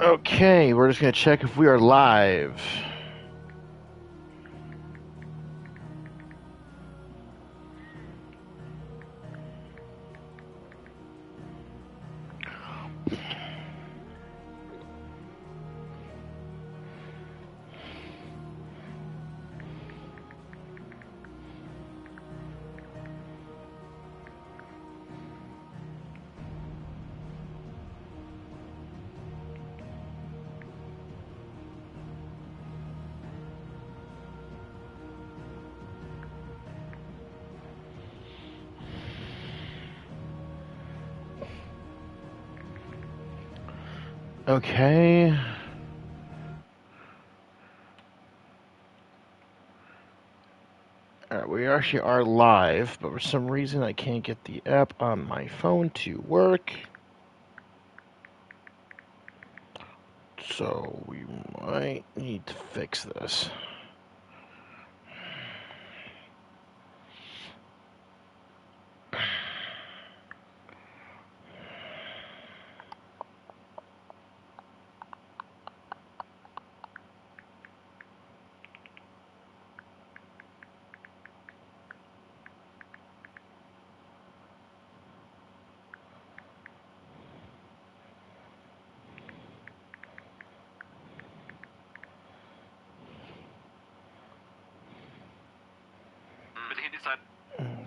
Okay, we're just gonna check if we are live. Okay. Alright, we actually are live, but for some reason I can't get the app on my phone to work. So we might need to fix this.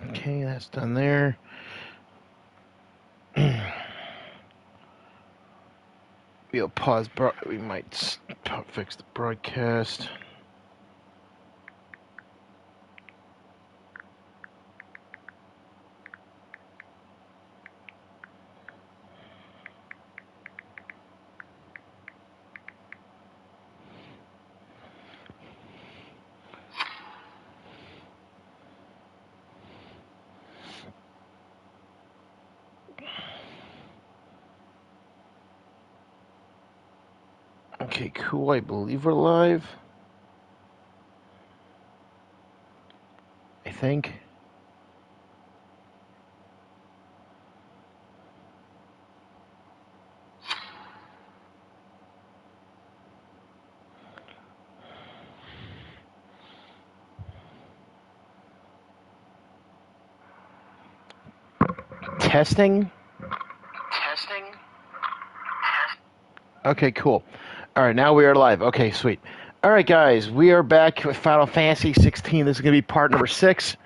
Okay, that's done there. We'll pause. We might fix the broadcast. Okay, cool. I believe we're live. I think. Testing? Okay, cool. All right, now we are live. Okay, sweet. All right, guys, we are back with Final Fantasy 16. This is going to be part number 6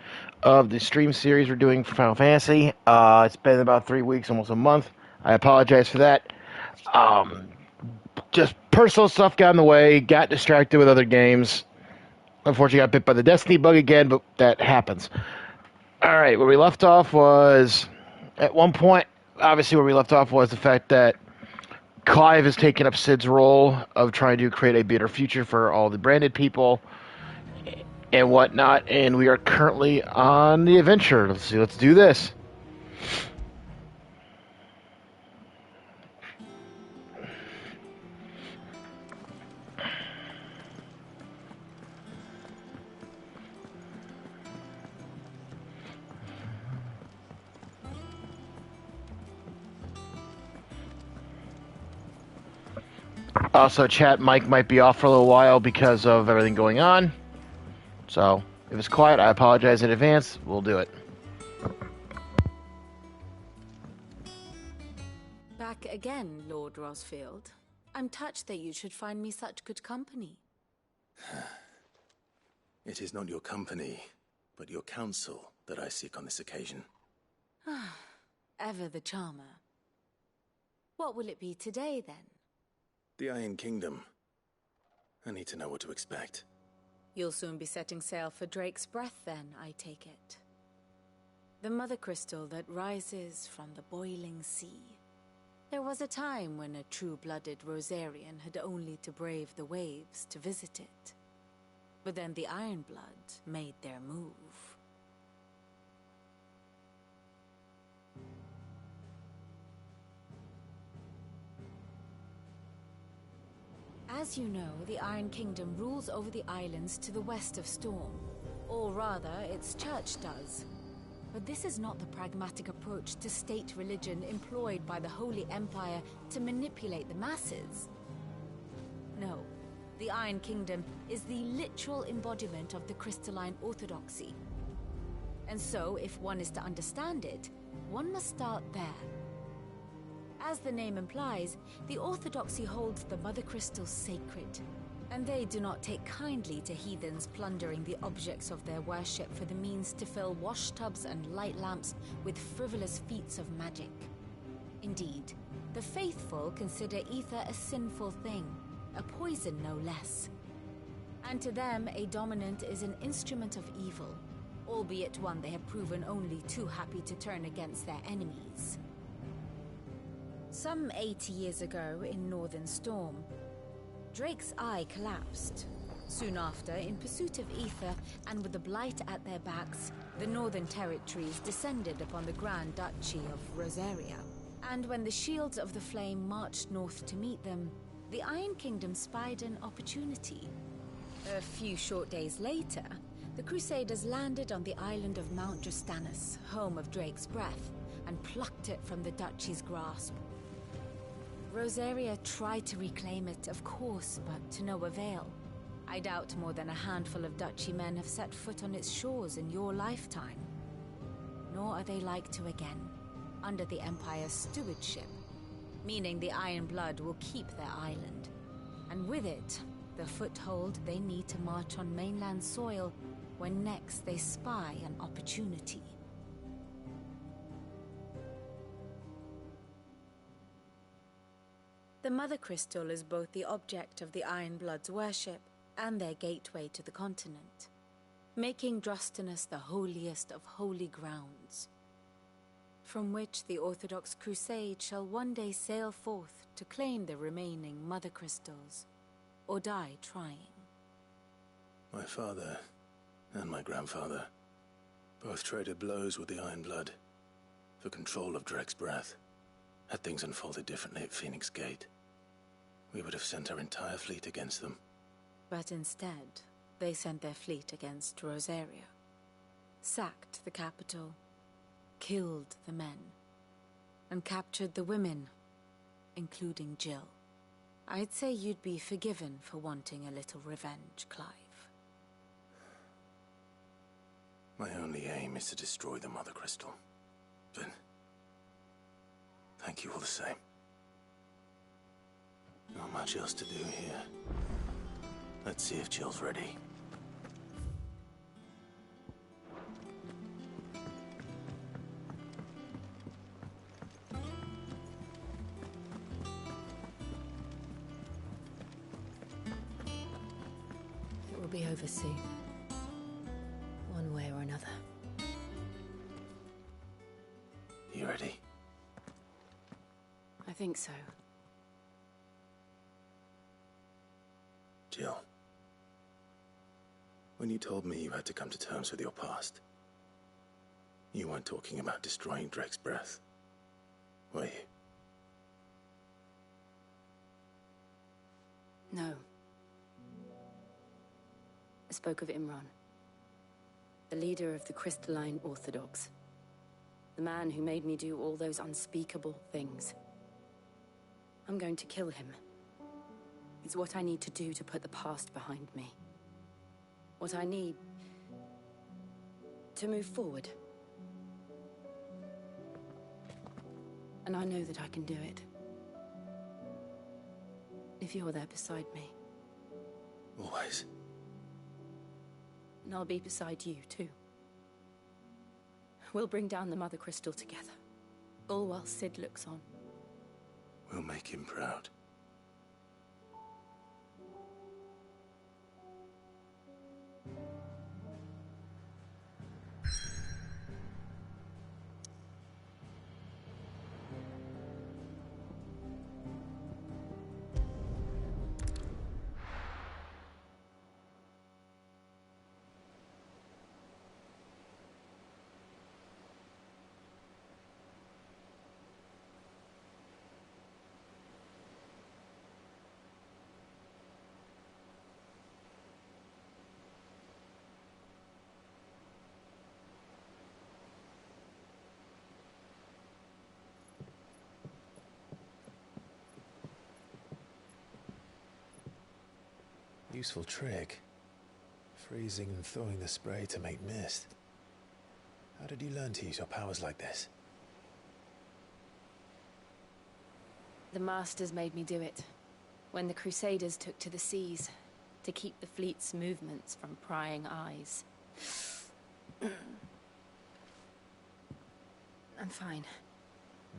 of the stream series we're doing for Final Fantasy. It's been about 3 weeks, almost a month. I apologize for that. Just personal stuff got in the way, got distracted with other games. Unfortunately, got bit by the Destiny bug again, but that happens. All right, where we left off was, at one point, obviously where we left off was the fact that Clive has taken up Sid's role of trying to create a better future for all the branded people and whatnot, and we are currently on the adventure. Let's do this. Also, chat, Mike might be off for a little while because of everything going on. So, if it's quiet, I apologize in advance. We'll do it. Back again, Lord Rosfield. I'm touched that you should find me such good company. It is not your company, but your counsel that I seek on this occasion. Ever the charmer. What will it be today, then? The Iron Kingdom. I need to know what to expect. You'll soon be setting sail for Drake's Breath, then, I take it. The mother crystal that rises from the boiling sea. There was a time when a true-blooded Rosarian had only to brave the waves to visit it. But then the Ironblood made their move. As you know, the Iron Kingdom rules over the islands to the west of Storm. Or rather, its church does. But this is not the pragmatic approach to state religion employed by the Holy Empire to manipulate the masses. No. The Iron Kingdom is the literal embodiment of the crystalline orthodoxy. And so, if one is to understand it, one must start there. As the name implies, the orthodoxy holds the Mother Crystal sacred, and they do not take kindly to heathens plundering the objects of their worship for the means to fill washtubs and light lamps with frivolous feats of magic. Indeed, the faithful consider ether a sinful thing, a poison no less. And to them, a dominant is an instrument of evil, albeit one they have proven only too happy to turn against their enemies. Some 80 years ago in Northern Storm, Drake's eye collapsed. Soon after, in pursuit of ether and with the blight at their backs, the Northern Territories descended upon the Grand Duchy of Rosaria. And when the Shields of the Flame marched north to meet them, the Iron Kingdom spied an opportunity. A few short days later, the Crusaders landed on the island of Mount Justanus, home of Drake's breath, and plucked it from the duchy's grasp. Rosaria tried to reclaim it, of course, but to no avail. I doubt more than a handful of duchy men have set foot on its shores in your lifetime. Nor are they like to again, under the Empire's stewardship, meaning the Iron Blood will keep their island. And with it, the foothold they need to march on mainland soil when next they spy an opportunity. The Mother Crystal is both the object of the Iron Blood's worship and their gateway to the continent, making Drostanus the holiest of holy grounds, from which the Orthodox Crusade shall one day sail forth to claim the remaining Mother Crystals, or die trying. My father and my grandfather both traded blows with the Iron Blood for control of Drake's breath. Had things unfolded differently at Phoenix Gate, we would have sent our entire fleet against them. But instead, they sent their fleet against Rosaria, sacked the capital, killed the men, and captured the women, including Jill. I'd say you'd be forgiven for wanting a little revenge, Clive. My only aim is to destroy the Mother Crystal. But thank you all the same. Not much else to do here. Let's see if Jill's ready. It will be over soon. One way or another. You ready? I think so. Jill. When you told me you had to come to terms with your past, you weren't talking about destroying Drake's breath, were you? No. I spoke of Imran, the leader of the Crystalline Orthodox. The man who made me do all those unspeakable things. I'm going to kill him. It's what I need to do to put the past behind me. What I need to move forward. And I know that I can do it. If you're there beside me. Always. And I'll be beside you, too. We'll bring down the Mother Crystal together. All while Sid looks on. We'll make him proud. useful trick. Freezing and thawing the spray to make mist. How did you learn to use your powers like this? The Masters made me do it. When the Crusaders took to the seas, to keep the fleet's movements from prying eyes. I'm fine.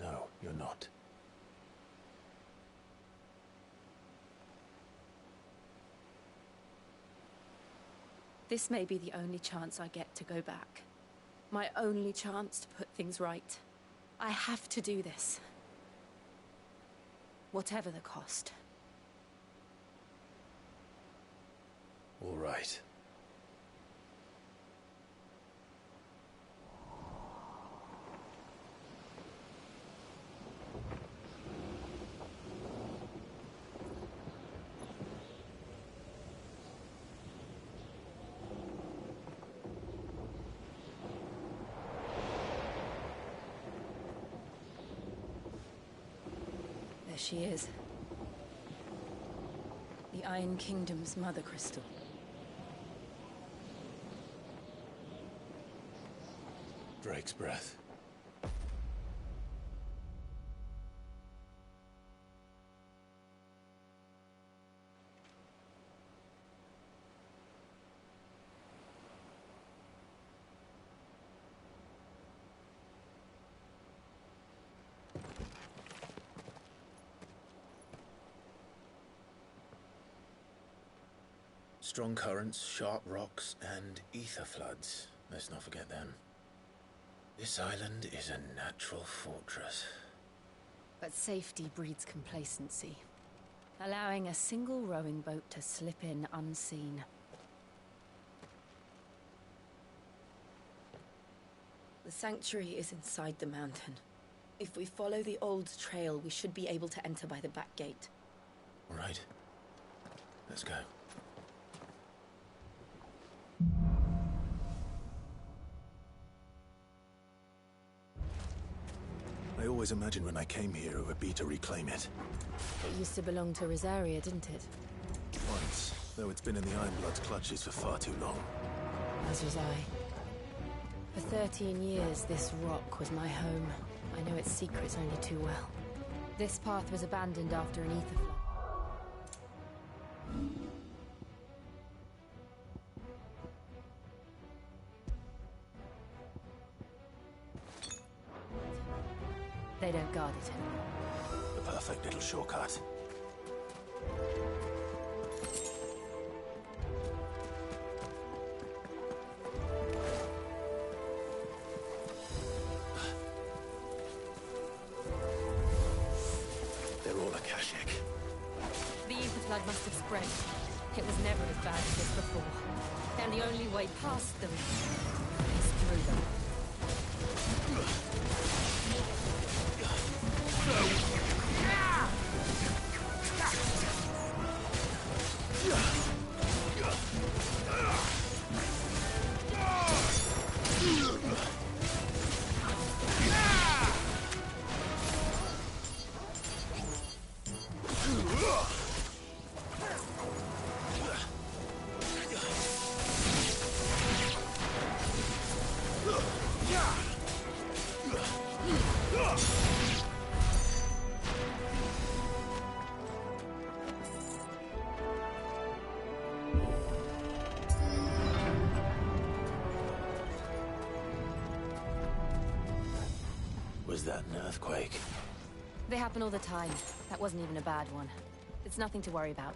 No, you're not. This may be the only chance I get to go back. My only chance to put things right. I have to do this. Whatever the cost. All right. There she is. The Iron Kingdom's Mother Crystal. Drake's breath. Strong currents, sharp rocks, and ether floods. Let's not forget them. This island is a natural fortress. But safety breeds complacency, allowing a single rowing boat to slip in unseen. The sanctuary is inside the mountain. If we follow the old trail, we should be able to enter by the back gate. All right. Let's go. I always imagined when I came here it would be to reclaim it. It used to belong to Rosaria, didn't it? Once, though it's been in the Ironblood's clutches for far too long. As was I. For 13 years, this rock was my home. I know its secrets only too well. This path was abandoned after an ether flood. They don't guard it anymore. The perfect little shortcut. They're all Akashic. The ether flood must have spread. It was never as bad as this before. And the only way past them is through them. Was that an earthquake? They happen all the time. That wasn't even a bad one. It's nothing to worry about.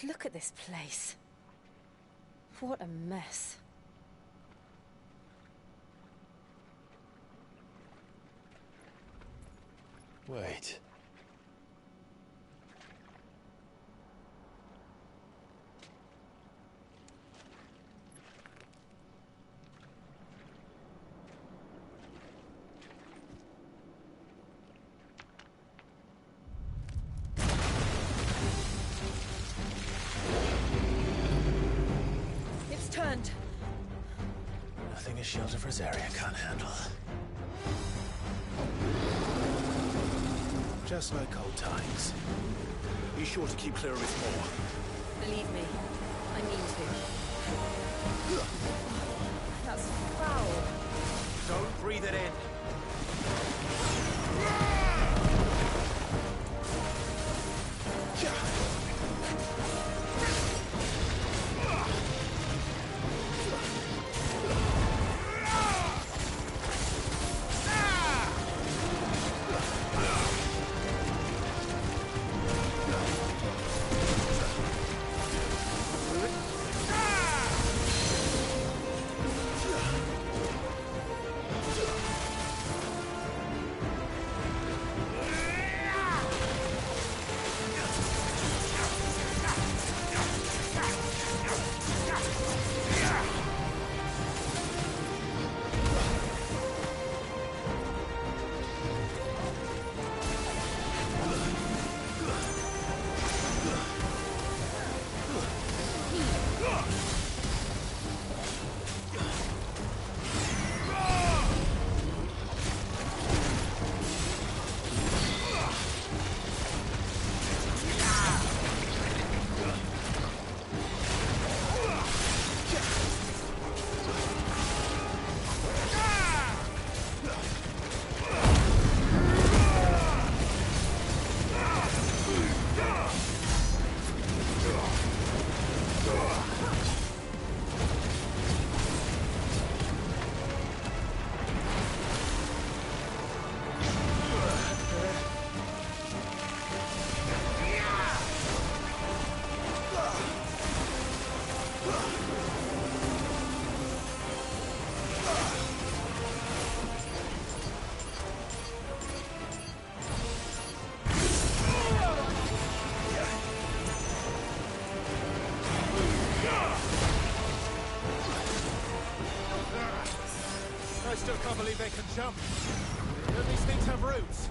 Look at this place. What a mess. Wait. It's turned. Nothing a shelter for Zarya can't handle. Just like old times. Be sure to keep clear of his maw. Believe me, I mean to. That's foul. Don't breathe it in. I still can't believe they can jump. Don't these things have roots?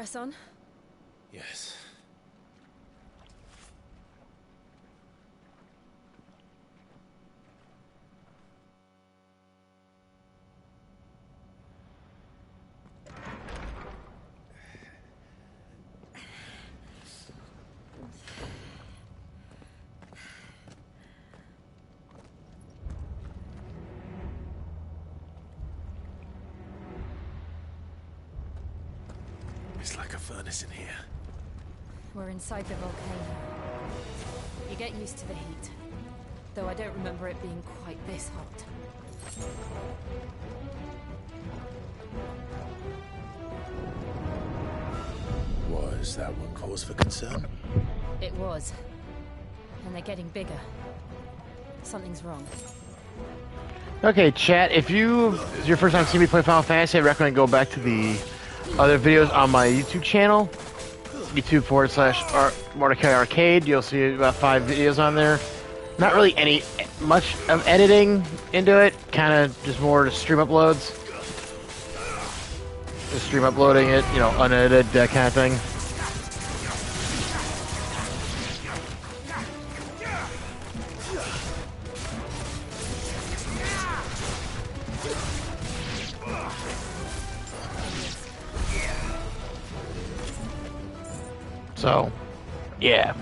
Press on? Yes. It's like a furnace in here. We're inside the volcano. You get used to the heat. Though I don't remember it being quite this hot. Was that one cause for concern? It was. And they're getting bigger. Something's wrong. Okay, chat, if it's your first time seeing me play Final Fantasy, I recommend go back to the other videos on my YouTube channel. YouTube/Mordecai Arcade. You'll see about 5 videos on there. Not really much of editing into it. Kind of just more stream uploads. Just stream uploading it, you know, unedited, that kind of thing. So, yeah.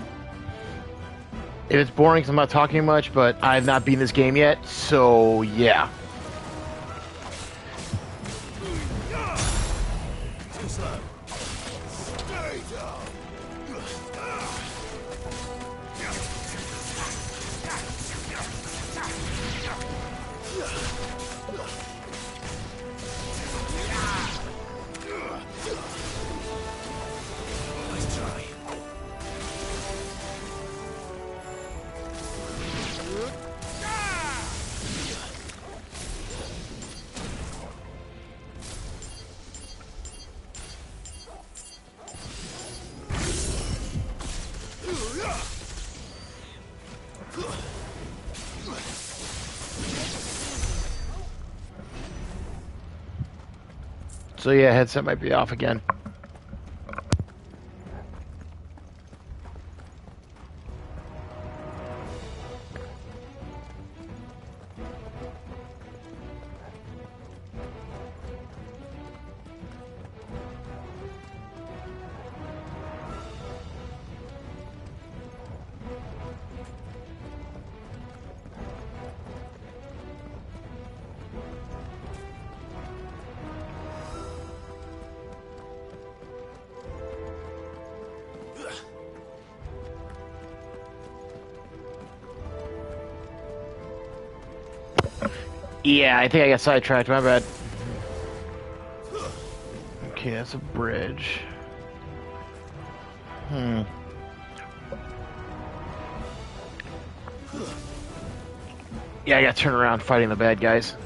If it's boring, 'cause I'm not talking much, but I've not beaten this game yet, so yeah. So yeah, headset might be off again. Yeah, I think I got sidetracked, my bad. Okay, that's a bridge. Yeah, I gotta turn around fighting the bad guys.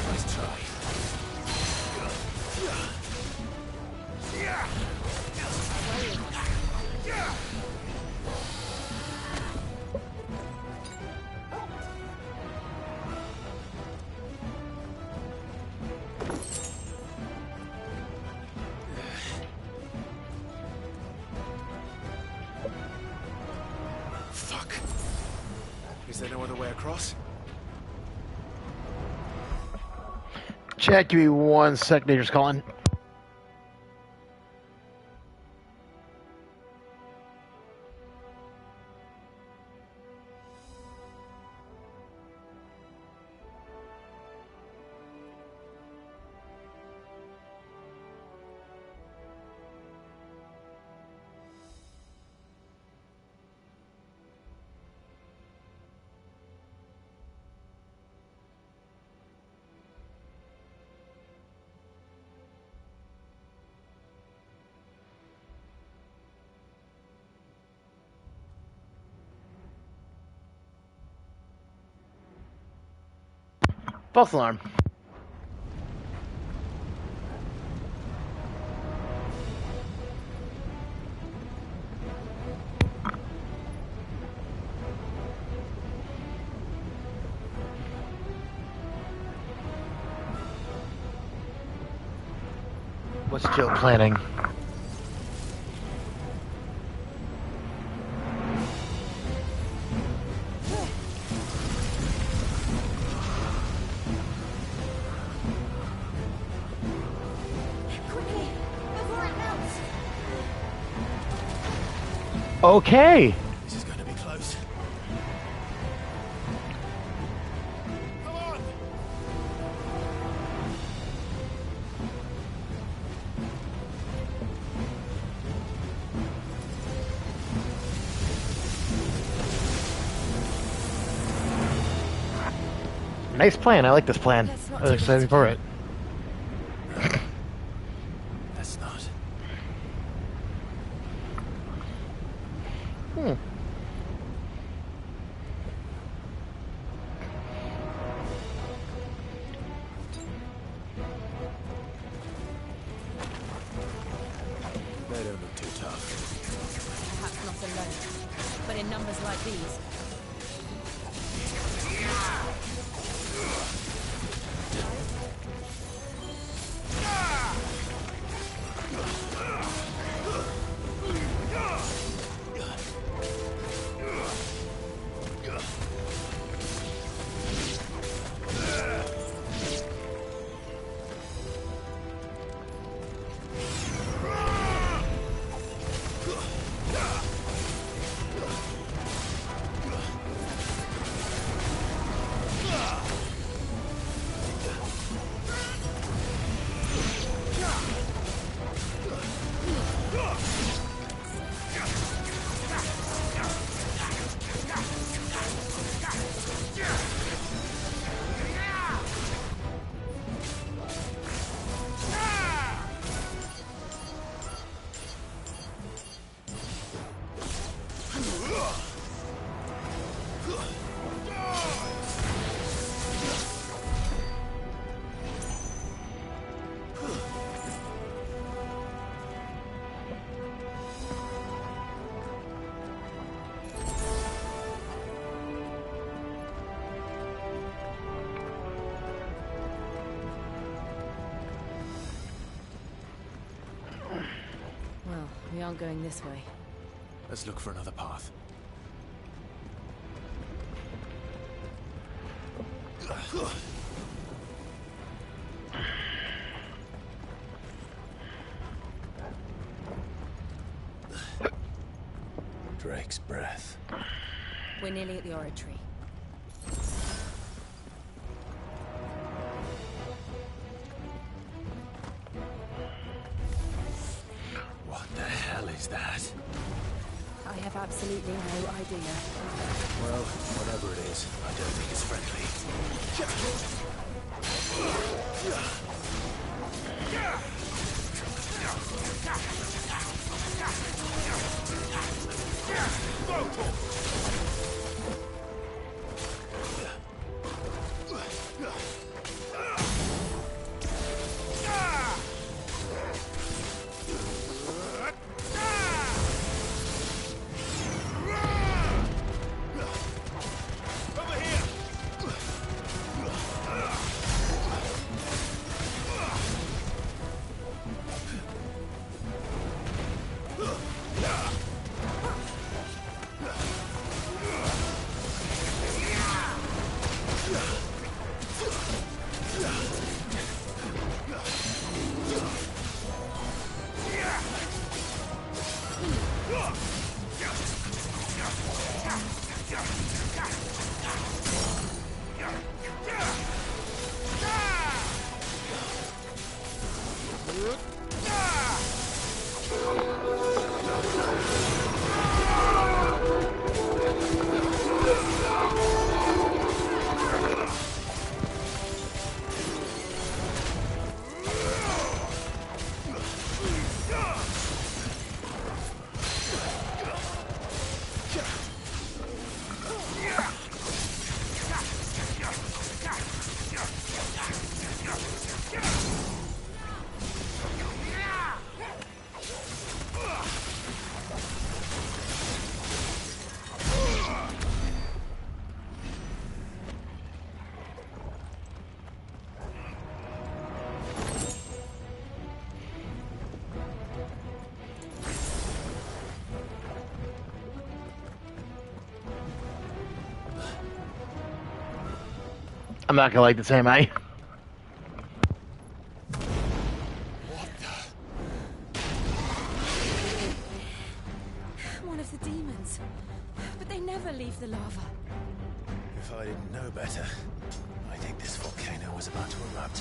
Nice try. Fuck. Is there no other way across? Chad, give me 1 sec. Nature's calling. False alarm. What's Jill planning? Quickly, before it melts. Okay. This is going to be close. Come on! Nice plan. I like this plan. Let's not I was do excited this for it. That's not. Hmm. They don't look too tough. Perhaps not alone, but in numbers like these. Well, we aren't going this way. Let's look for another path. Drake's breath. We're nearly at the oratory. What the hell is that? I have absolutely no idea. Well, whatever it is, I don't think it's friendly. I'm not gonna like the same, eh? One of the demons. But they never leave the lava. If I didn't know better, I think this volcano was about to erupt.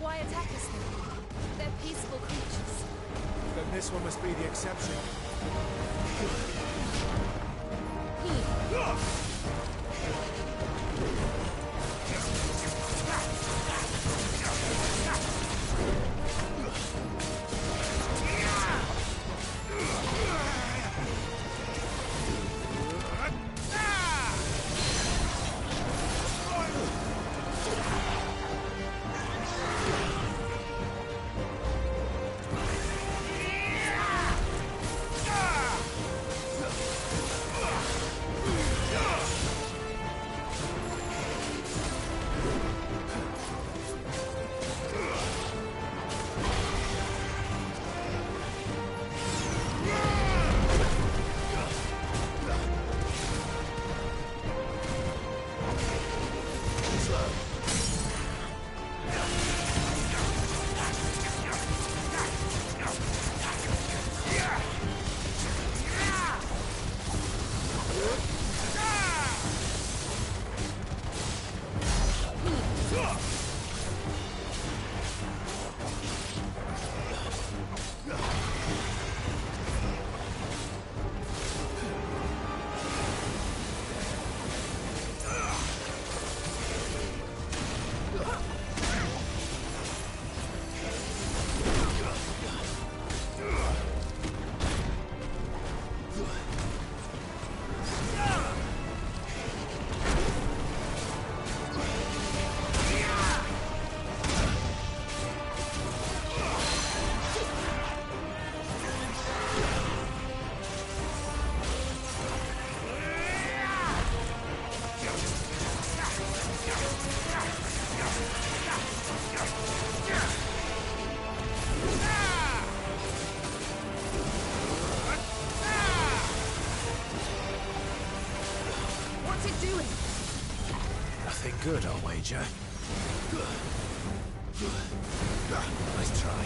Why attack us then? They're peaceful creatures. Then this one must be the exception. Nothing good, I'll wager. Nice try.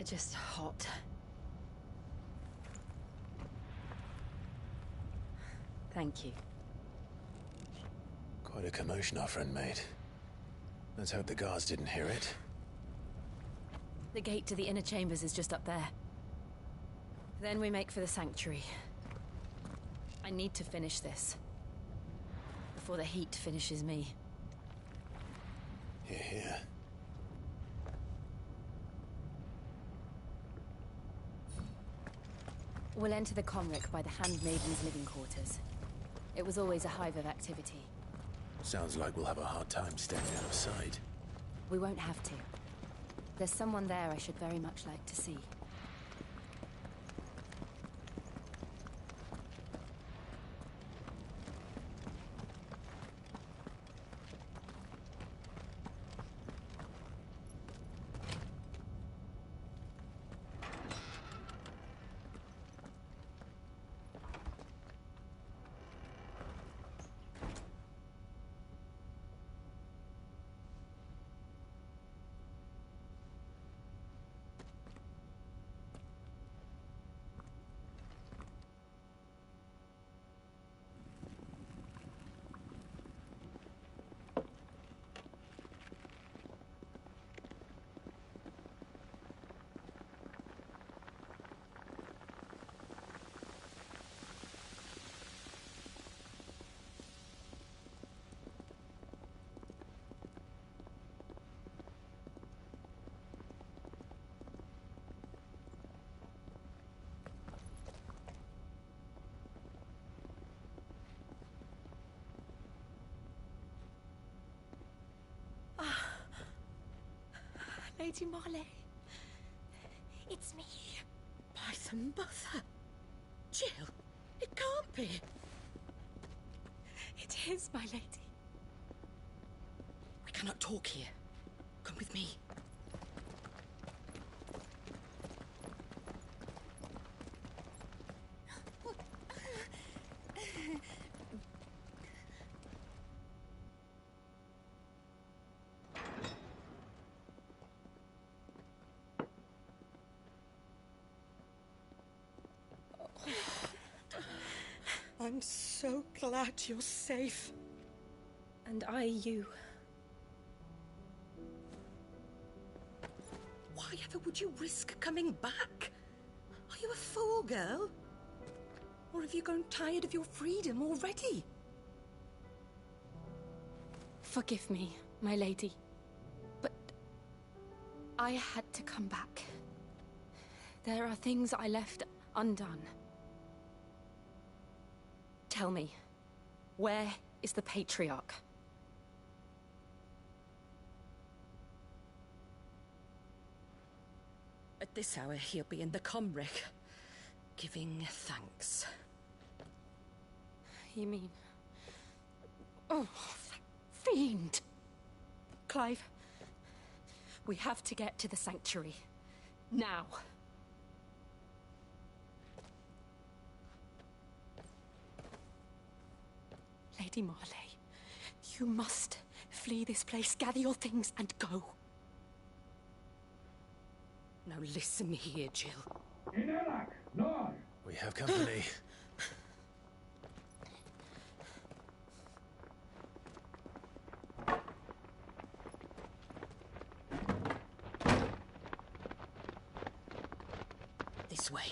Just hot. Thank you. Quite a commotion our friend made. Let's hope the guards didn't hear it. The gate to the inner chambers is just up there. Then we make for the sanctuary. I need to finish this. Before the heat finishes me. Hear, hear. We'll enter the Comric by the Handmaiden's living quarters. It was always a hive of activity. Sounds like we'll have a hard time staying out of sight. We won't have to. There's someone there I should very much like to see. Lady Marley, it's me. By some mother. Jill, it can't be. It is, my lady. We cannot talk here. Come with me. I'm so glad you're safe. And I you. Why ever would you risk coming back? Are you a fool, girl? Or have you grown tired of your freedom already? Forgive me, my lady. But I had to come back. There are things I left undone. Tell me, where is the Patriarch? At this hour, he'll be in the Comric, giving thanks. You mean... Oh, that fiend! Clive, we have to get to the sanctuary. Now. Lady Marley, you must flee this place, gather your things, and go. Now listen here, Jill. We have company. This way.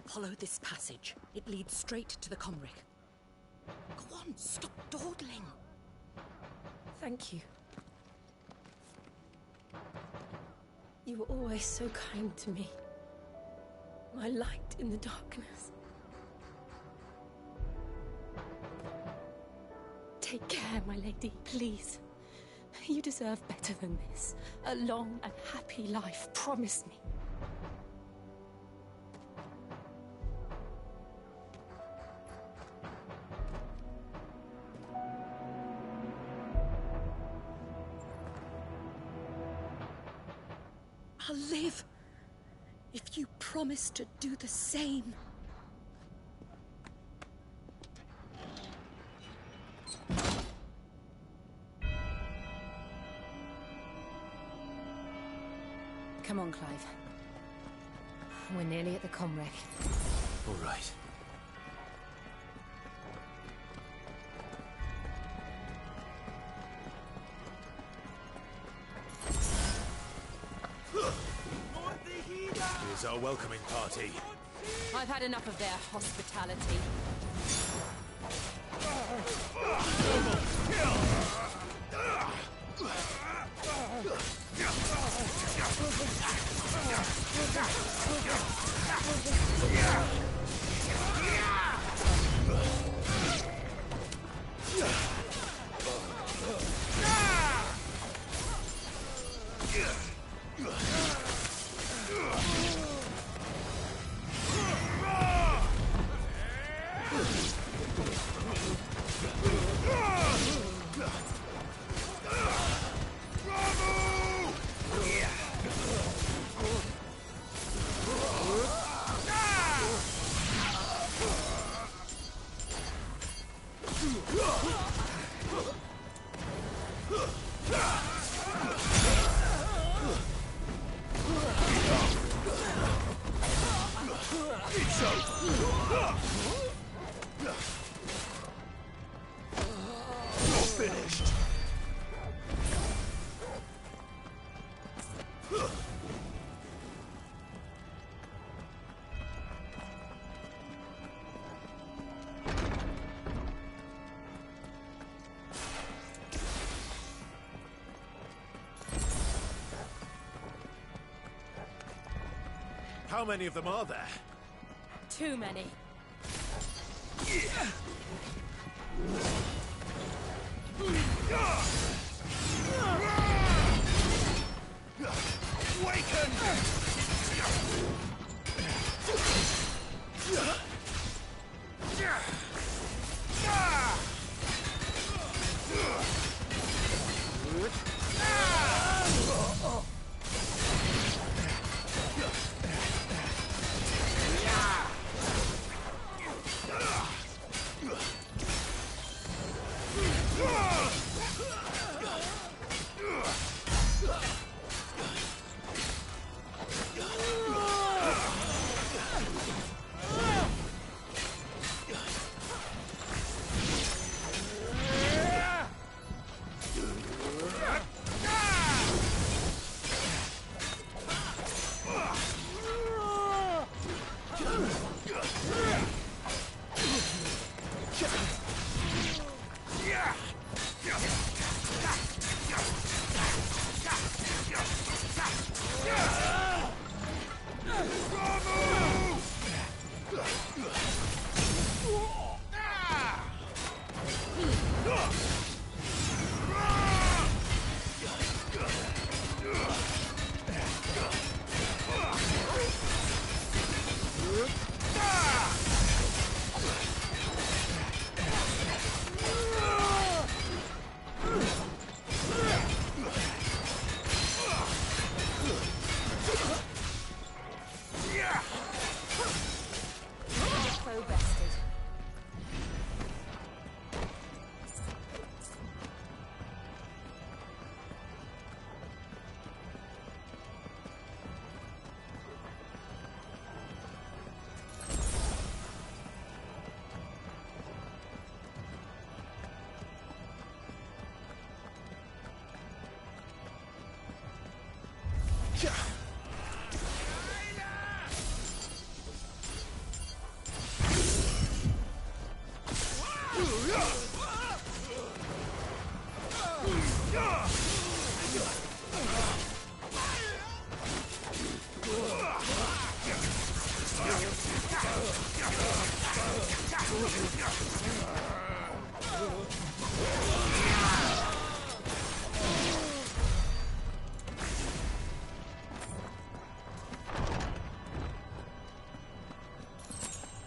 Follow this passage. It leads straight to the Comric. Go on, stop dawdling. Thank you. You were always so kind to me. My light in the darkness. Take care, my lady, please. You deserve better than this. A long and happy life, promise me. I'll live if you promise to do the same. Come on, Clive. We're nearly at the comwreck. All right. Here's our welcoming party. I've had enough of their hospitality. How many of them are there? Too many.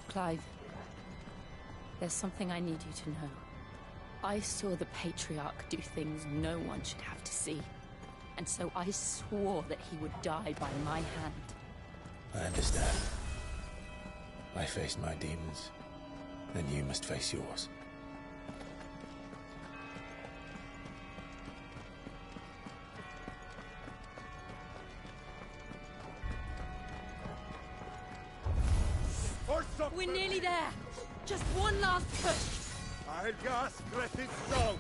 Clive, there's something I need you to know. I saw the Patriarch do things no one should have to see. And so I swore that he would die by my hand. I understand. I faced my demons, and you must face yours. We're nearly there. Just one last push. I'll just let it go.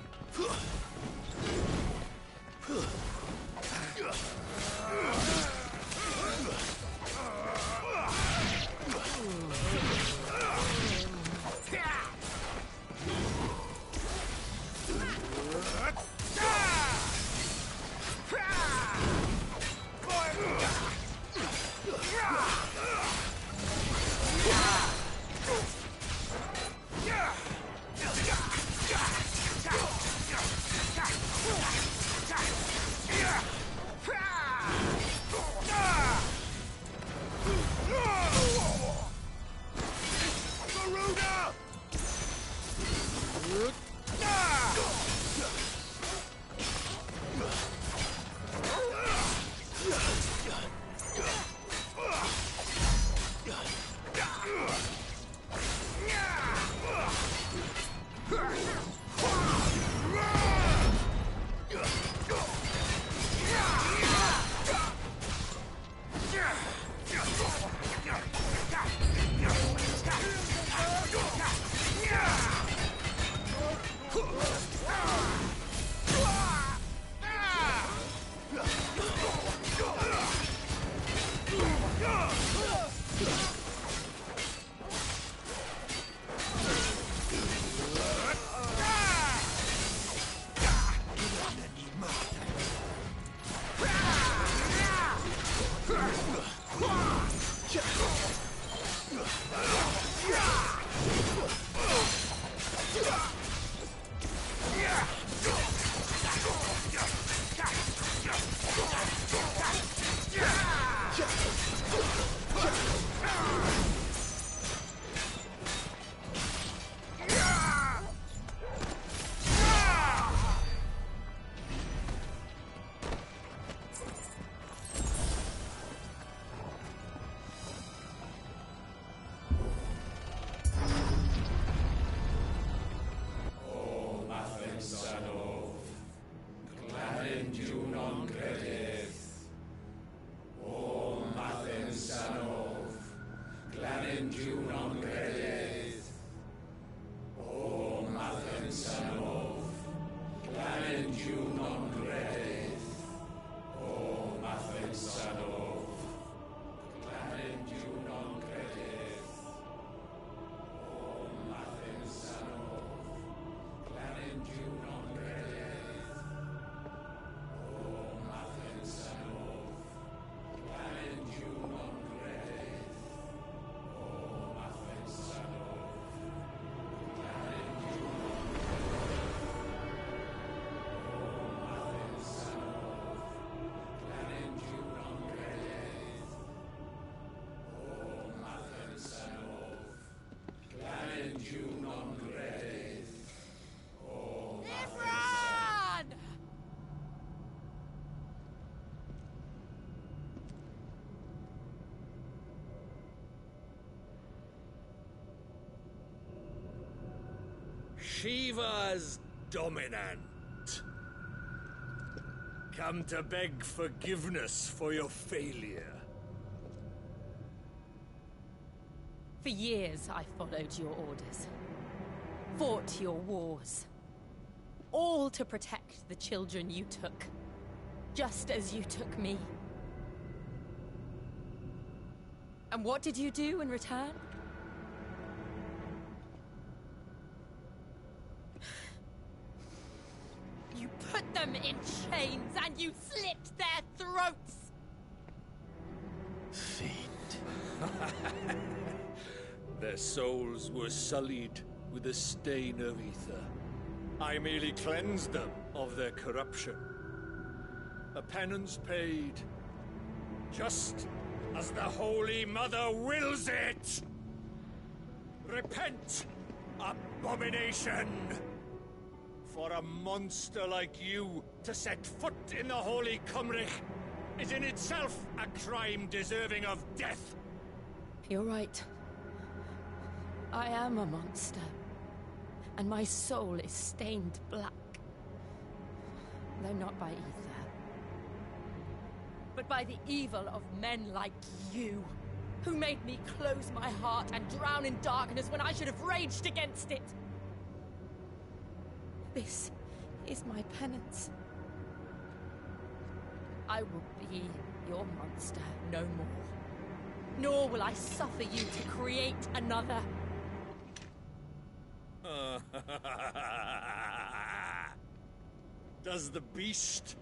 Shiva's dominant. Come to beg forgiveness for your failure. For years, I followed your orders. Fought your wars. All to protect the children you took. Just as you took me. And what did you do in return? You put them in chains and you slit their throats! Fiend. Their souls were sullied with a stain of ether. I merely cleansed them of their corruption. A penance paid, just as the Holy Mother wills it! Repent, abomination! For a monster like you to set foot in the Holy Cymric is in itself a crime deserving of death. You're right. I am a monster. And my soul is stained black. Though not by ether. But by the evil of men like you. Who made me close my heart and drown in darkness when I should have raged against it. This is my penance. I will be your monster no more. Nor will I suffer you to create another. Does the beast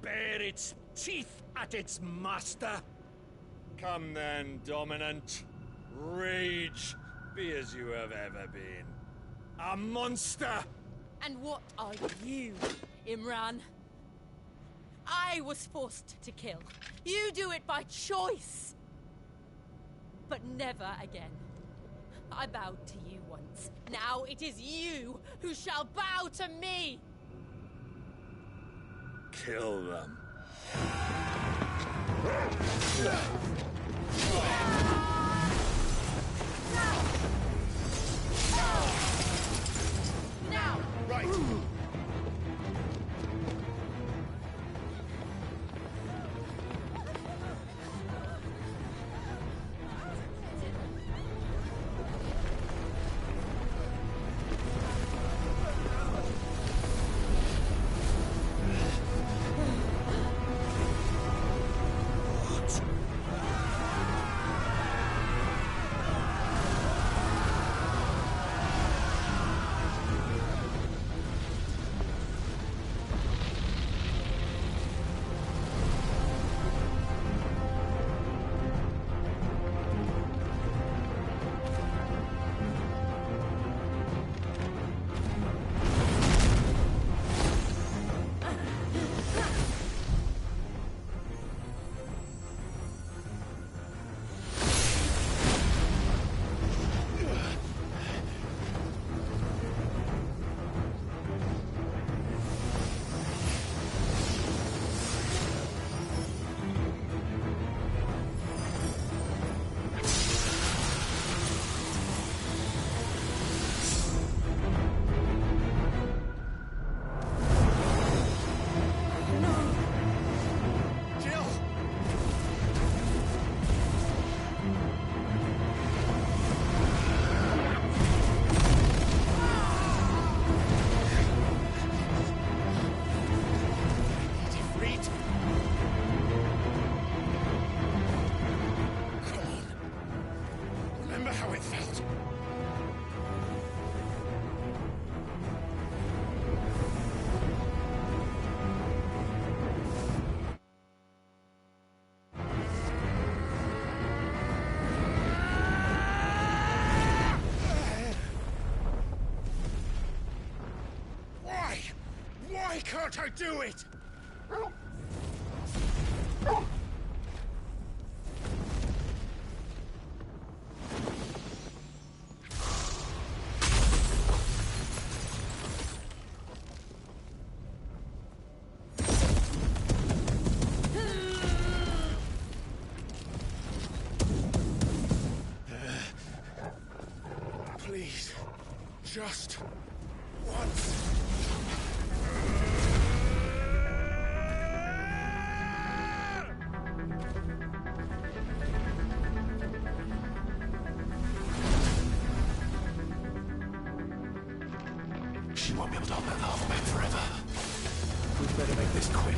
bare its teeth at its master? Come then, Dominant. Rage, be as you have ever been. A monster! And what are you, Imran? I was forced to kill. You do it by choice. But never again. I bowed to you once. Now it is you who shall bow to me! Kill them. Now! Right! Why can't I do it? Please, just once. She won't be able to hold that half back forever. We'd better make this quick.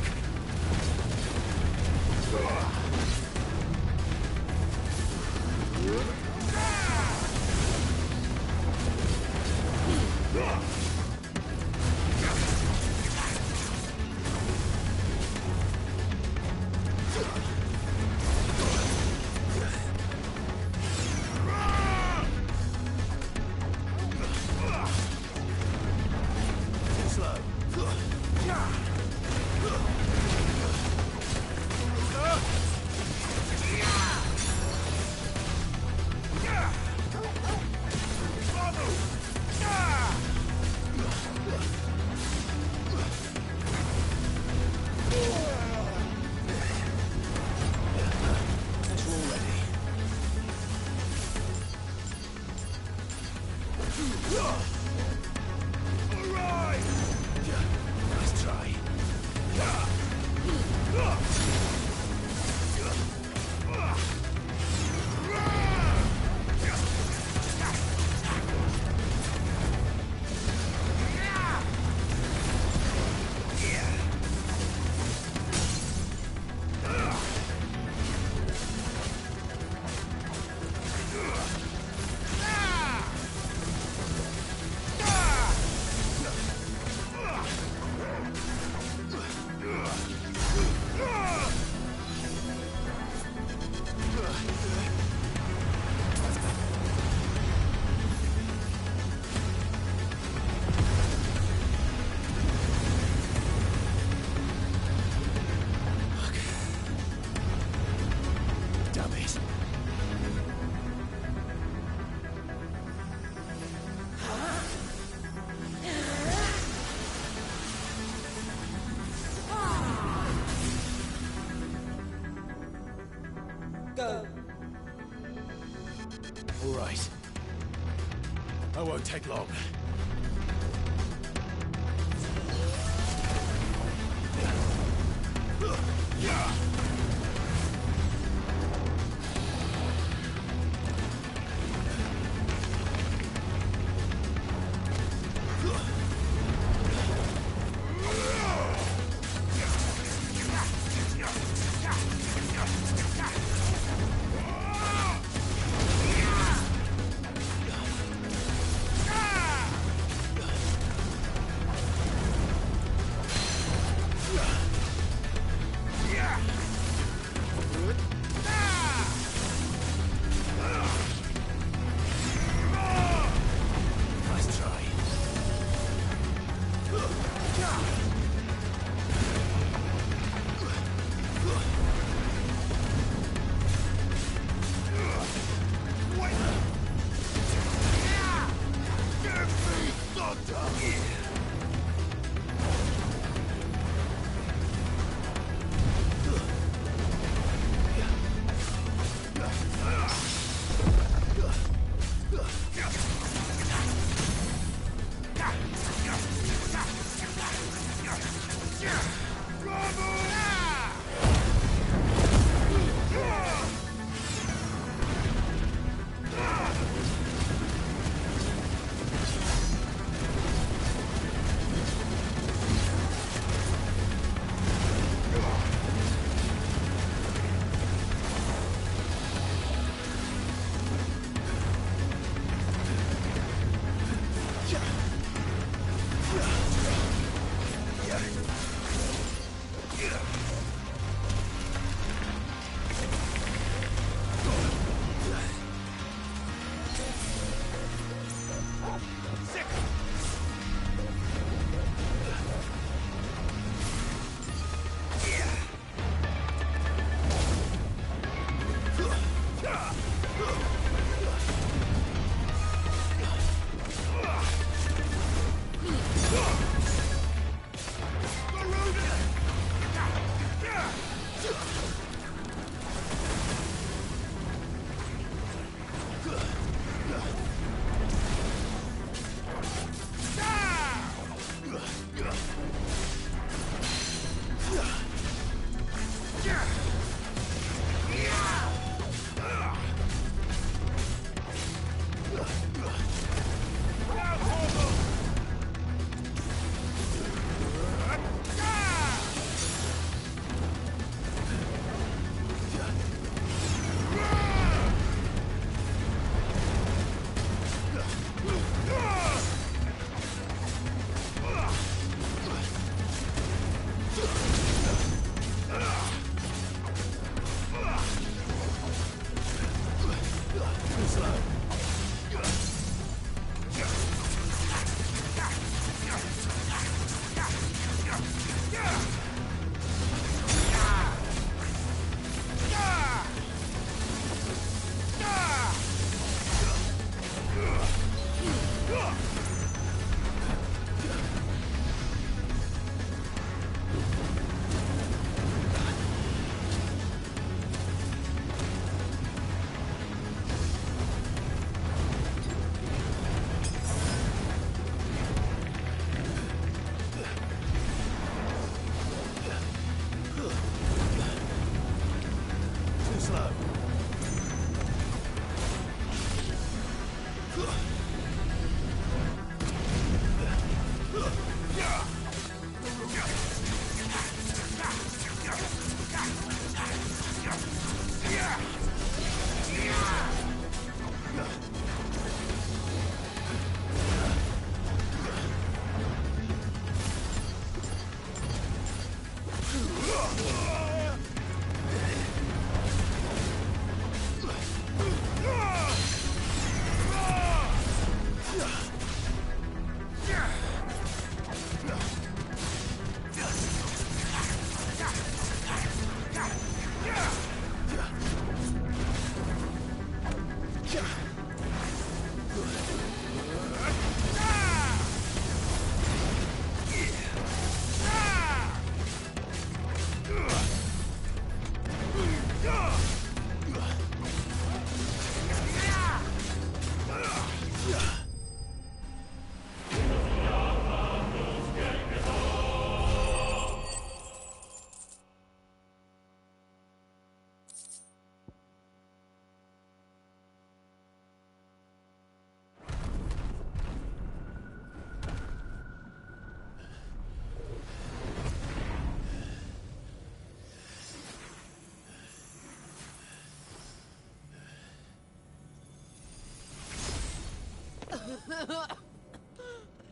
take long.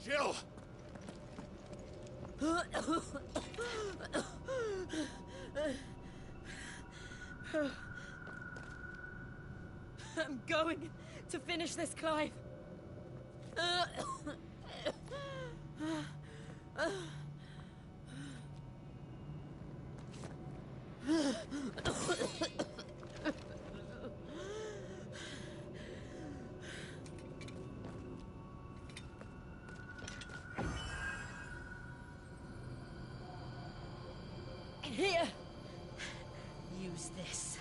Jill! I'm going to finish this, Clive. Here. Use this.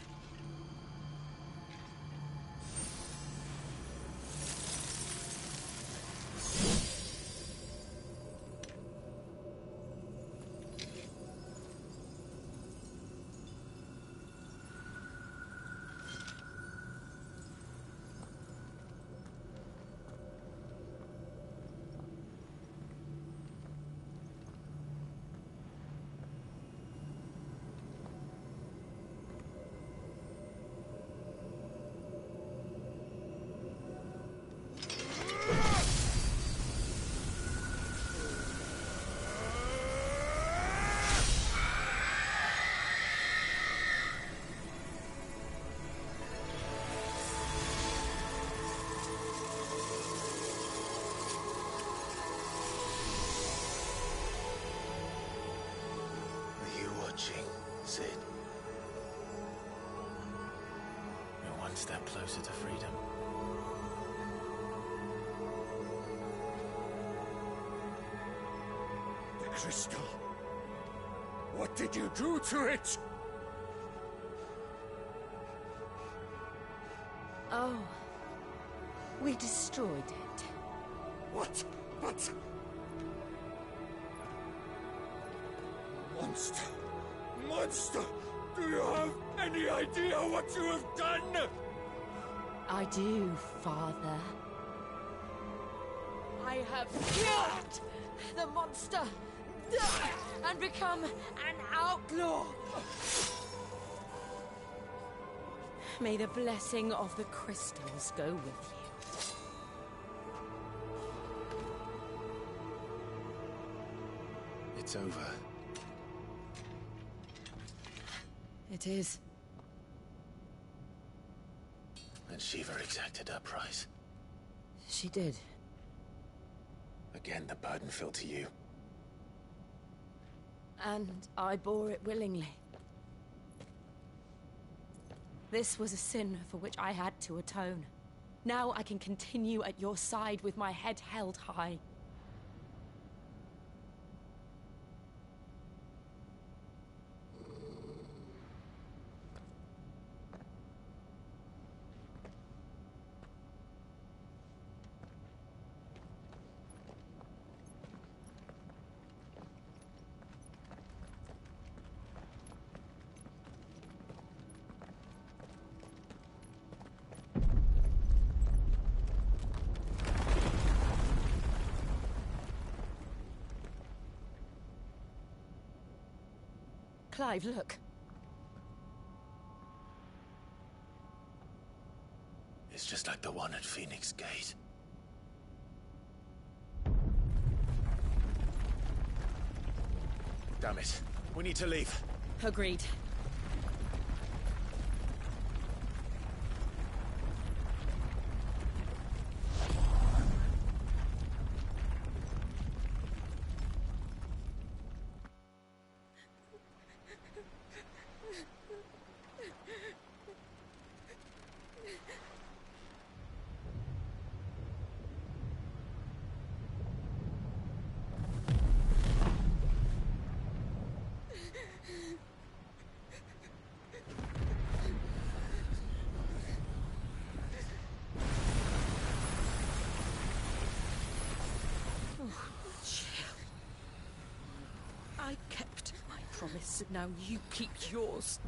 Are you watching, Sid? You're one step closer to freedom. The crystal. What did you do to it? Oh. We destroyed it. What? But... Monster! Monster! Do you have any idea what you have done? I do, Father. I have killed the monster and become an outlaw. May the blessing of the crystals go with you. It's over. It is. And Shiva exacted her price. She did. Again, the burden fell to you. And I bore it willingly. This was a sin for which I had to atone. Now I can continue at your side with my head held high. Clive, look. It's just like the one at Phoenix Gate. Damn it. We need to leave. Agreed. I kept my promise, now you keep yours.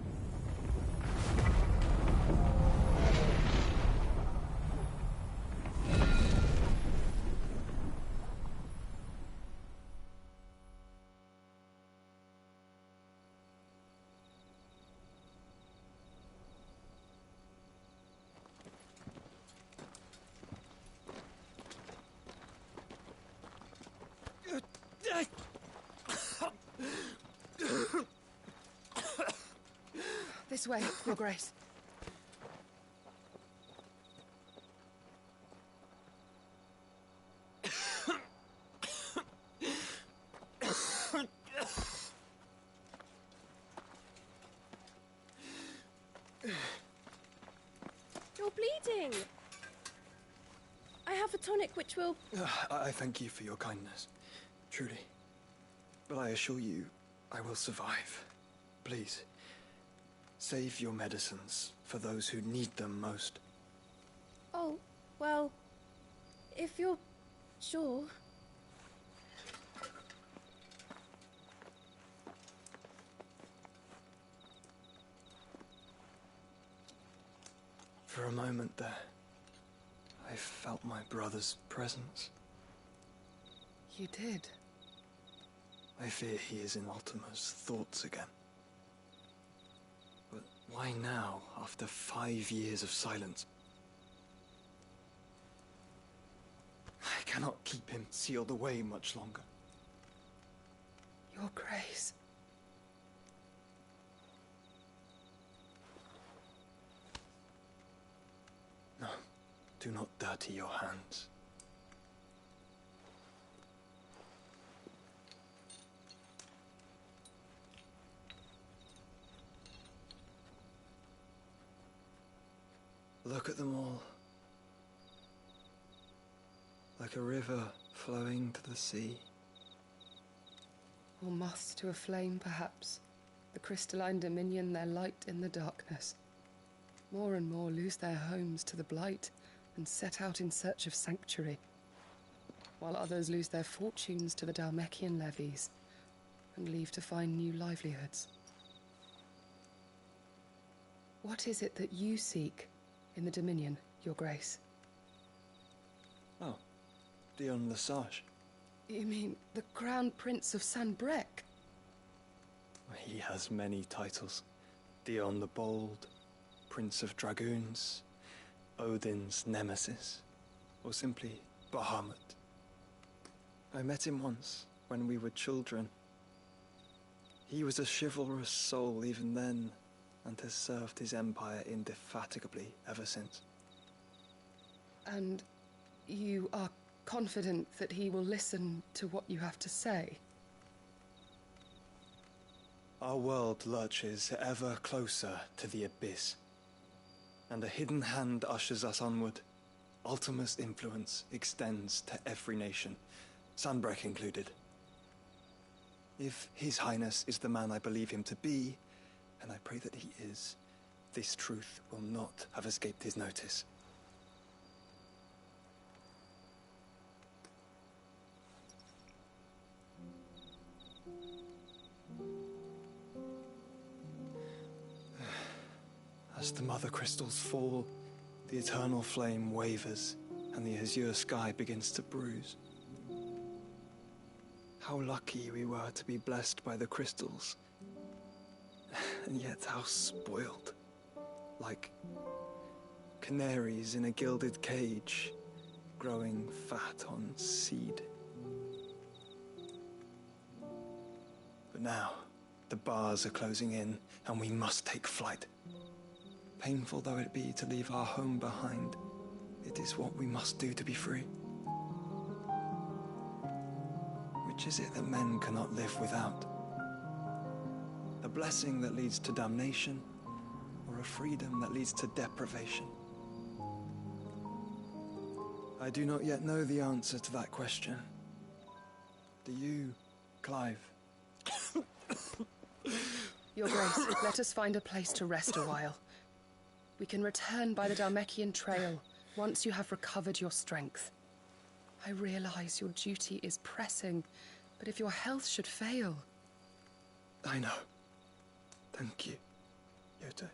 This way, Your Grace. You're bleeding. I have a tonic which will... I thank you for your kindness, truly. But I assure you, I will survive. Please, save your medicines for those who need them most. Oh, well, if you're sure... For a moment there, I felt my brother's presence. You did? I fear he is in Ultima's thoughts again. But why now, after 5 years of silence? I cannot keep him sealed away much longer. Your Grace. No, do not dirty your hands. Look at them all. Like a river flowing to the sea. Or moths to a flame, perhaps. The crystalline dominion their light in the darkness. More and more lose their homes to the blight and set out in search of sanctuary, while others lose their fortunes to the Dhalmekian levies and leave to find new livelihoods. What is it that you seek in the Dominion, Your Grace? Oh, Dion Lesage. You mean the Crown Prince of Sanbrec? He has many titles. Dion the Bold, Prince of Dragoons, Odin's Nemesis, or simply Bahamut. I met him once, when we were children. He was a chivalrous soul even then, and has served his empire indefatigably ever since. And you are confident that he will listen to what you have to say? Our world lurches ever closer to the abyss, and a hidden hand ushers us onward. Ultima's influence extends to every nation, Sanbrec included. If His Highness is the man I believe him to be, and I pray that he is, this truth will not have escaped his notice. As the mother crystals fall, the eternal flame wavers, and the azure sky begins to bruise. How lucky we were to be blessed by the crystals, and yet how spoiled. Like canaries in a gilded cage, growing fat on seed. But now, the bars are closing in, and we must take flight. Painful though it be to leave our home behind, it is what we must do to be free. Which is it that men cannot live without? A blessing that leads to damnation, or a freedom that leads to deprivation? I do not yet know the answer to that question. Do you, Clive? Your Grace, let us find a place to rest a while. We can return by the Dhalmekian trail once you have recovered your strength. I realize your duty is pressing, but if your health should fail... I know. Thank you, Yote.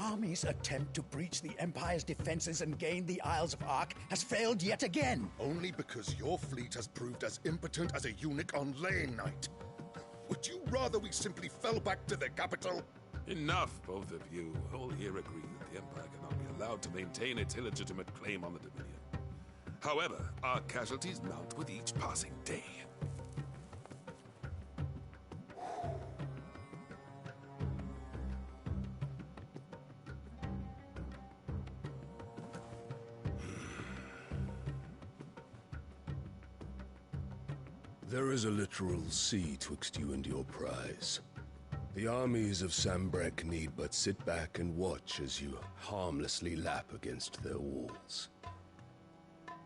army's attempt to breach the Empire's defenses and gain the Isles of Ark has failed yet again. Only because your fleet has proved as impotent as a eunuch on laying night. Would you rather we simply fell back to the capital? Enough, both of you. All here agree that the Empire cannot be allowed to maintain its illegitimate claim on the Dominion. However, our casualties mount with each passing day. There is a literal sea twixt you and your prize. The armies of Sambrek need but sit back and watch as you harmlessly lap against their walls.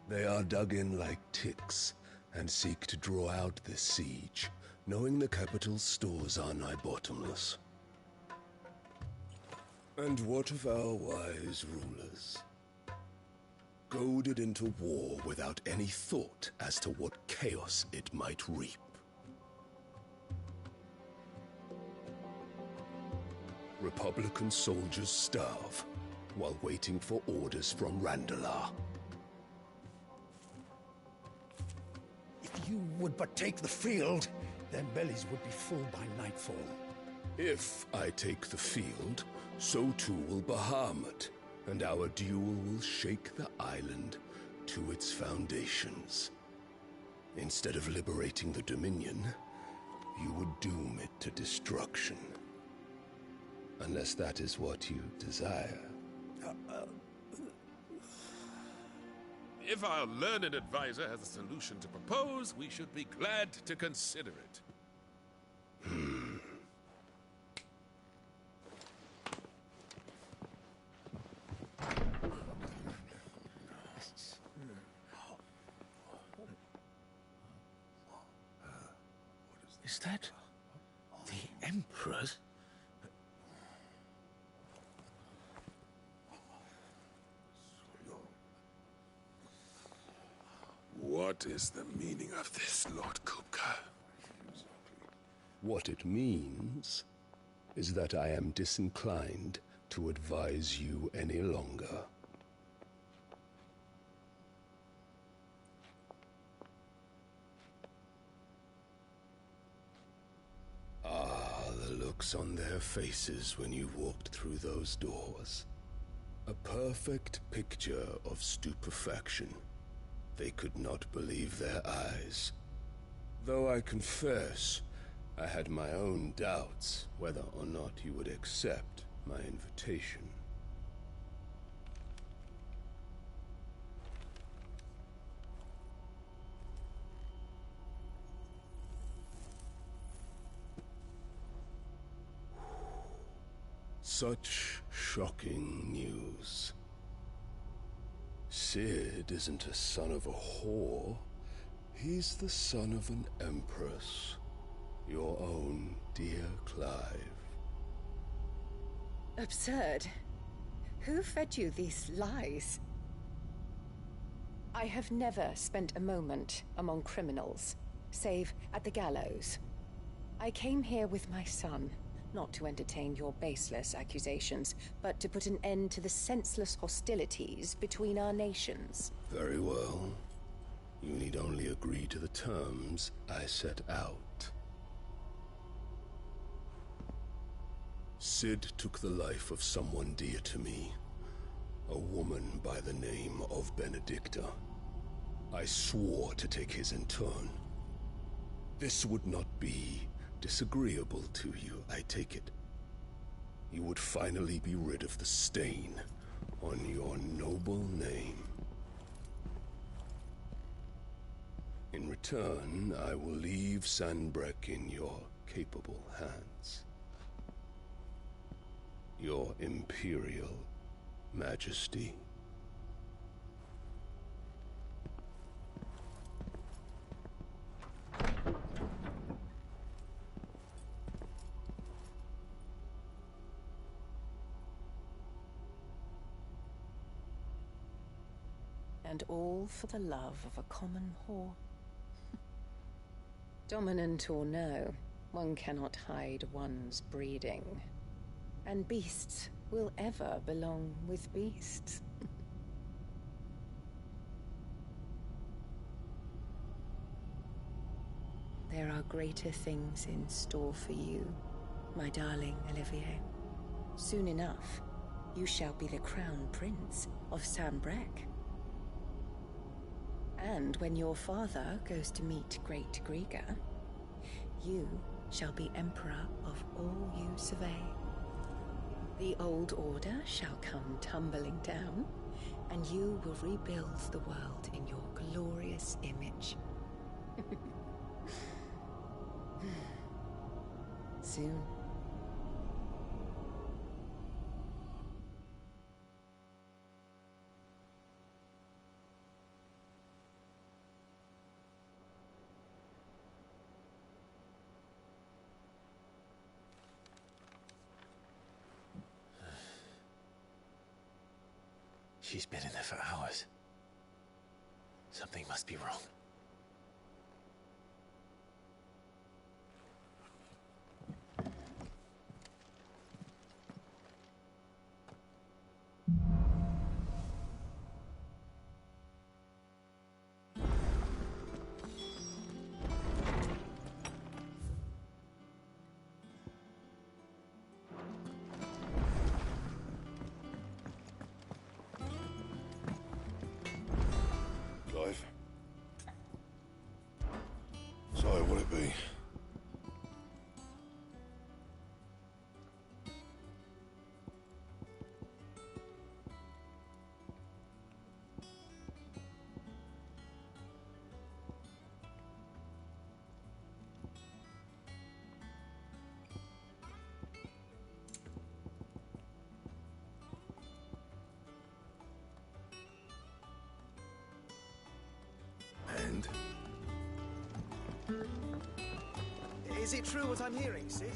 They are dug in like ticks and seek to draw out this siege, knowing the capital's stores are nigh bottomless. And what of our wise rulers? Goaded into war without any thought as to what chaos it might reap. Republican soldiers starve while waiting for orders from Randalar. If you would but take the field, their bellies would be full by nightfall. If I take the field, so too will Bahamut, and our duel will shake the island to its foundations. Instead of liberating the Dominion, you would doom it to destruction. Unless that is what you desire. If our learned advisor has a solution to propose, we should be glad to consider it. Is that the Emperor's? What is the meaning of this, Lord Kupka? What it means is that I am disinclined to advise you any longer. The looks on their faces when you walked through those doors. A perfect picture of stupefaction. They could not believe their eyes. Though I confess, I had my own doubts whether or not you would accept my invitation. Such shocking news. Sid isn't a son of a whore. He's the son of an empress. Your own dear Clive. Absurd. Who fed you these lies? I have never spent a moment among criminals, save at the gallows. I came here with my son, not to entertain your baseless accusations, but to put an end to the senseless hostilities between our nations. Very well. You need only agree to the terms I set out. Sid took the life of someone dear to me, a woman by the name of Benedicta. I swore to take his in turn. This would not be disagreeable to you, I take it. You would finally be rid of the stain on your noble name. In return, I will leave Sanbrek in your capable hands. Your Imperial Majesty. And all for the love of a common whore. Dominant or no, one cannot hide one's breeding. And beasts will ever belong with beasts. There are greater things in store for you, my darling Olivier. Soon enough, you shall be the crown prince of Sambrec. And when your father goes to meet Great Griga, you shall be emperor of all you survey. The old order shall come tumbling down, and you will rebuild the world in your glorious image. Soon. She's been in there for hours. Something must be wrong. Clive? Sorry, will it be? And? Is it true what I'm hearing, Sid?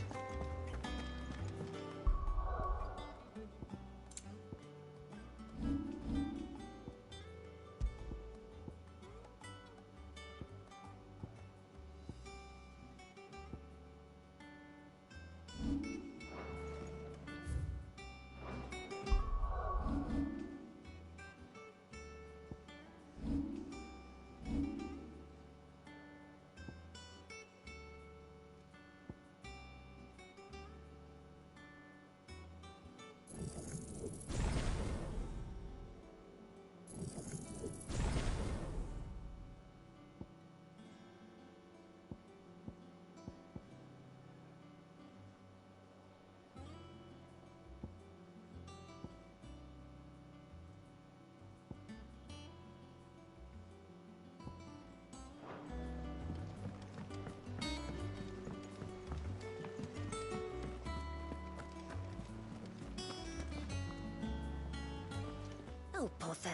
Oh, bother.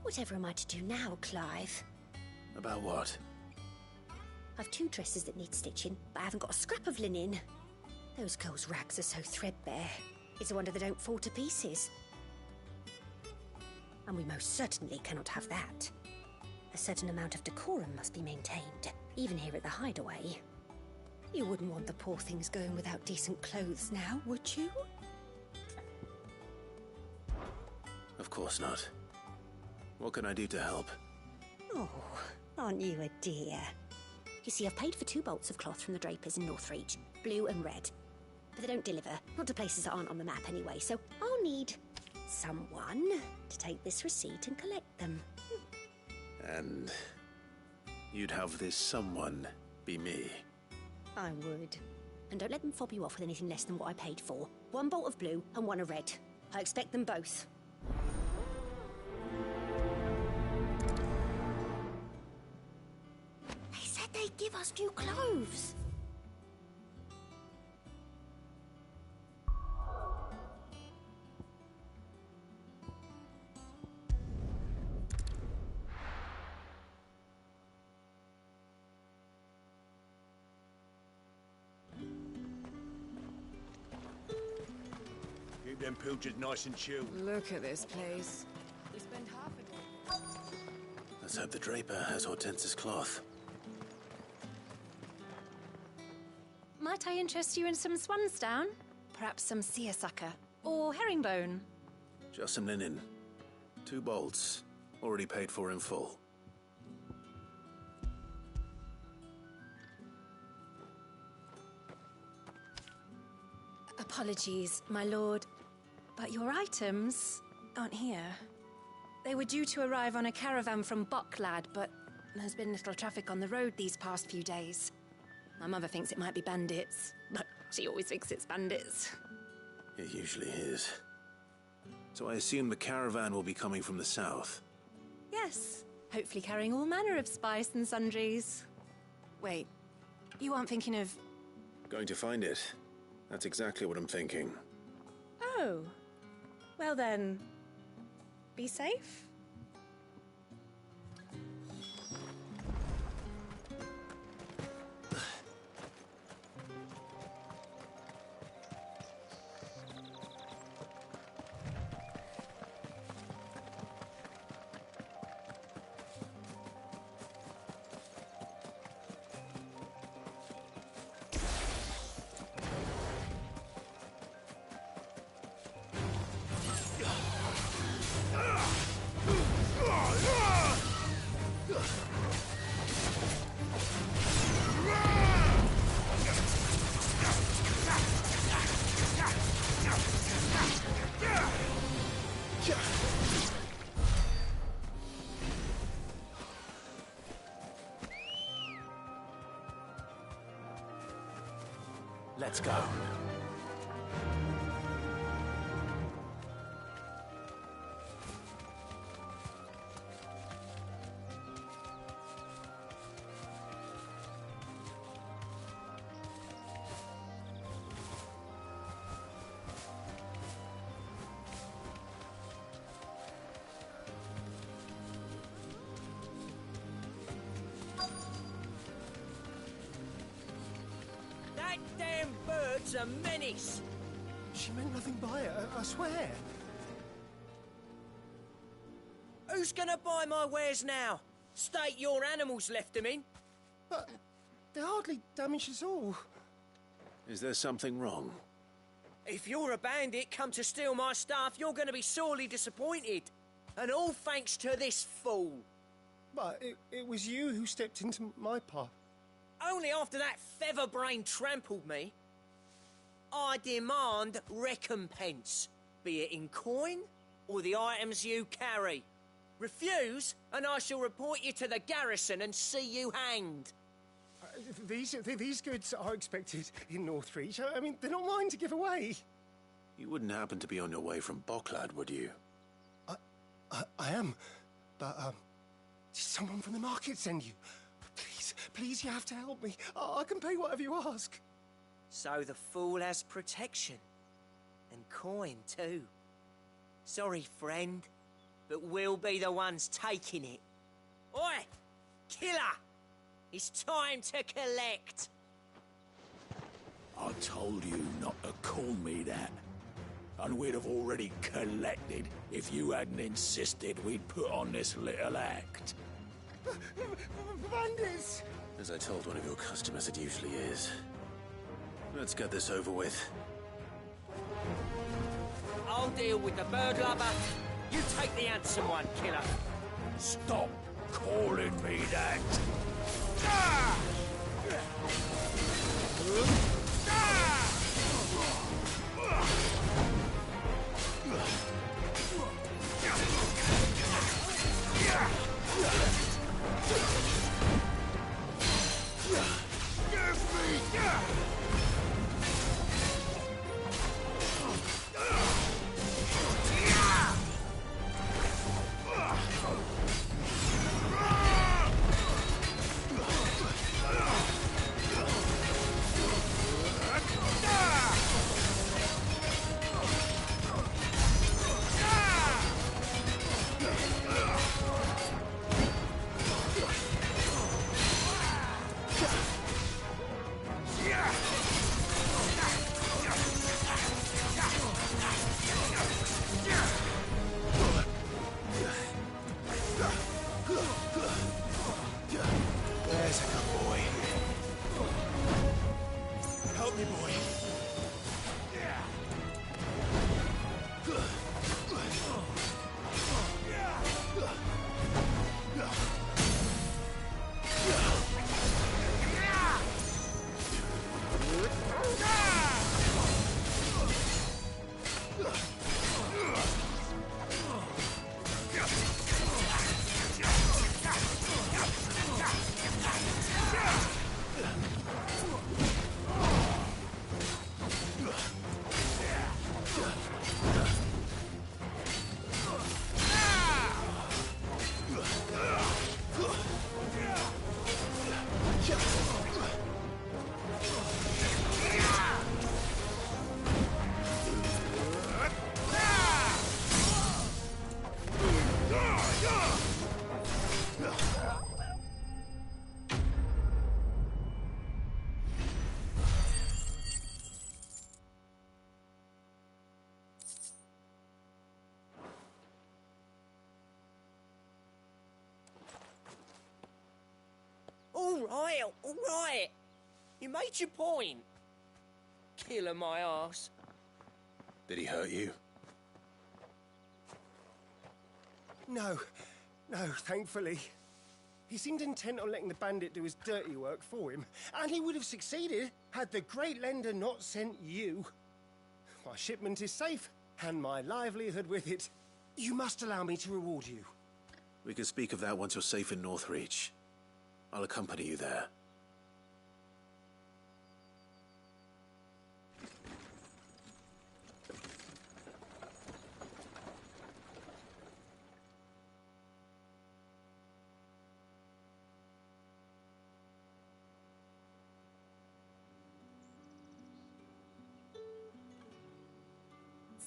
Whatever am I to do now, Clive? About what? I've 2 dresses that need stitching, but I haven't got a scrap of linen. Those girls' rags are so threadbare. It's a wonder they don't fall to pieces. And we most certainly cannot have that. A certain amount of decorum must be maintained, even here at the Hideaway. You wouldn't want the poor things going without decent clothes now, would you? Of course not. What can I do to help? Oh, aren't you a dear? You see, I've paid for 2 bolts of cloth from the drapers in Northreach, blue and red. But they don't deliver, not to places that aren't on the map anyway, so I'll need someone to take this receipt and collect them. And you'd have this someone be me? I would. And don't let them fob you off with anything less than what I paid for. 1 bolt of blue and 1 of red. I expect them both. They said they'd give us new clothes. Keep them pilchers nice and chilled. Look at this place. We spend half a day. Let's hope the draper has Hortense's cloth. Might I interest you in some swansdown? Perhaps some seersucker or herringbone? Just some linen. 2 bolts. Already paid for in full. Apologies, my lord, but your items aren't here. They were due to arrive on a caravan from Boklad, but there's been little traffic on the road these past few days. My mother thinks it might be bandits, but she always thinks it's bandits. It usually is. So I assume the caravan will be coming from the south. Yes, hopefully carrying all manner of spice and sundries. Wait, you aren't thinking of... Going to find it. That's exactly what I'm thinking. Oh, well then, be safe. Let's go. That damn bird's a menace. She meant nothing by it, I swear. Who's gonna buy my wares now? State your animals left them in. But they're hardly damaged at all. Is there something wrong? If you're a bandit come to steal my stuff, you're gonna be sorely disappointed. And all thanks to this fool. But it was you who stepped into my path. Only after that feather-brain trampled me. I demand recompense, be it in coin or the items you carry. Refuse, and I shall report you to the garrison and see you hanged. These goods are expected in Northreach. I mean, they're not mine to give away. You wouldn't happen to be on your way from Boklad, would you? I am, but did someone from the market send you? Please, you have to help me. I can pay whatever you ask. So the fool has protection. And coin, too. Sorry, friend, but we'll be the ones taking it. Oi! Killer! It's time to collect! I told you not to call me that. And we'd have already collected if you hadn't insisted we'd put on this little act. Bandits! As I told one of your customers, it usually is. Let's get this over with. I'll deal with the bird lover. You take the handsome one, killer. Stop calling me that. There's a good boy. Help me, boy. all right. You made your point. Killer my ass. Did he hurt you? No, thankfully. He seemed intent on letting the bandit do his dirty work for him, and he would have succeeded had the Great Lender not sent you. My shipment is safe, and my livelihood with it. You must allow me to reward you. We can speak of that once you're safe in Northreach. I'll accompany you there.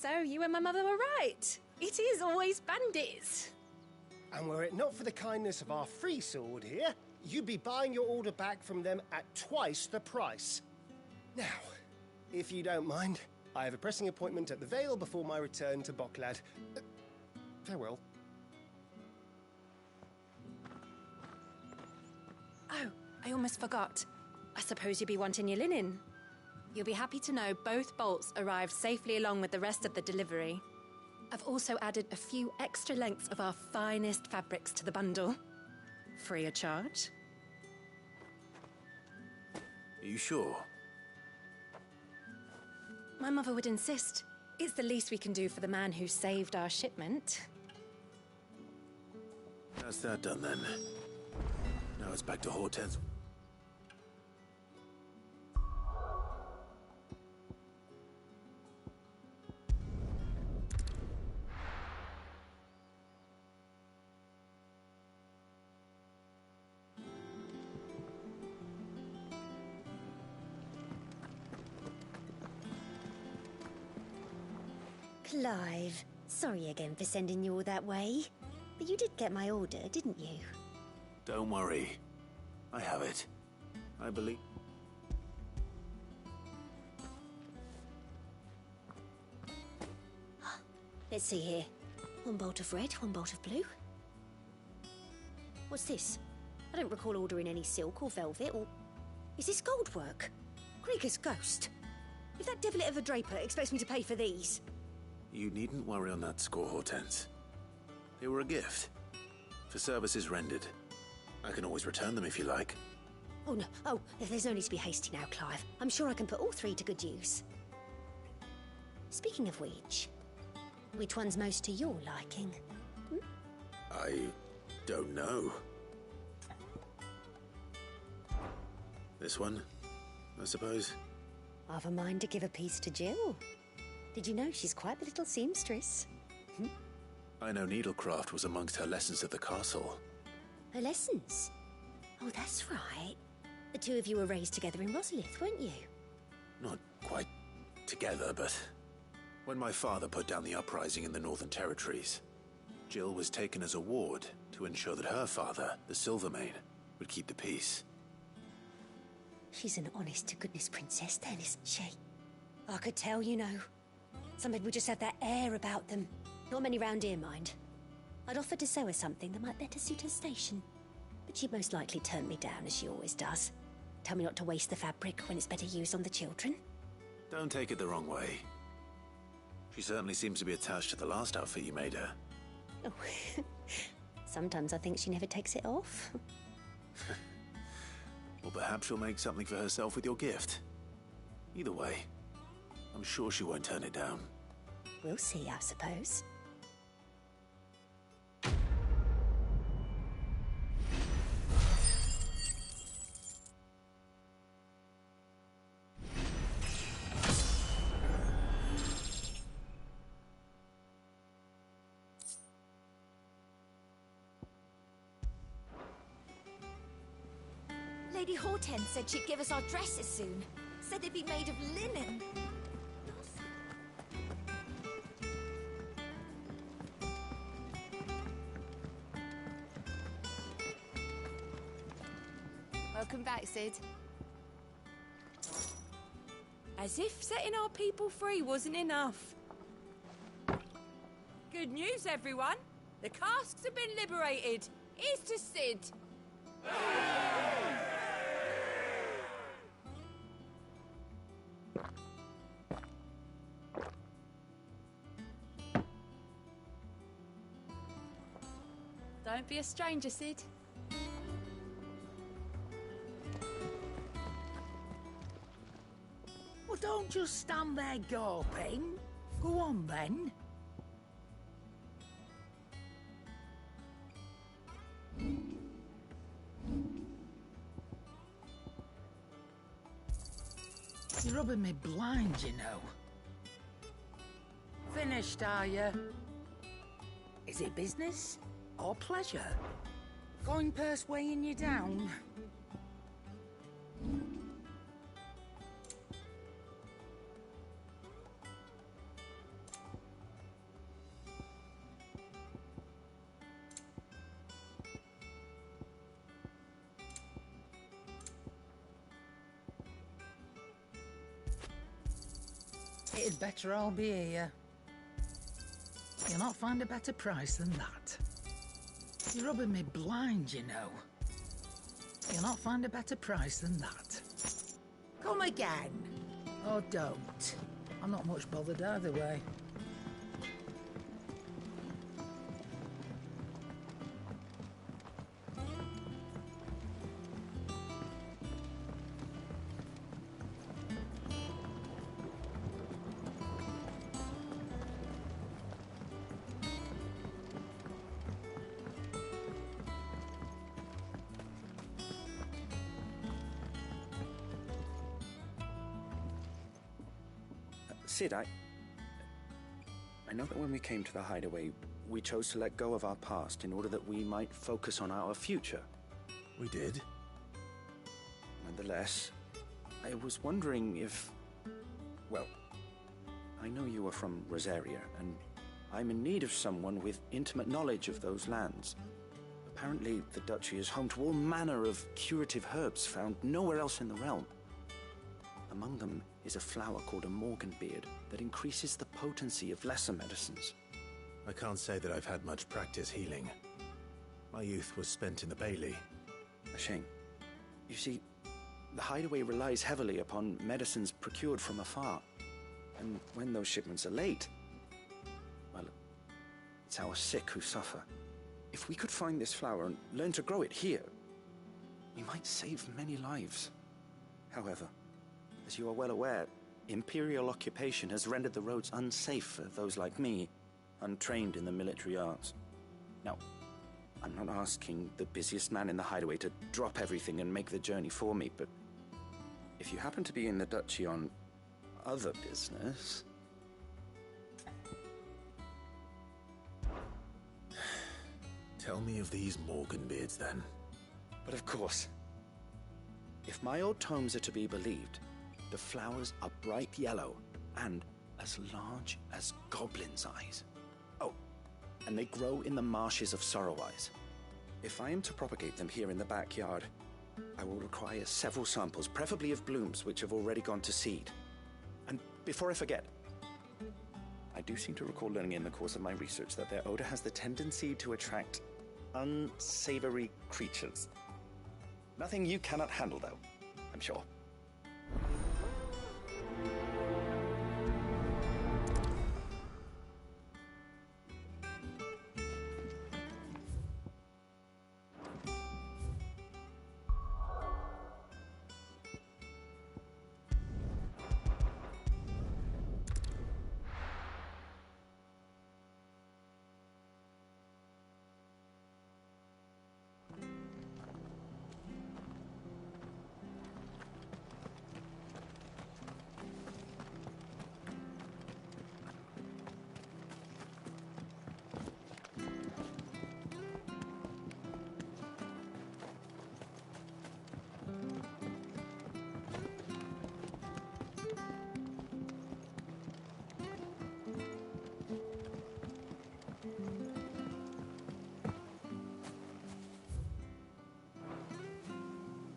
So, you and my mother were right. It is always bandits. And were it not for the kindness of our free sword here, you'd be buying your order back from them at twice the price. Now, if you don't mind, I have a pressing appointment at the Vale before my return to Boklad. Farewell. Oh, I almost forgot. I suppose you'll be wanting your linen. You'll be happy to know both bolts arrived safely along with the rest of the delivery. I've also added a few extra lengths of our finest fabrics to the bundle. Free of charge. Are you sure? My mother would insist. It's the least we can do for the man who saved our shipment. That's that done then. Now it's back to Hortense. Clive, sorry again for sending you all that way. But you did get my order, didn't you? Don't worry. I have it. I believe... Let's see here. One bolt of red, one bolt of blue. What's this? I don't recall ordering any silk or velvet or... Is this gold work? Krieger's ghost. If that devilit of a draper expects me to pay for these... You needn't worry on that score, Hortense. They were a gift. For services rendered. I can always return them if you like. Oh, no. Oh, there's no need to be hasty now, Clive. I'm sure I can put all three to good use. Speaking of which one's most to your liking? I don't know. This one, I suppose. I've a mind to give a piece to Jill. Did you know she's quite the little seamstress? I know needlecraft was amongst her lessons at the castle. Her lessons? Oh, that's right. The two of you were raised together in Rosalith, weren't you? Not quite together, but... When my father put down the uprising in the Northern Territories, Jill was taken as a ward to ensure that her father, the Silvermane, would keep the peace. She's an honest-to-goodness princess then, isn't she? I could tell, you know. Some people just have that air about them. Not many round here, mind. I'd offered to sew her something that might better suit her station. But she'd most likely turn me down, as she always does. Tell me not to waste the fabric when it's better used on the children. Don't take it the wrong way. She certainly seems to be attached to the last outfit you made her. Oh, sometimes I think she never takes it off. Or perhaps she'll make something for herself with your gift. Either way, I'm sure she won't turn it down. We'll see, I suppose. Lady Hortense said she'd give us our dresses soon. Said they'd be made of linen. Welcome back, Sid. As if setting our people free wasn't enough. Good news, everyone. The casks have been liberated. Here's to Sid. Don't be a stranger, Sid. Well, don't just stand there gawping. Go on, then. You're rubbing me blind, you know. Finished, are you? Is it business or pleasure? Coin purse weighing you down? It'd better all be here. You'll not find a better price than that. You're rubbing me blind, you know. You'll not find a better price than that. Come again. Or don't. I'm not much bothered either way. Sid, I know that when we came to the hideaway, we chose to let go of our past in order that we might focus on our future. We did. Nonetheless, I was wondering if... Well, I know you are from Rosaria, and I'm in need of someone with intimate knowledge of those lands. Apparently, the Duchy is home to all manner of curative herbs found nowhere else in the realm. Among them is a flower called a Morganbeard that increases the potency of lesser medicines. I can't say that I've had much practice healing. My youth was spent in the Bailey. A shame. You see, the hideaway relies heavily upon medicines procured from afar. And when those shipments are late, well, it's our sick who suffer. If we could find this flower and learn to grow it here, we might save many lives. However, as you are well aware, Imperial occupation has rendered the roads unsafe for those like me, untrained in the military arts. Now, I'm not asking the busiest man in the hideaway to drop everything and make the journey for me, but if you happen to be in the Duchy on other business... Tell me of these Morganbeards, then. But of course. If my old tomes are to be believed, the flowers are bright yellow and as large as goblins' eyes. Oh, and they grow in the marshes of Sorrowise. If I am to propagate them here in the backyard, I will require several samples, preferably of blooms which have already gone to seed. And before I forget, I do seem to recall learning in the course of my research that their odor has the tendency to attract unsavory creatures. Nothing you cannot handle, though, I'm sure.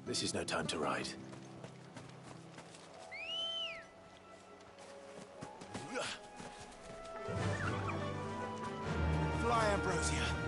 This is no time to ride. Fly, Ambrosia.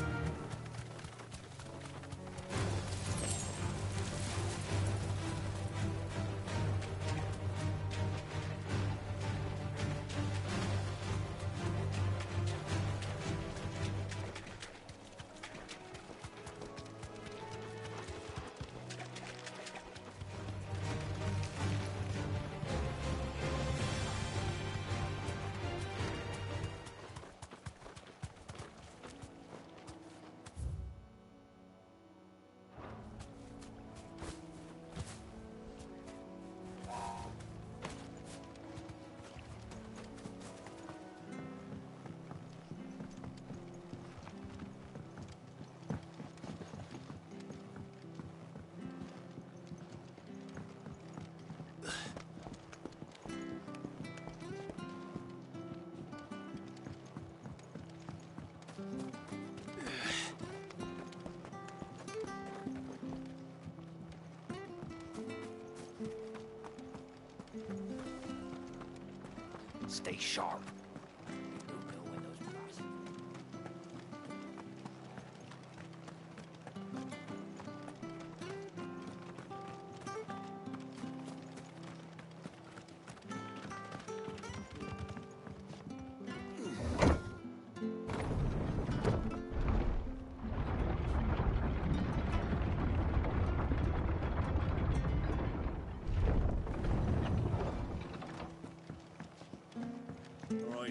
Stay sharp.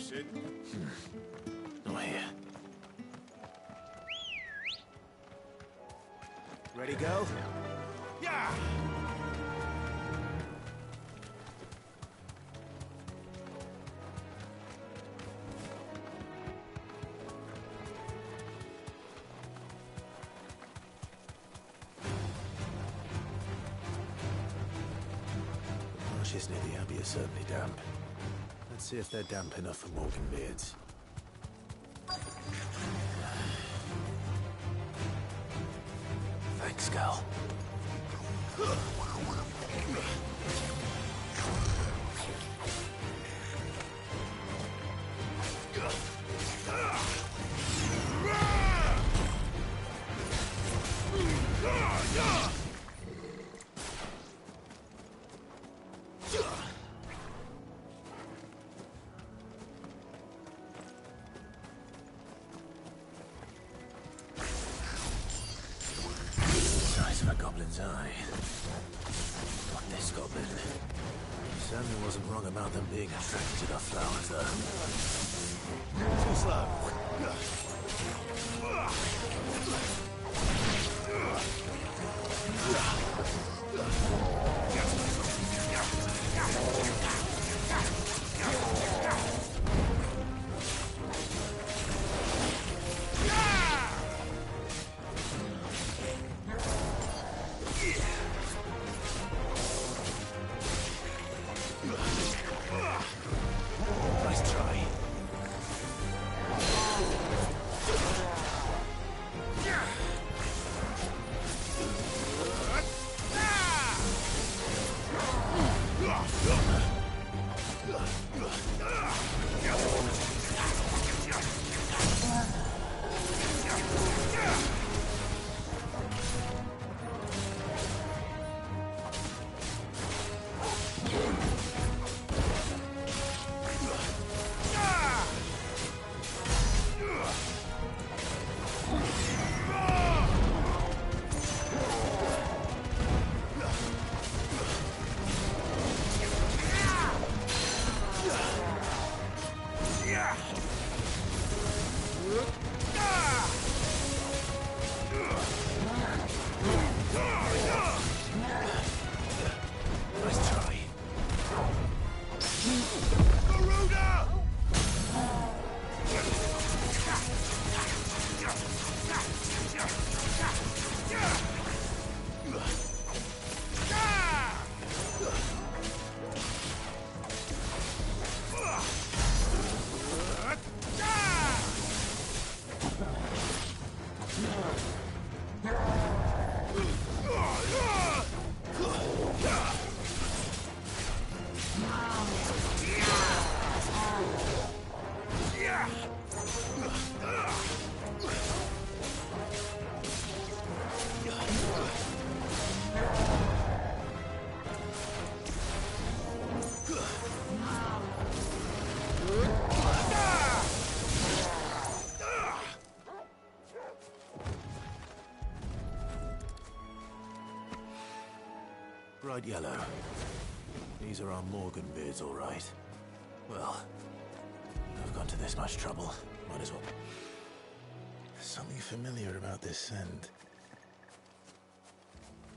Sid? Not here. Ready, go? Yeah! The marshes near the Abbey are certainly damp. Let's see if they're damp enough for Morgan beards. Thanks, Gal. Size of a goblin's eye. Not this goblin. Certainly wasn't wrong about them being attracted to the flowers, though. Too slow. Nice try. Nice try. Garuda! Bright yellow. These are our Morgan beards, all right. Well, I've gone to this much trouble. Might as well. There's something familiar about this scent.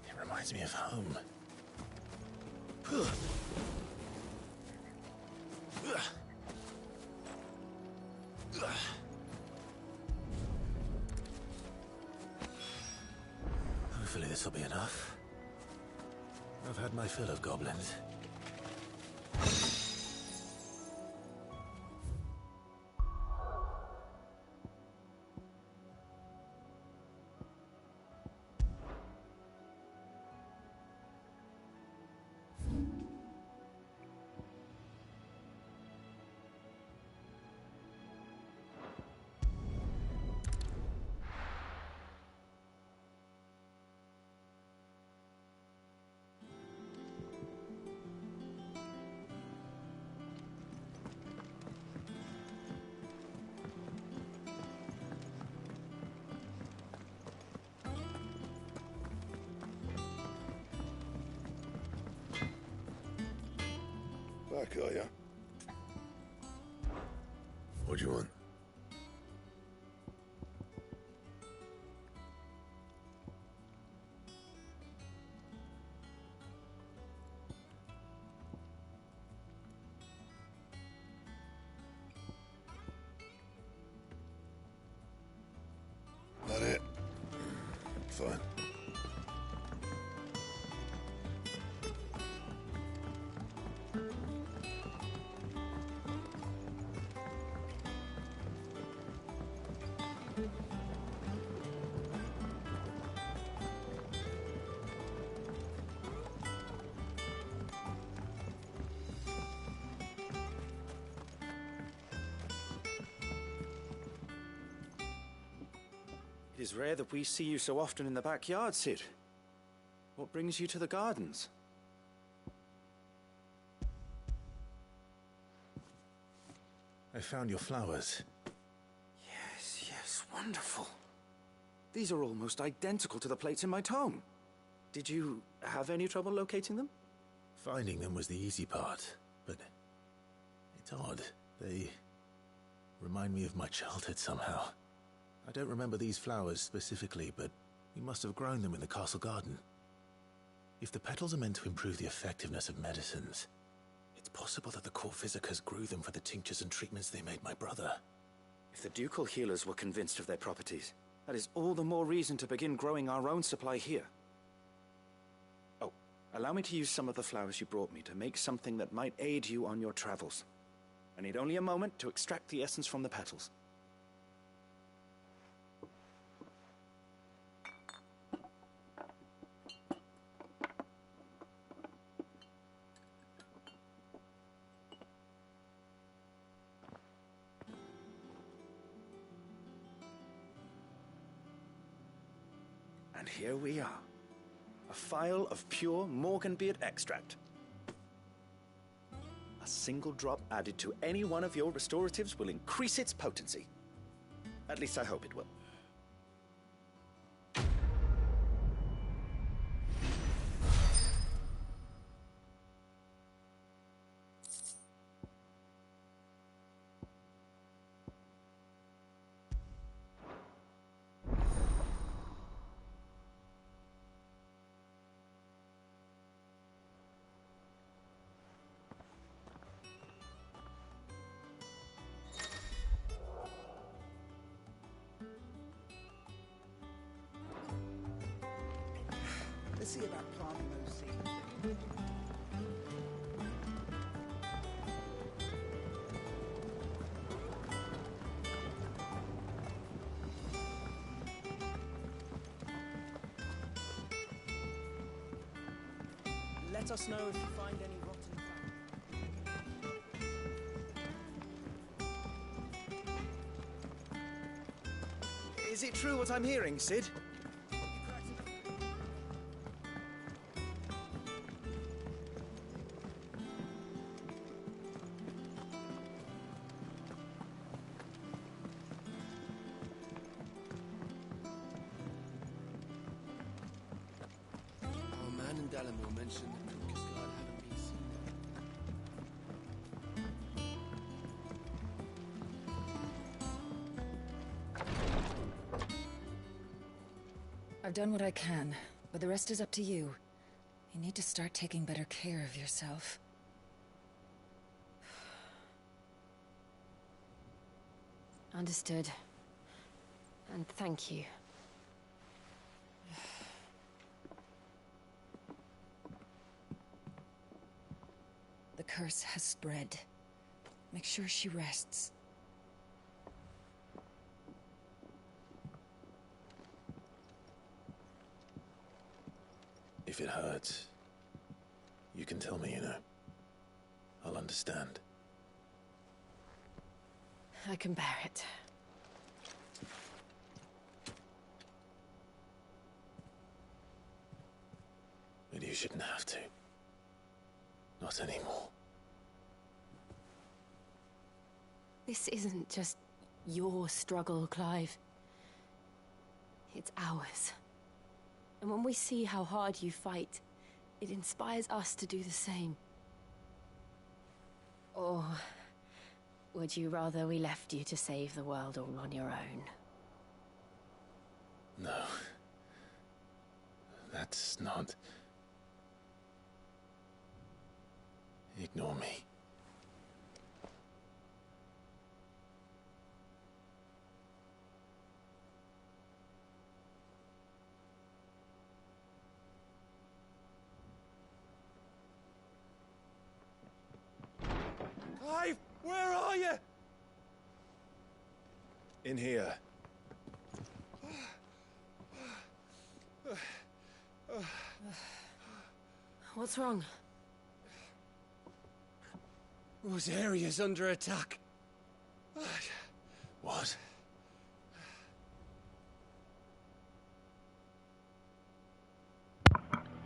It reminds me of home. Hopefully this will be enough. I've had my fill of goblins. Back, are ya? What do you want? That it? Fine. It is rare that we see you so often in the backyard, Cid. What brings you to the gardens? I found your flowers. Yes, wonderful. These are almost identical to the plates in my tome. Did you have any trouble locating them? Finding them was the easy part, but it's odd. They remind me of my childhood somehow. I don't remember these flowers specifically, but we must have grown them in the castle garden. If the petals are meant to improve the effectiveness of medicines, it's possible that the court physicers grew them for the tinctures and treatments they made my brother. If the ducal healers were convinced of their properties, that is all the more reason to begin growing our own supply here. Oh, allow me to use some of the flowers you brought me to make something that might aid you on your travels. I need only a moment to extract the essence from the petals. And here we are. A phial of pure Morganbeard extract. A single drop added to any one of your restoratives will increase its potency. At least I hope it will. Let's see about planting those seeds. Let us know if you find any rotten flowers. Is it true what I'm hearing, Cid? Mentioned that Lucas God haven't been seen there. I've done what I can, but the rest is up to you. You need to start taking better care of yourself. Understood. And thank you. The curse has spread. Make sure she rests. If it hurts, you can tell me, you know. I'll understand. I can bear it. But you shouldn't have to. Not anymore. This isn't just your struggle, Clive. It's ours. And when we see how hard you fight, it inspires us to do the same. Or would you rather we left you to save the world all on your own? No. That's not... Ignore me. Clive, where are you? In here. What's wrong? Rosaria's under attack. What?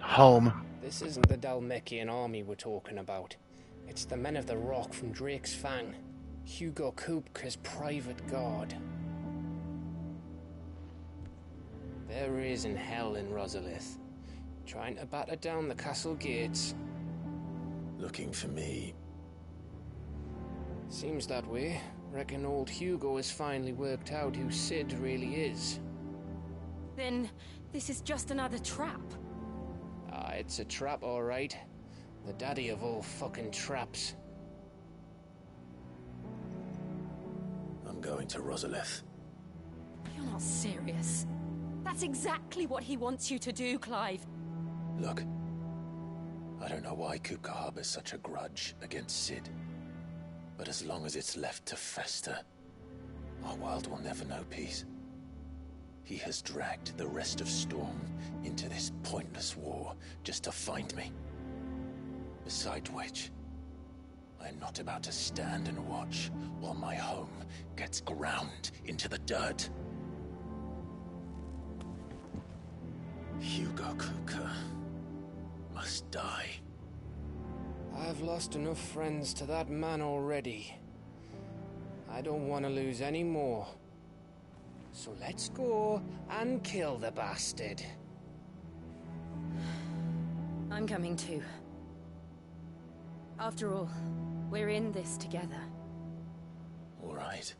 Home. This isn't the Dalmekian army we're talking about. It's the men of the Rock from Drake's Fang. Hugo Kupka's private guard. There is in hell in Rosalith, trying to batter down the castle gates. Looking for me. Seems that way. Reckon old Hugo has finally worked out who Sid really is. Then this is just another trap. Ah, it's a trap, all right. The daddy of all fucking traps. I'm going to Rosalith. You're not serious. That's exactly what he wants you to do, Clive. Look, I don't know why Kupka harbors such a grudge against Sid. But as long as it's left to fester, our world will never know peace. He has dragged the rest of Storm into this pointless war just to find me. Besides which, I'm not about to stand and watch while my home gets ground into the dirt. Hugo Kupka must die. I've lost enough friends to that man already. I don't want to lose any more. So let's go and kill the bastard. I'm coming too. After all, we're in this together. All right.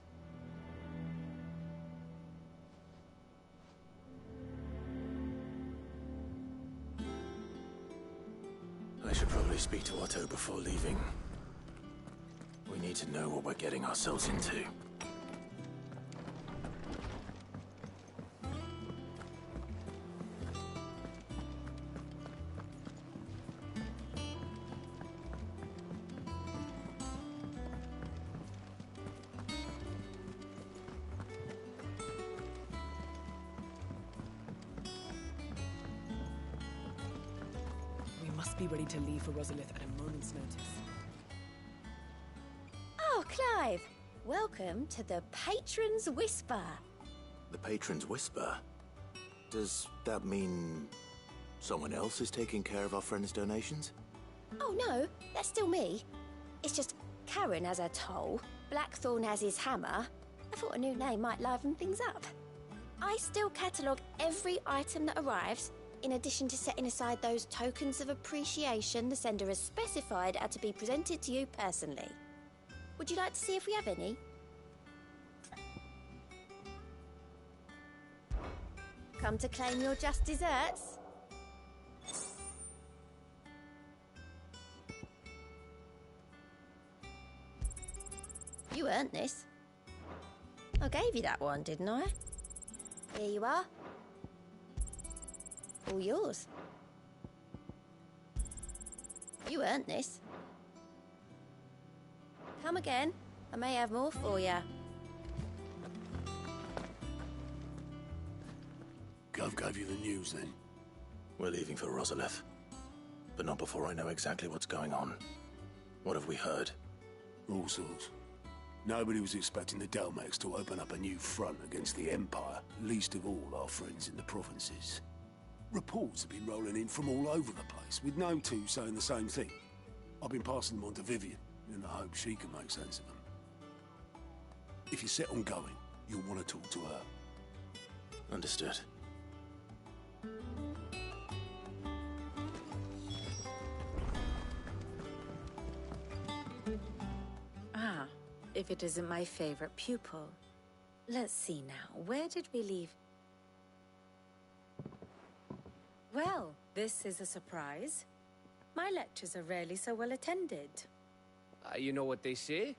I should probably speak to Otto before leaving. We need to know what we're getting ourselves into. We must be ready to leave for Rosalith at a moment's notice. Oh, Clive! Welcome to the Patron's Whisper. The Patron's Whisper? Does that mean someone else is taking care of our friends' donations? Oh no, that's still me. It's just Karen has her toll, Blackthorn has his hammer. I thought a new name might liven things up. I still catalogue every item that arrives, in addition to setting aside those tokens of appreciation the sender has specified are to be presented to you personally. Would you like to see if we have any? Come to claim your just desserts? You earned this. I gave you that one, didn't I? Here you are. All yours. You earned this. Come again. I may have more for you. Gov gave you the news then? We're leaving for Rosalith. But not before I know exactly what's going on. What have we heard? All sorts. Nobody was expecting the Dalmeks to open up a new front against the Empire, least of all our friends in the provinces. Reports have been rolling in from all over the place, with no two saying the same thing. I've been passing them on to Vivian, in the hope she can make sense of them. If you're set on going, you'll want to talk to her. Understood. if it isn't my favorite pupil. Let's see now, where did we leave? Well, this is a surprise. My lectures are rarely so well attended. You know what they say?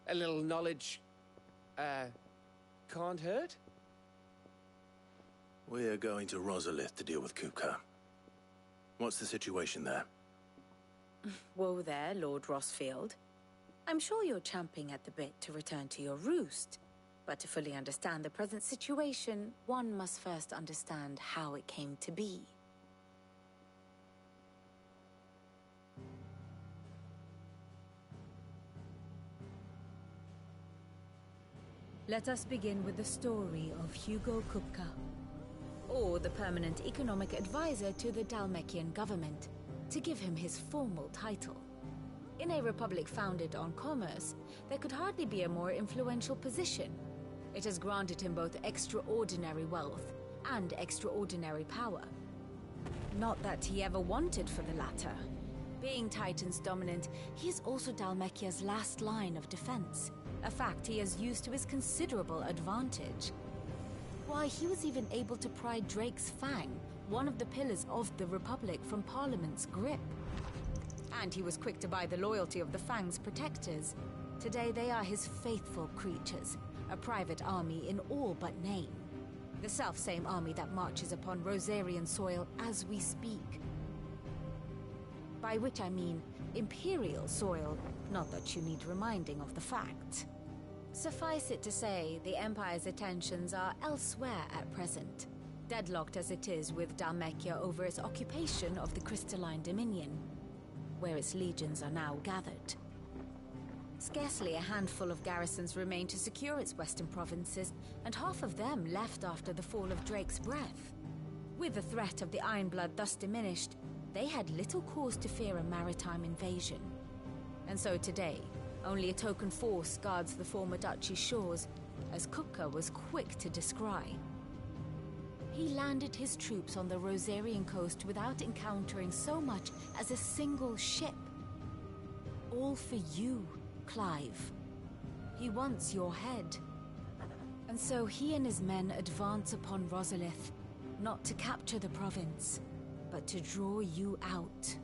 A little knowledge, can't hurt? We're going to Rosalith to deal with Kupka. What's the situation there? Whoa there, Lord Rossfield. I'm sure you're champing at the bit to return to your roost. But to fully understand the present situation, one must first understand how it came to be. Let us begin with the story of Hugo Kupka, Or the permanent economic advisor to the Dalmekian government, to give him his formal title. In a republic founded on commerce, there could hardly be a more influential position. It has granted him both extraordinary wealth and extraordinary power. Not that he ever wanted for the latter. Being Titan's dominant, he is also Dalmekia's last line of defense, a fact he has used to his considerable advantage. Why, he was even able to pry Drake's Fang, one of the pillars of the Republic, from Parliament's grip. And he was quick to buy the loyalty of the Fang's protectors. Today they are his faithful creatures, a private army in all but name. The self-same army that marches upon Rosarian soil as we speak. By which I mean Imperial soil, not that you need reminding of the fact. Suffice it to say, the Empire's attentions are elsewhere at present, deadlocked as it is with Dalmekia over its occupation of the Crystalline Dominion, where its legions are now gathered. Scarcely a handful of garrisons remain to secure its western provinces, and half of them left after the fall of Drake's Breath. With the threat of the Ironblood thus diminished, they had little cause to fear a maritime invasion. And so today, only a token force guards the former duchy's shores, as Kupka was quick to descry. He landed his troops on the Rosarian coast without encountering so much as a single ship. All for you, Clive. He wants your head. And so he and his men advance upon Rosalith, not to capture the province, but to draw you out.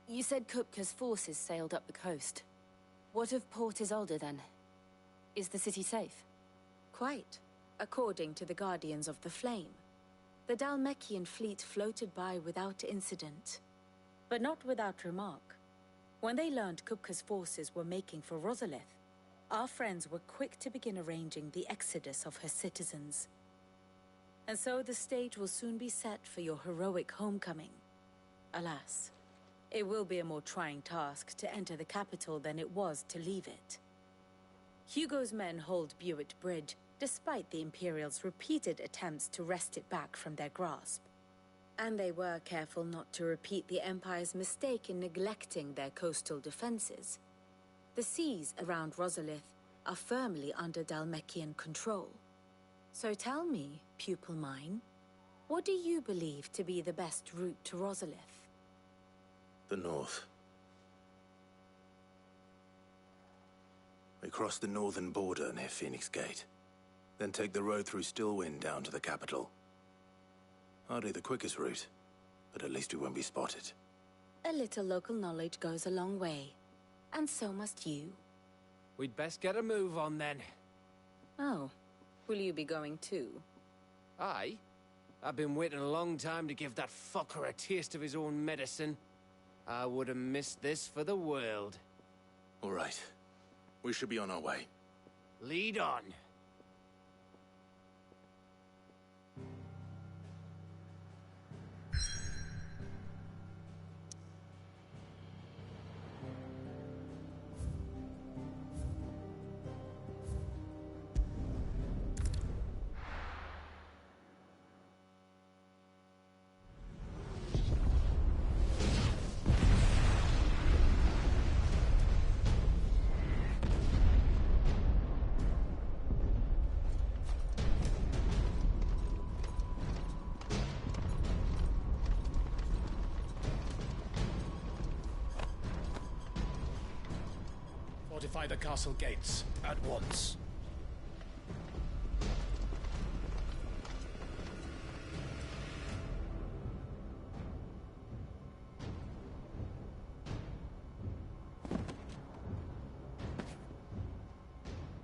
You said Kupka's forces sailed up the coast. What of Port Isolde, then? Is the city safe? Quite, according to the Guardians of the Flame. The Dalmekian fleet floated by without incident. But not without remark. When they learned Kupka's forces were making for Rosalith, our friends were quick to begin arranging the exodus of her citizens. And so the stage will soon be set for your heroic homecoming. Alas, it will be a more trying task to enter the capital than it was to leave it. Hugo's men hold Buett Bridge, despite the Imperials' repeated attempts to wrest it back from their grasp. And they were careful not to repeat the Empire's mistake in neglecting their coastal defenses. The seas around Rosalith are firmly under Dalmekian control. So tell me, pupil mine, what do you believe to be the best route to Rosalith? The north. We cross the northern border near Phoenix Gate, then take the road through Stillwind down to the capital. Hardly the quickest route, but at least we won't be spotted. A little local knowledge goes a long way, and so must you. We'd best get a move on then. Oh, will you be going too? Aye. I've been waiting a long time to give that fucker a taste of his own medicine. I would have missed this for the world. All right. We should be on our way. Lead on. Fortify the castle gates at once.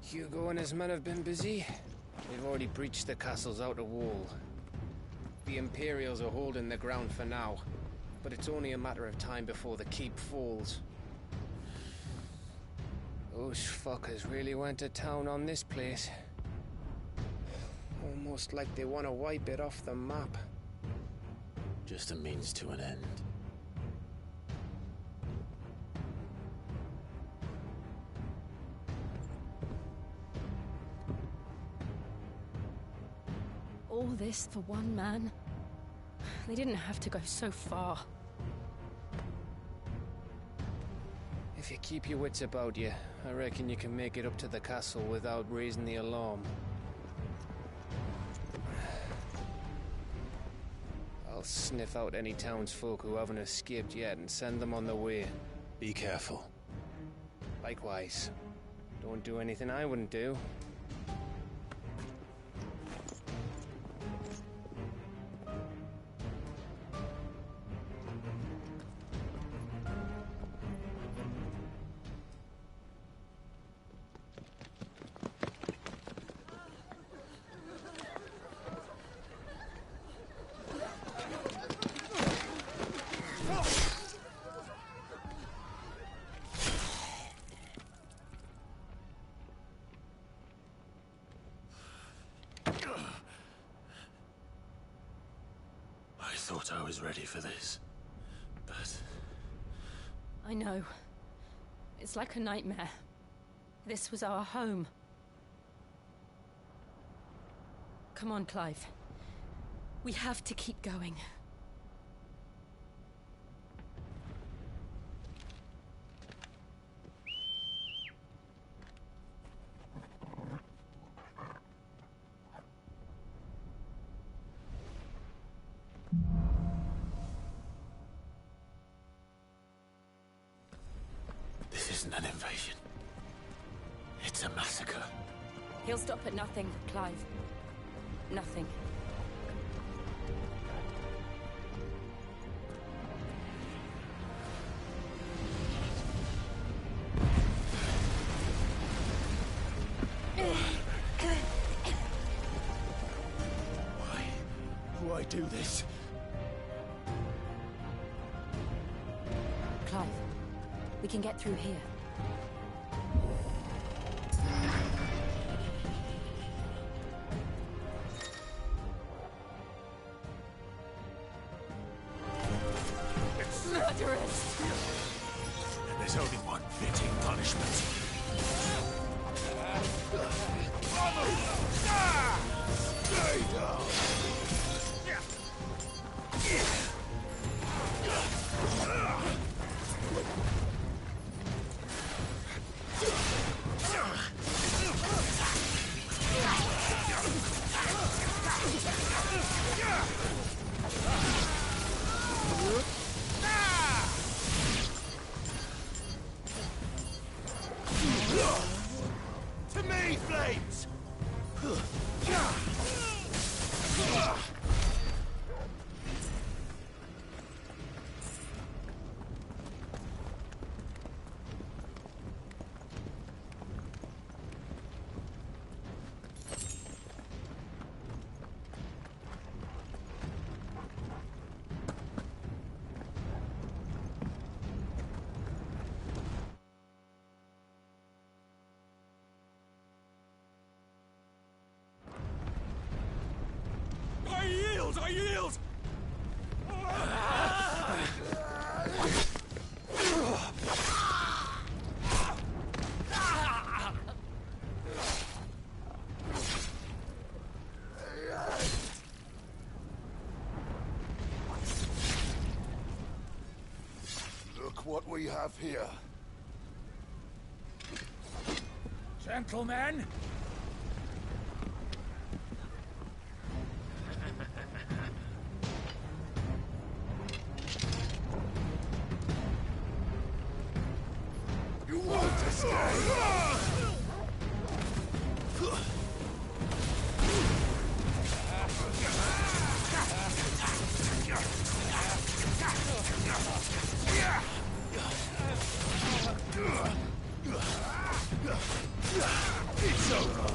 Hugo and his men have been busy. They've already breached the castle's outer wall. The Imperials are holding the ground for now, but it's only a matter of time before the keep falls. Those fuckers really went to town on this place. Almost like they want to wipe it off the map. Just a means to an end. All this for one man? They didn't have to go so far. If you keep your wits about you, I reckon you can make it up to the castle without raising the alarm. I'll sniff out any townsfolk who haven't escaped yet and send them on their way. Be careful. Likewise. Don't do anything I wouldn't do. I thought I was ready for this, but... I know. It's like a nightmare. This was our home. Come on, Clive. We have to keep going. This isn't an invasion. It's a massacre. He'll stop at nothing, Clive. Nothing. Why do this? Clive, we can get through here. It's murderous! And there's only one fitting punishment. Stay down! To me, flames! I yield! Look what we have here. Gentlemen! You want to It's over.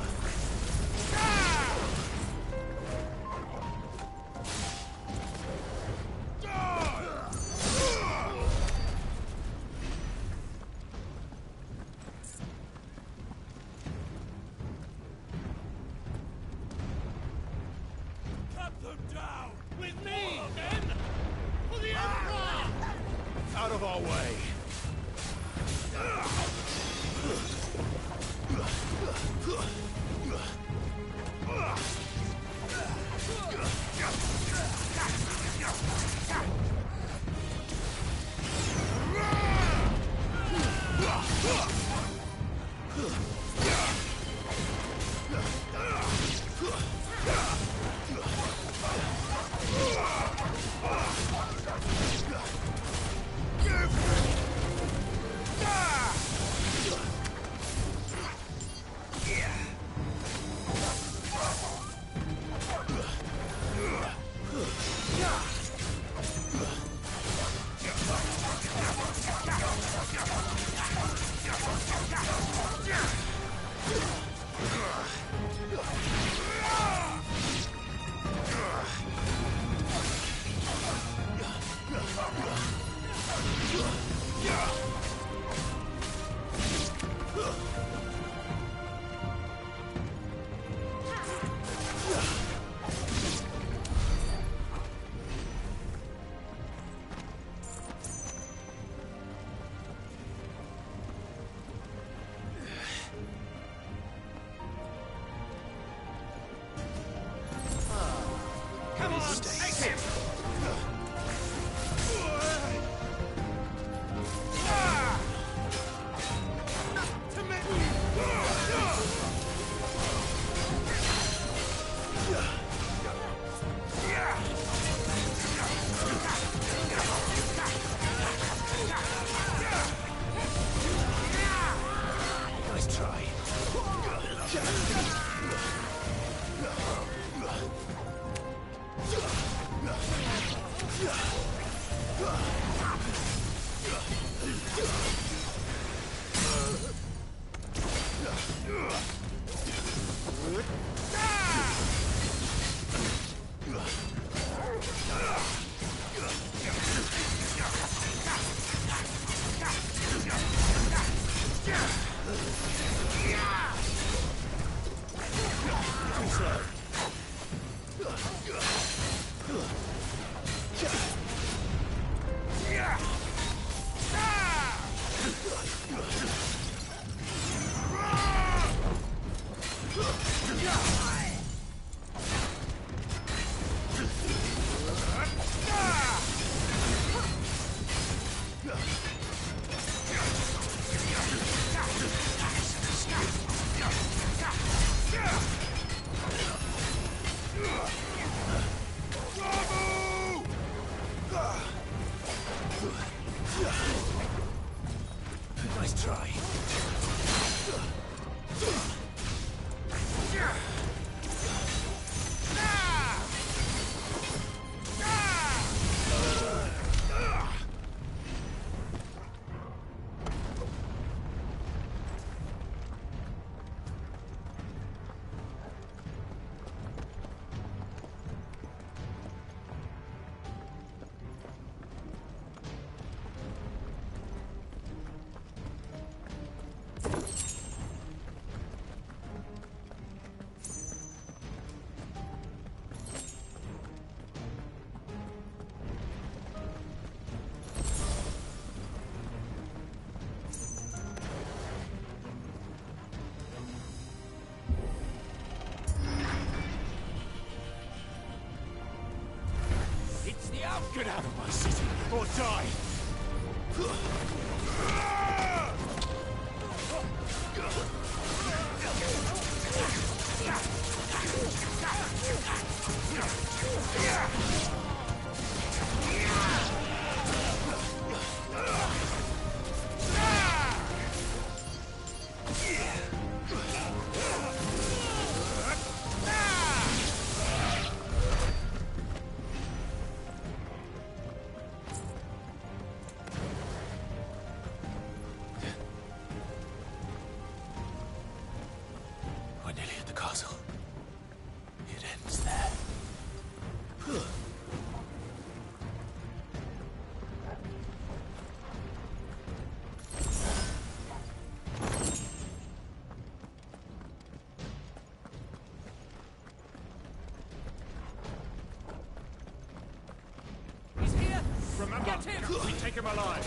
Cut them down! With me, men! For the Emperor! Out of our way. Come on, take him! Nice try. Nice try. Get out of my city, or die! We take him alive.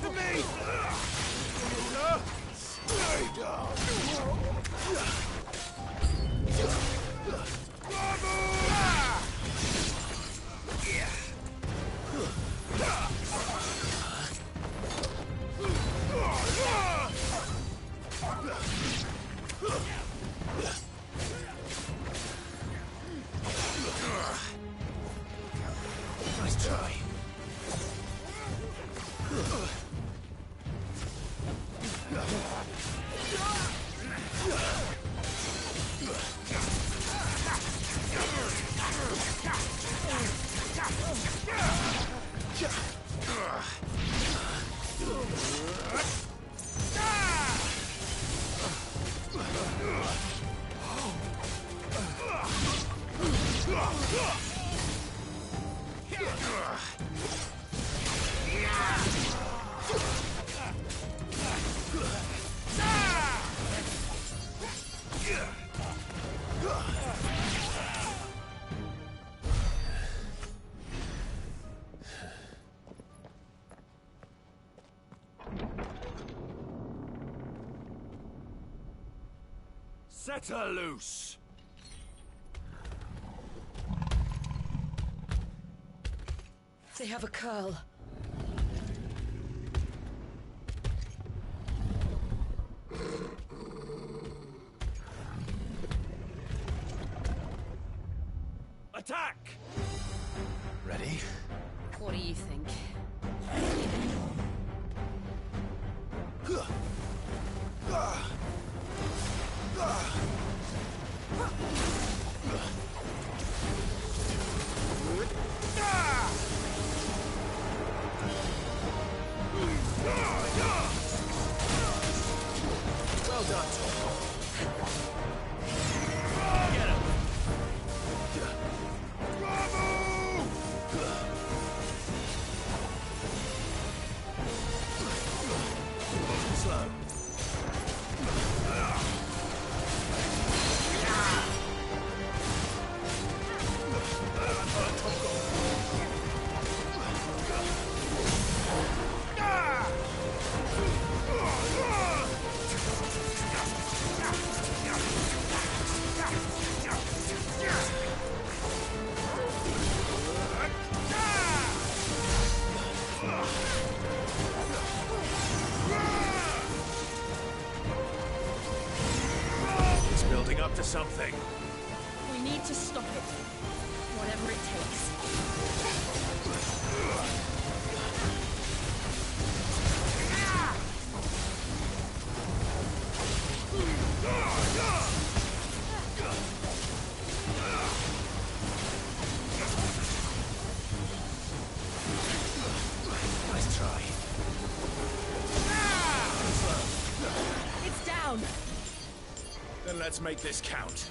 To me! Stay down! Nice try. Set her loose! They have a curl. Attack! Ready? What do you think? Well done. Get him. Slow. It's building up to something. We need to stop it. Whatever it takes. Nice try. It's down! Then let's make this count.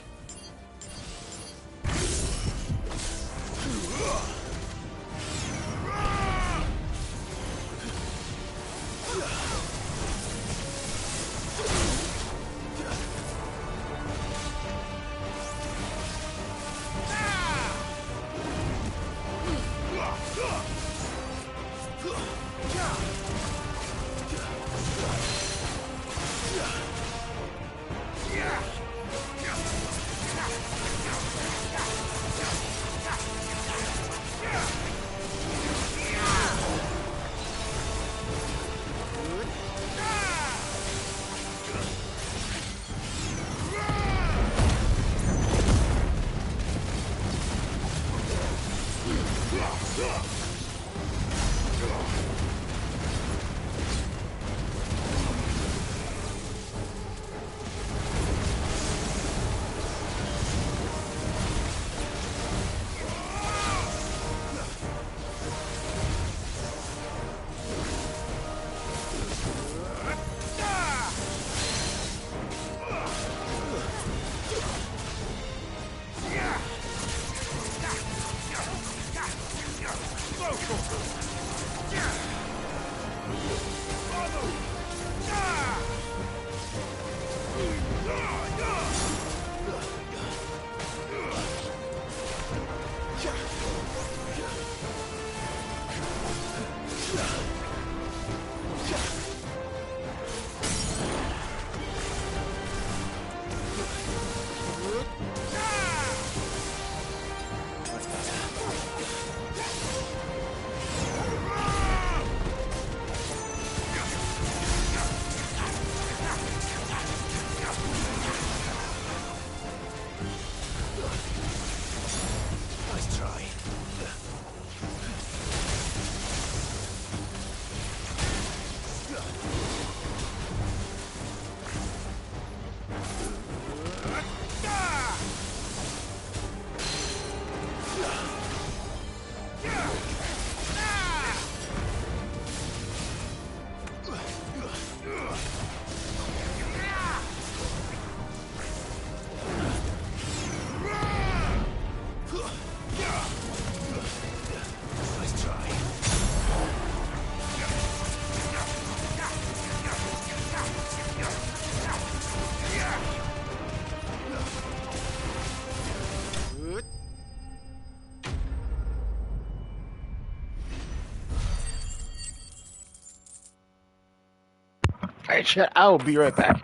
pleasure. I'll be right back.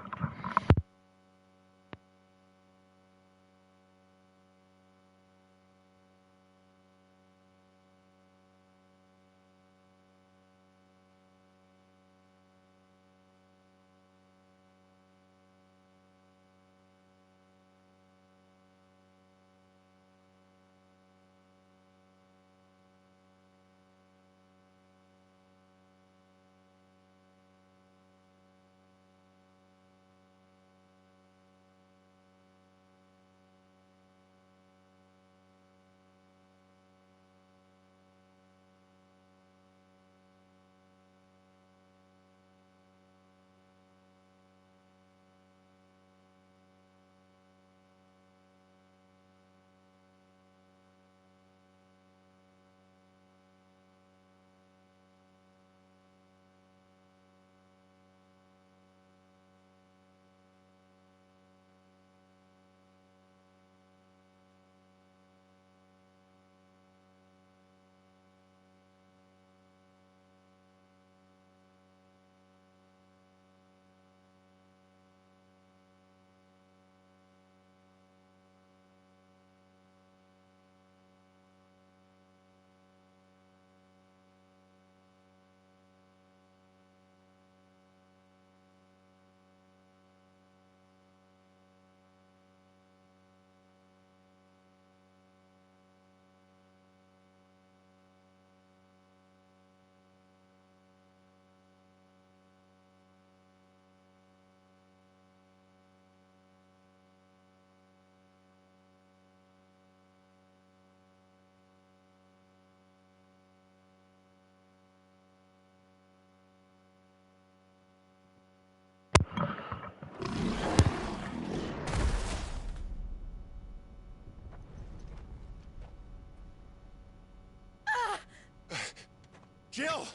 Jill!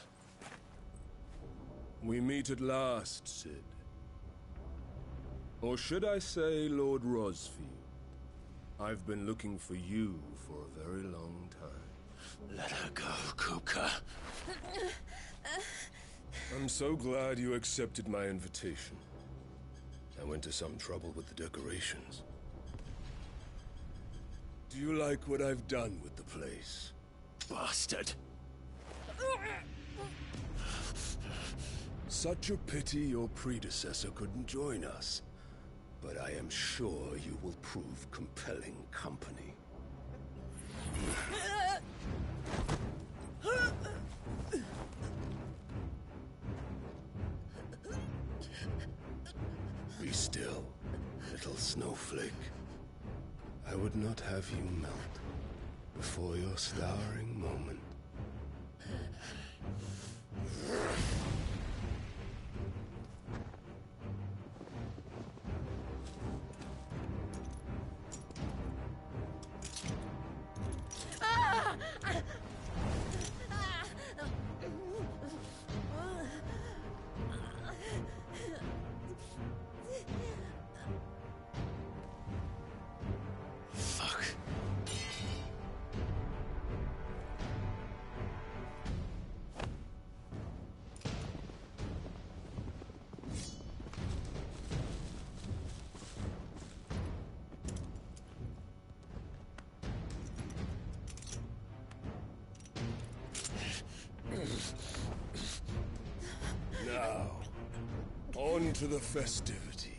We meet at last, Sid. Or should I say, Lord Rosfield? I've been looking for you for a very long time. Let her go, Kuka. I'm so glad you accepted my invitation. I went to some trouble with the decorations. Do you like what I've done with the place? Bastard! Such a pity your predecessor couldn't join us. But I am sure you will prove compelling company. Be still, little snowflake. I would not have you melt before your starring moment. Now, on to the festivities.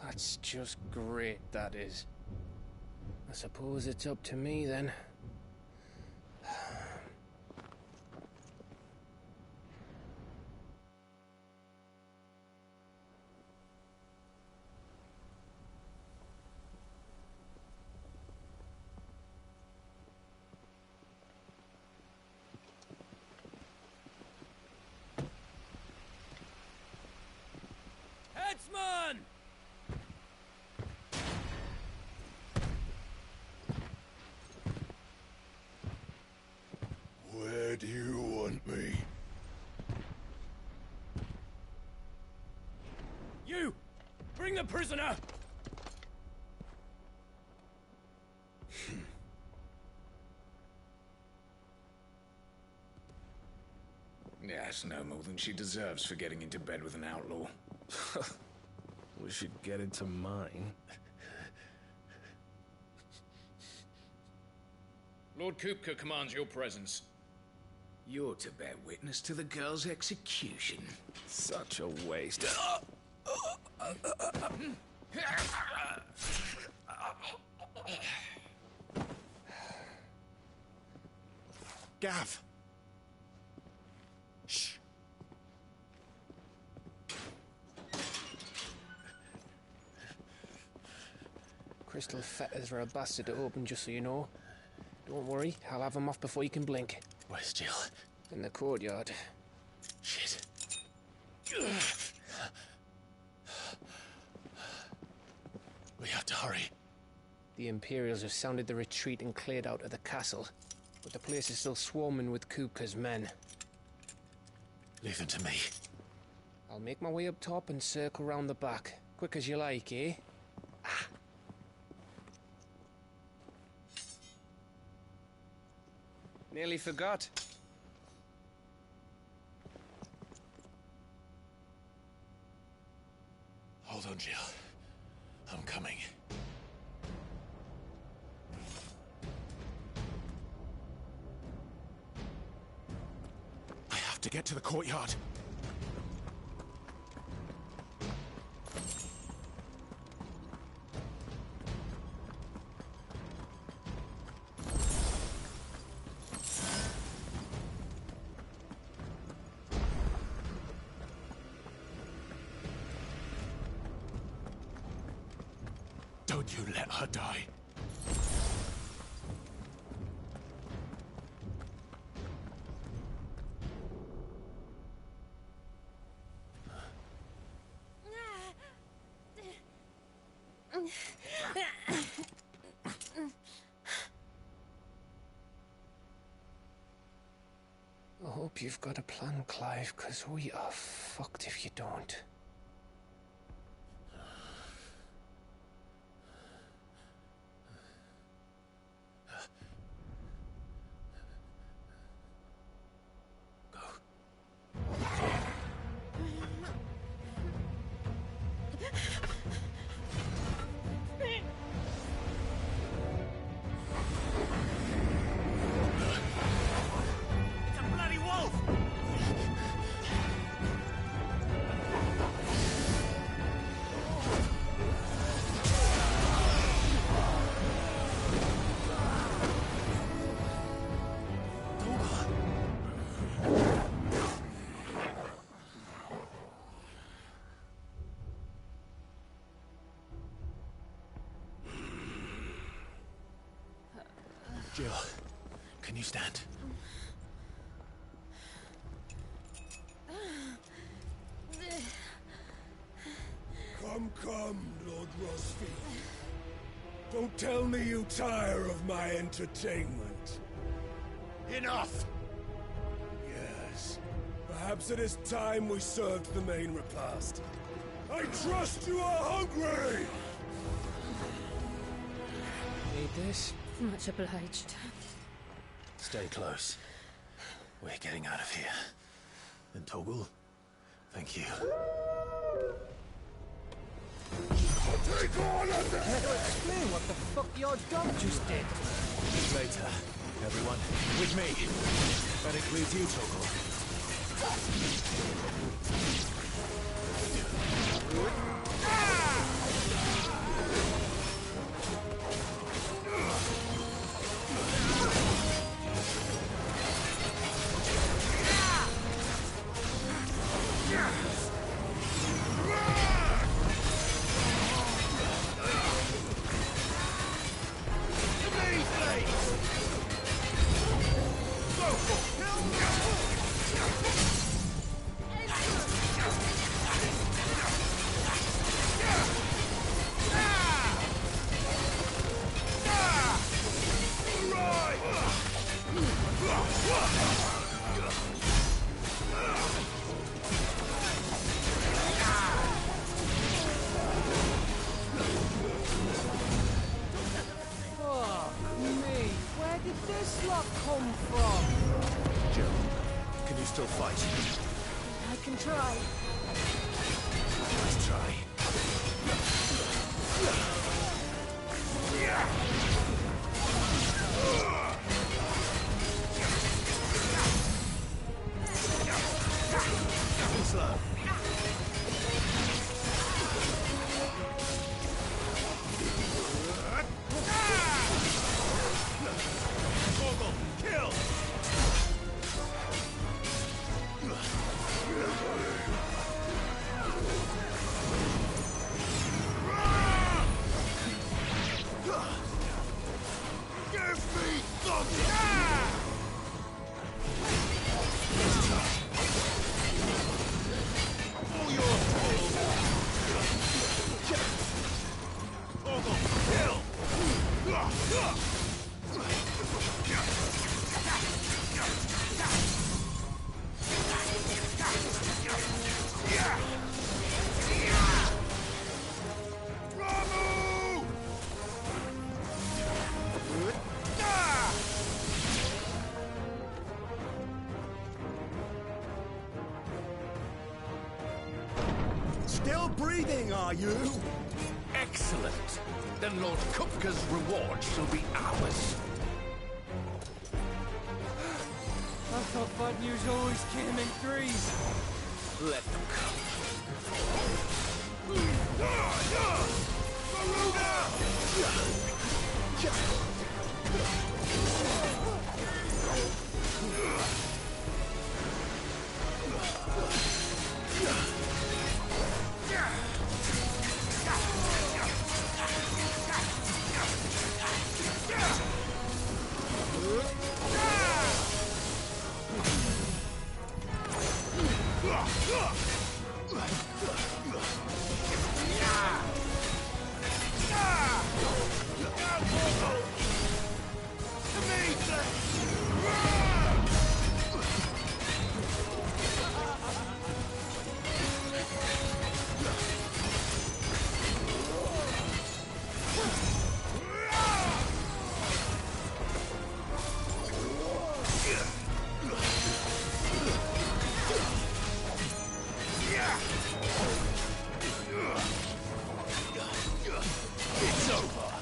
That's just great, that is. I suppose it's up to me then. Heads Bring the prisoner! Yes, no more than she deserves for getting into bed with an outlaw. We should get into mine. Lord Kupka commands your presence. You're to bear witness to the girl's execution. Such a waste. Gav! Shh! Crystal fetters are a bastard to open, just so you know. Don't worry, I'll have them off before you can blink. Where's Jill? In the courtyard. Shit. We have to hurry. The Imperials have sounded the retreat and cleared out of the castle, but the place is still swarming with Kupka's men. Leave them to me. I'll make my way up top and circle round the back. Quick as you like, eh? Nearly forgot. Hold on, Jill. I'm coming. I have to get to the courtyard. Don't you let her die. I hope you've got a plan, Clive, because we are fucked if you don't. Jill, can you stand? Come, Lord Rosfield. Don't tell me you tire of my entertainment. Enough! Yes. Perhaps it is time we served the main repast. I trust you are hungry! Need this? Much obliged. Stay close. We're getting out of here. And Toggle, thank you. Take on at the Care to explain what the fuck your dog just did? Later, everyone. With me. That includes you, Toggle. come from? Jill, can you still fight? I can try. Let's try. Slow. Kill! Give me something! All yours, Ogle! Kill! Still breathing, are you? Excellent. Then Lord Kupka's reward shall be ours. I thought bad news always came in threes. Let them come. It's over.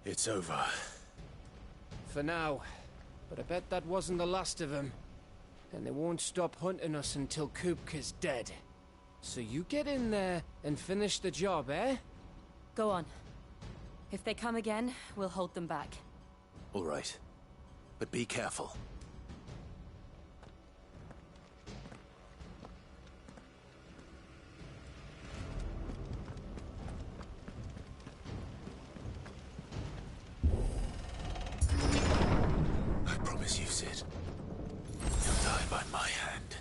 It's over. For now. But I bet that wasn't the last of them. And they won't stop hunting us until Kupka's dead. So you get in there and finish the job, eh? Go on. If they come again, we'll hold them back. All right. But be careful. I promise you, Sid. You'll die by my hand.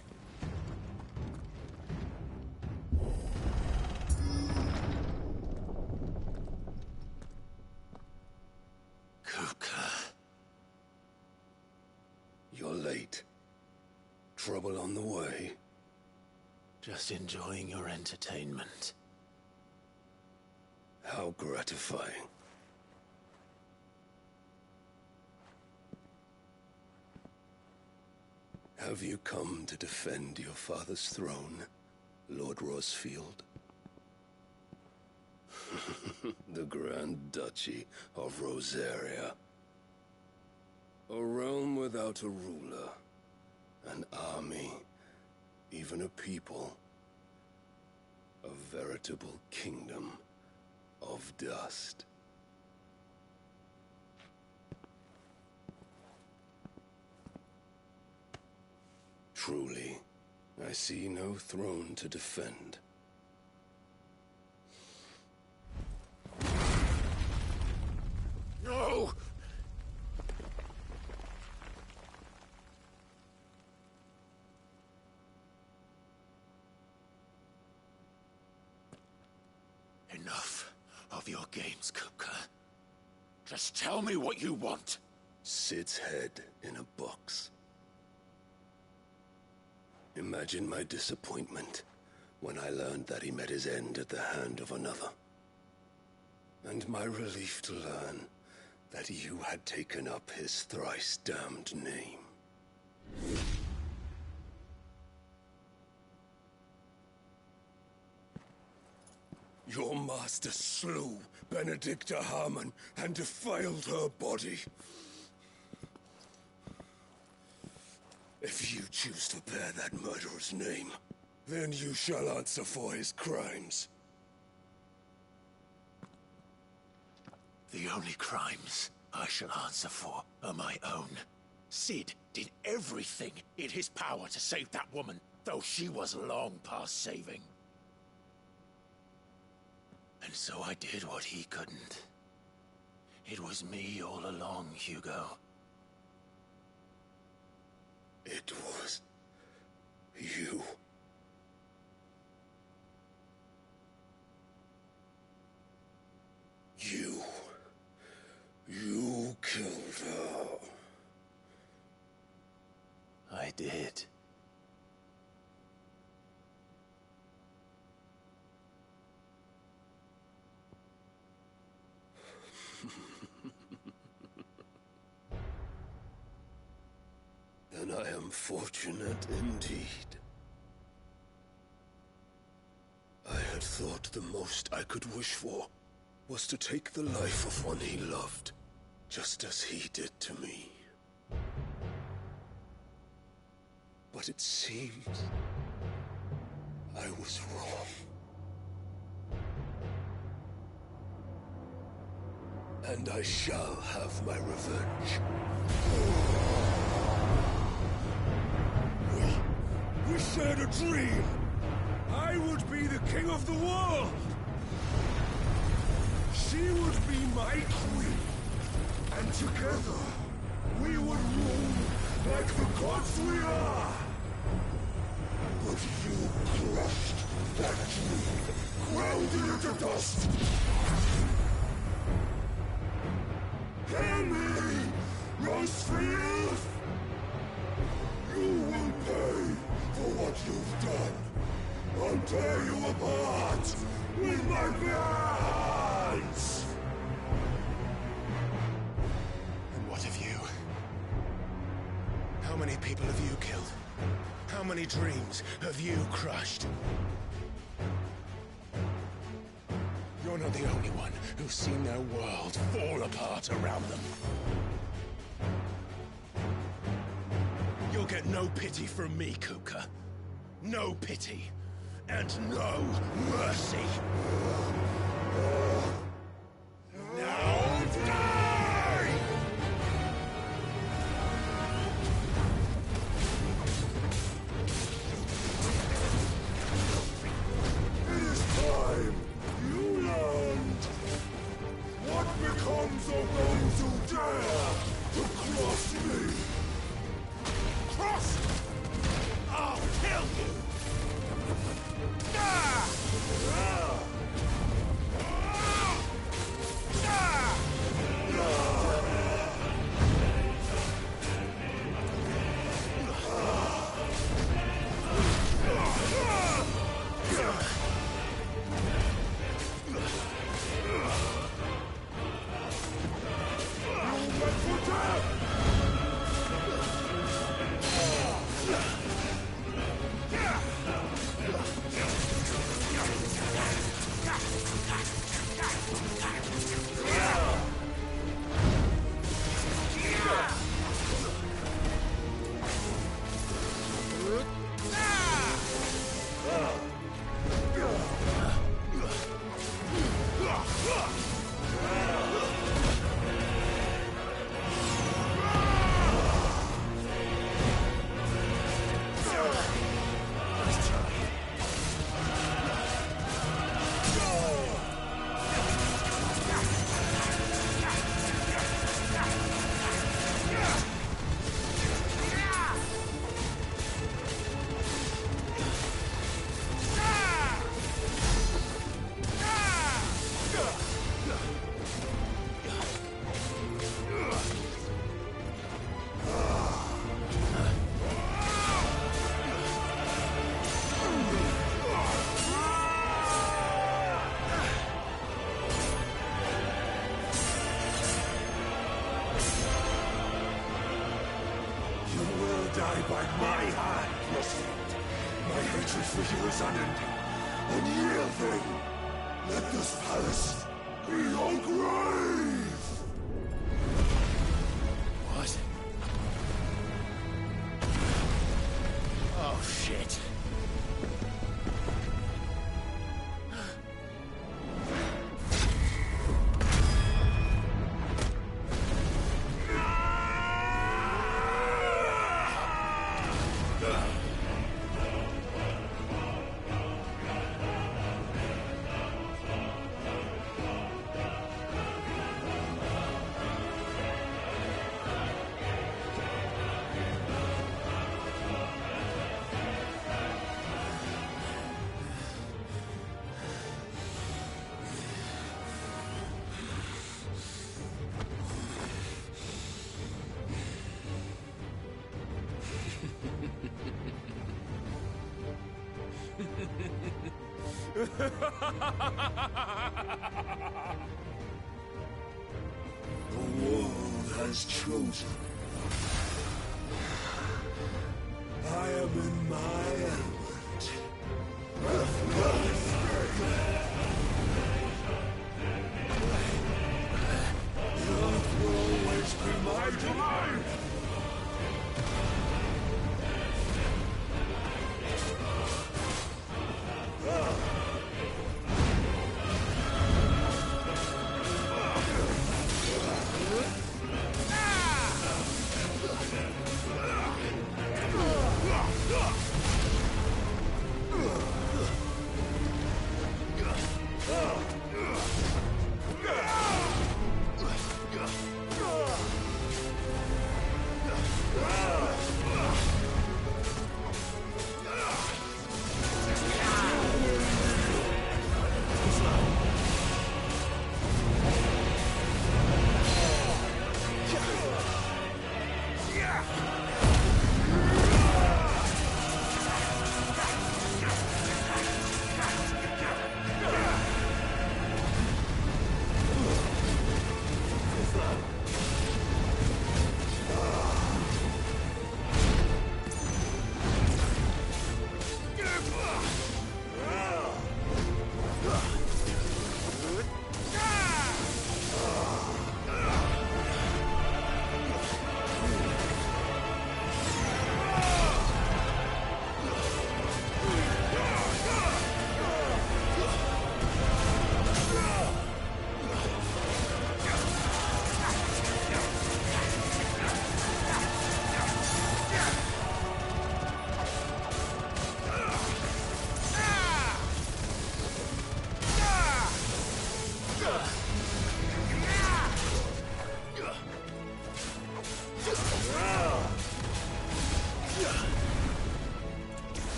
Kupka. You're late. Trouble on the way? Just enjoying your entertainment. How gratifying. Have you come to defend your father's throne, Lord Rosfield? The Grand Duchy of Rosaria. A realm without a ruler, an army, even a people. A veritable kingdom of dust. Truly, I see no throne to defend. No! Enough of your games, Kupka. Just tell me what you want. Sid's head in a box. Imagine my disappointment when I learned that he met his end at the hand of another. And my relief to learn that you had taken up his thrice-damned name. Your master slew Benedicta Harmon and defiled her body. If you choose to bear that murderer's name, then you shall answer for his crimes. The only crimes I shall answer for are my own. Sid did everything in his power to save that woman, though she was long past saving. And so I did what he couldn't. It was me all along, Hugo. It was you. You killed her. I did. Then I am fortunate indeed. I had thought the most I could wish for was to take the life of one he loved, just as he did to me. But it seems I was wrong. And I shall have my revenge. We shared a dream. I would be the king of the world. She would be my queen. And together, we would rule like the gods we are. But you crushed that dream, ground it into dust. Hear me, Rosefield! You will pay for what you've done. I'll tear you apart with my bare hands! And what of you? How many people have you killed? How many dreams have you crushed? You're not the only one who's seen their world fall apart around them. You'll get no pity from me, Kuka. No pity. And no mercy. Now die! It is time you learned what becomes of those who dare to cross me. Cross! I'll kill you! Ah! Ah! Ah! My hand was felt. My hatred for you is unending, unyielding. Let this palace be your grave! What? Oh, shit. The world has chosen. I am in my element. The earth will always be my domain.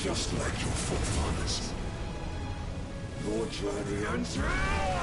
Just like your forefathers. Your journey ends here!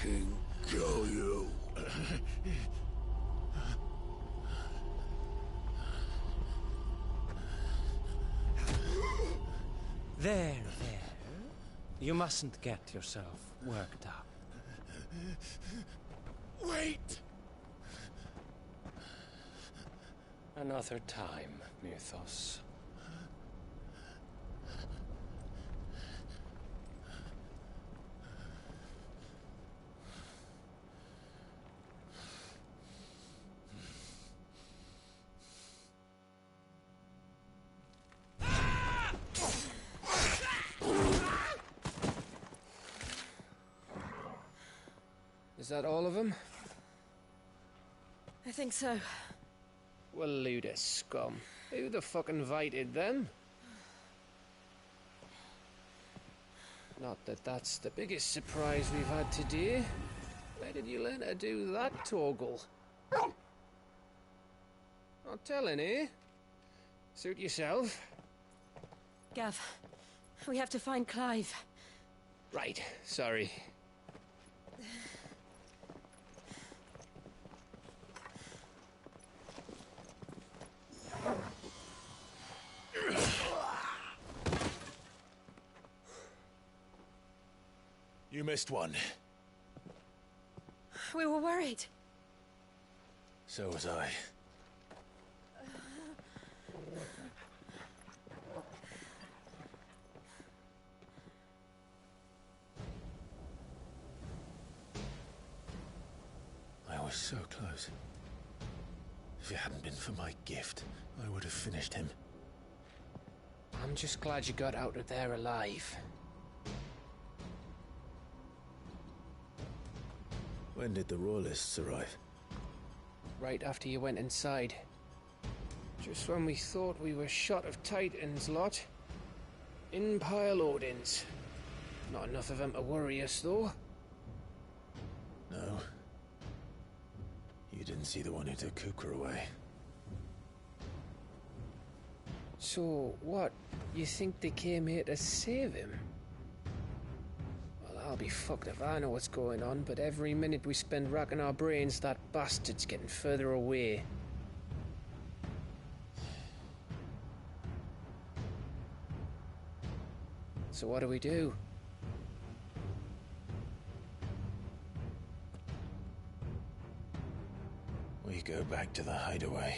fucking kill you. There. You mustn't get yourself worked up. Wait! Another time, Mythos. Is that all of them? I think so. Well, load of scum. Who the fuck invited them? Not that that's the biggest surprise we've had today. Where did you learn to do that, Torgal? Not telling, eh? Suit yourself. Gav, we have to find Clive. Right, sorry. You missed one. We were worried. So was I. I was so close. If it hadn't been for my gift, I would have finished him. I'm just glad you got out of there alive. When did the Royalists arrive? Right after you went inside. Just when we thought we were shot of Titans lot. In pile Odins. Not enough of them to worry us, though. No. You didn't see the one who took Kukra away. So, what? You think they came here to save him? Well, I'll be fucked if I know what's going on, but every minute we spend racking our brains, that bastard's getting further away. So what do we do? We go back to the hideaway.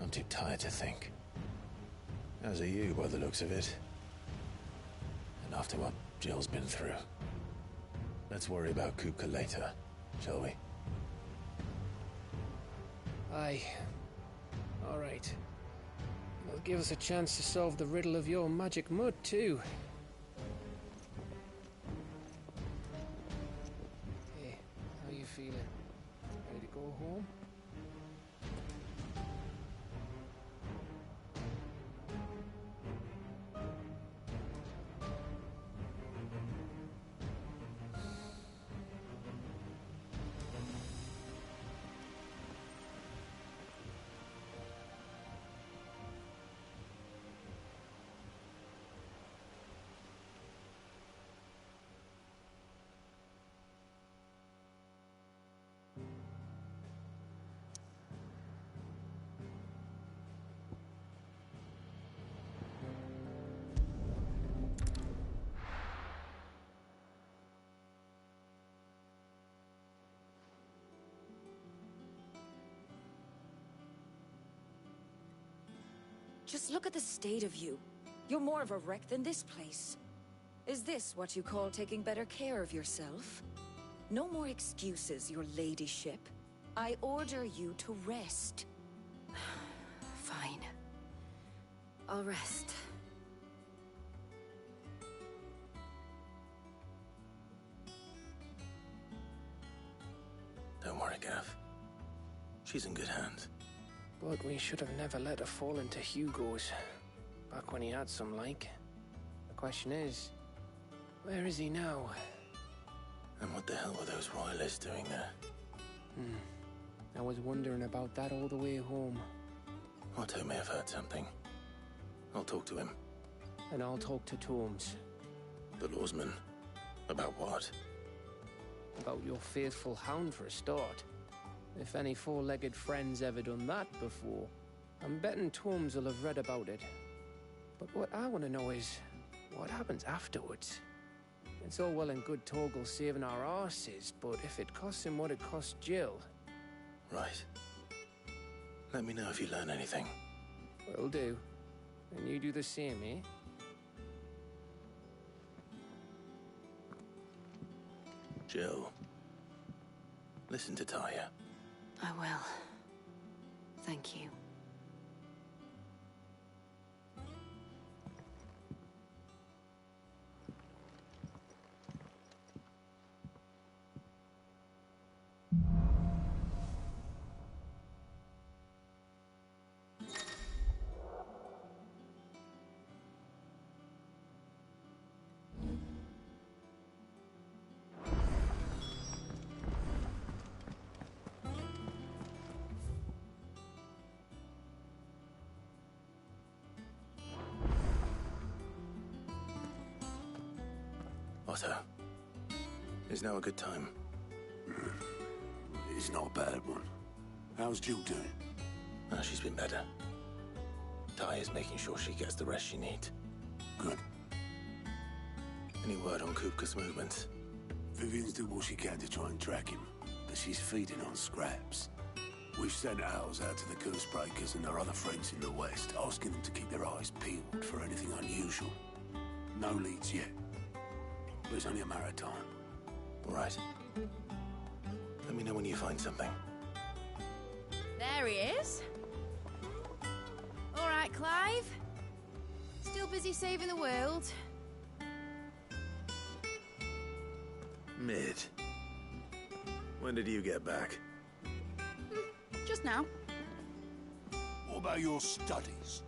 I'm too tired to think. As are you, by the looks of it. And after what Jill's been through. Let's worry about Kupka later, shall we? Aye. All right. It'll give us a chance to solve the riddle of your magic mud, too. Hey, how you feeling? Ready to go home? Just look at the state of you. You're more of a wreck than this place. Is this what you call taking better care of yourself? No more excuses, your ladyship. I order you to rest. Fine. I'll rest. Don't worry, Gav. She's in good hands. But we should have never let her fall into Hugo's. Back when he had some like. The question is, where is he now? And what the hell were those royalists doing there? I was wondering about that all the way home. Otto may have heard something. I'll talk to him. And I'll talk to Tomes. The lawsman. About what? About your faithful hound for a start. If any four-legged friend's ever done that before, I'm betting Torms will have read about it. But what I want to know is, what happens afterwards? It's all well and good Torgal saving our arses, but if it costs him what it cost Jill... Right. Let me know if you learn anything. Will do. And you do the same, eh? Jill, listen to Taya. I will. Thank you. Otto, is now a good time? It's not a bad one. How's Jill doing? Oh, she's been better. Taya's making sure she gets the rest she needs. Good. Any word on Kupka's movements? Vivian's doing what she can to try and track him, but she's feeding on scraps. We've sent ours out to the Cursebreakers and their other friends in the west, asking them to keep their eyes peeled for anything unusual. No leads yet. But it's only a matter of time. All right. Let me know when you find something. There he is. All right, Clive. Still busy saving the world. Mid. When did you get back? Just now. What about your studies?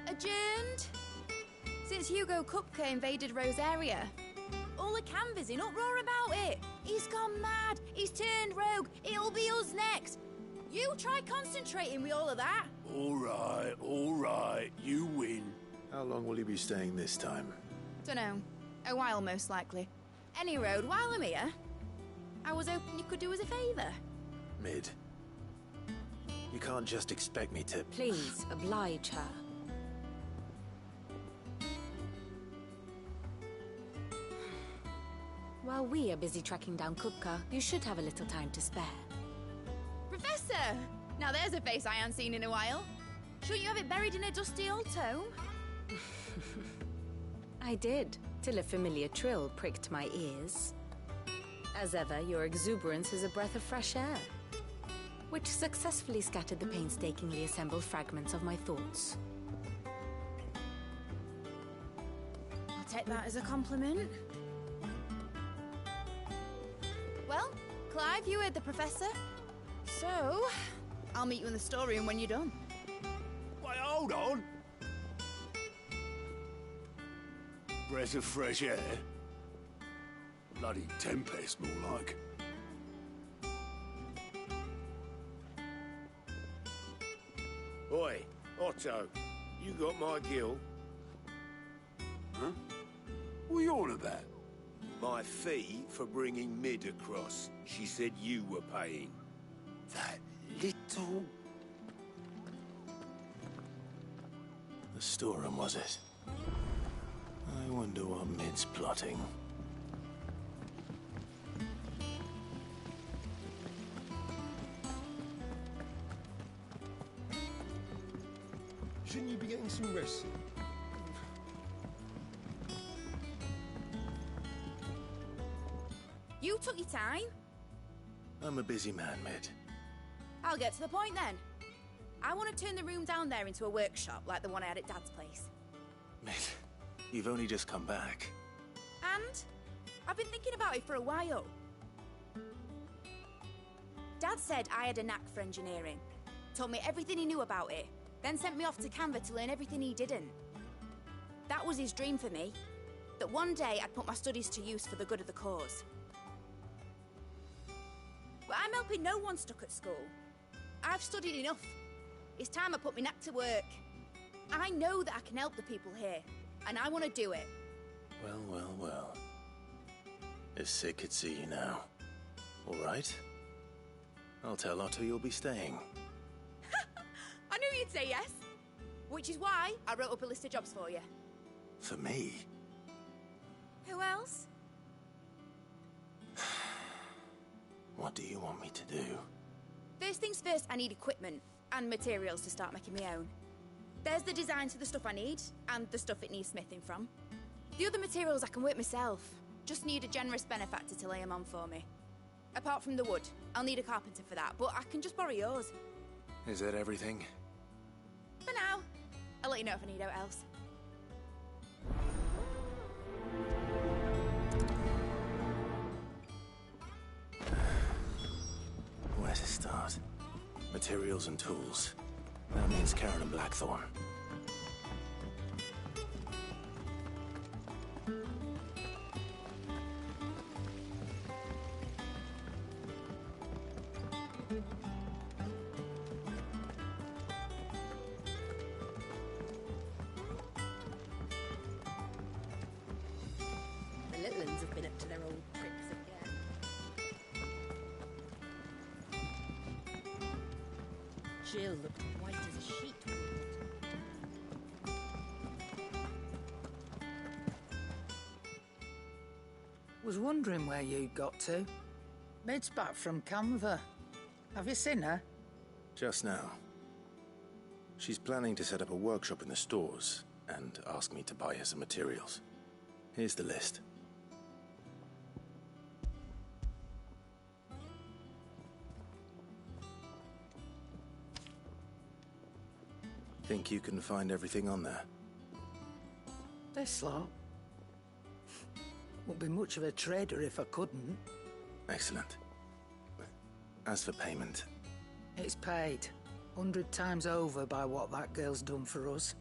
Adjourned. Since Hugo Kupka invaded Rosaria. All the canvas in uproar about it. He's gone mad. He's turned rogue. It'll be us next. You try concentrating with all of that. All right. You win. How long will you be staying this time? Dunno. A while, most likely. Any road, while I'm here, I was hoping you could do us a favour. Mid. You can't just expect me to... Please, oblige her. While we are busy tracking down Kupka, you should have a little time to spare. Professor! Now there's a face I haven't seen in a while. Shouldn't you have it buried in a dusty old tome? I did, till a familiar trill pricked my ears. As ever, your exuberance is a breath of fresh air, which successfully scattered the painstakingly assembled fragments of my thoughts. I'll take that as a compliment. Well, Clive, you heard the Professor. So, I'll meet you in the storeroom when you're done. Wait, hold on. Breath of fresh air. Bloody tempest, more like. Oi, Otto, you got my gill? Huh? What are you on about? My fee for bringing Mid across. She said you were paying. That little... The storeroom, was it? I wonder what Mid's plotting. Shouldn't you be getting some rest? You took your time. I'm a busy man, Mid. I'll get to the point then. I want to turn the room down there into a workshop like the one I had at Dad's place. Mid, you've only just come back. And I've been thinking about it for a while. Dad said I had a knack for engineering. Told me everything he knew about it. Then sent me off to Canva to learn everything he didn't. That was his dream for me. That one day I'd put my studies to use for the good of the cause. But I'm helping no one stuck at school. I've studied enough. It's time I put my knack to work. I know that I can help the people here, and I want to do it. Well. If Sid could see you now. All right. I'll tell Otto you'll be staying. I knew you'd say yes. Which is why I wrote up a list of jobs for you. For me? Who else? What do you want me to do? First things first, I need equipment and materials to start making my own. There's the designs for the stuff I need, and the stuff it needs smithing from. The other materials I can work myself. Just need a generous benefactor to lay them on for me. Apart from the wood, I'll need a carpenter for that, but I can just borrow yours. Is that everything? For now. I'll let you know if I need out else. Where to start? Materials and tools. That means Karen and Blackthorn. The little uns have been up to their old tricks again. Jill looked white as a sheet. Was wondering where you'd got to. Mid's back from Canva. Have you seen her? Just now. She's planning to set up a workshop in the stores and ask me to buy her some materials. Here's the list. Think you can find everything on there? This lot. Wouldn't be much of a trader if I couldn't. Excellent. As for payment... It's paid 100 times over by what that girl's done for us.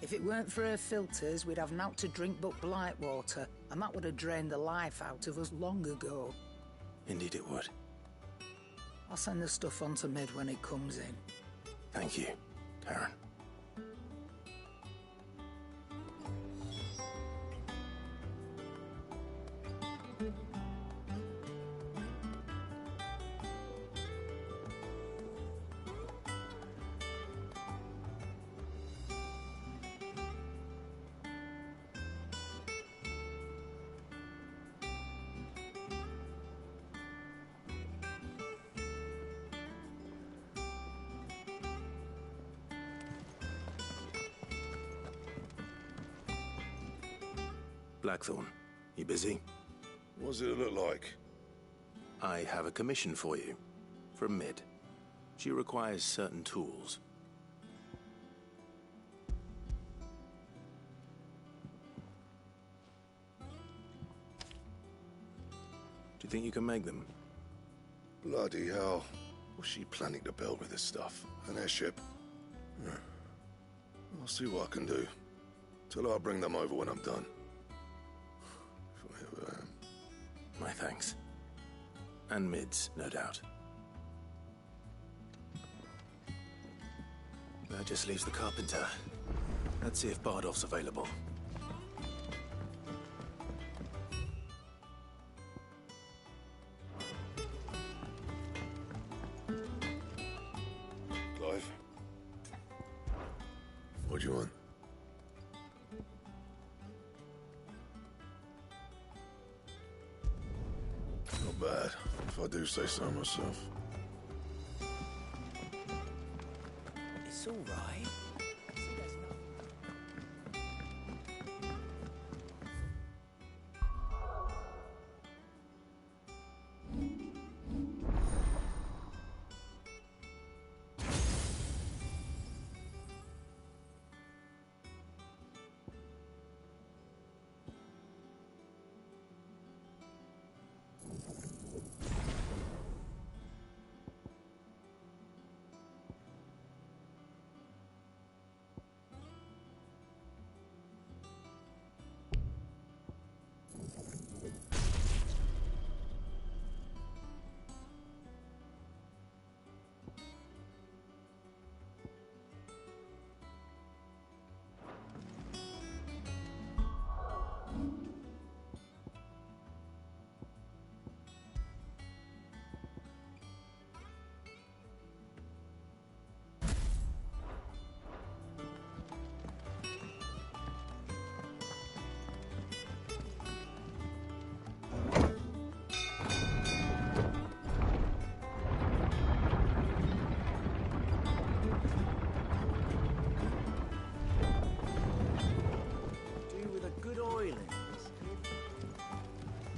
If it weren't for her filters, we'd have naught to drink but blight water, and that would have drained the life out of us long ago. Indeed it would. I'll send the stuff on to Mid when it comes in. Thank you, Karen. Blackthorn, you busy? What does it look like? I have a commission for you. From Mid. She requires certain tools. Do you think you can make them? Bloody hell. What's she planning to build with this stuff? An airship? I'll see what I can do. Tell her I'll bring them over when I'm done. My thanks. And Mid's, no doubt. That just leaves the carpenter. Let's see if Bardolph's available. Clive? What do you want? Not bad, if I do say so myself. It's all right.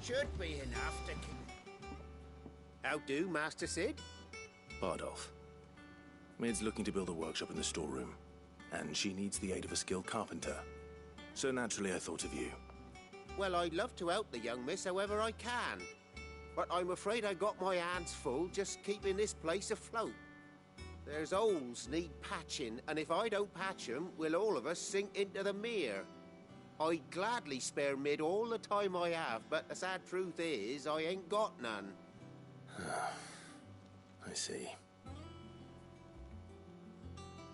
Should be enough to... How do, Master Sid? Bardolph. Mid's looking to build a workshop in the storeroom, and she needs the aid of a skilled carpenter. So naturally I thought of you. Well, I'd love to help the young miss however I can. But I'm afraid I got my hands full just keeping this place afloat. There's holes need patching, and if I don't patch them, we'll all of us sink into the mere. I'd gladly spare Mid all the time I have, but the sad truth is, I ain't got none. I see.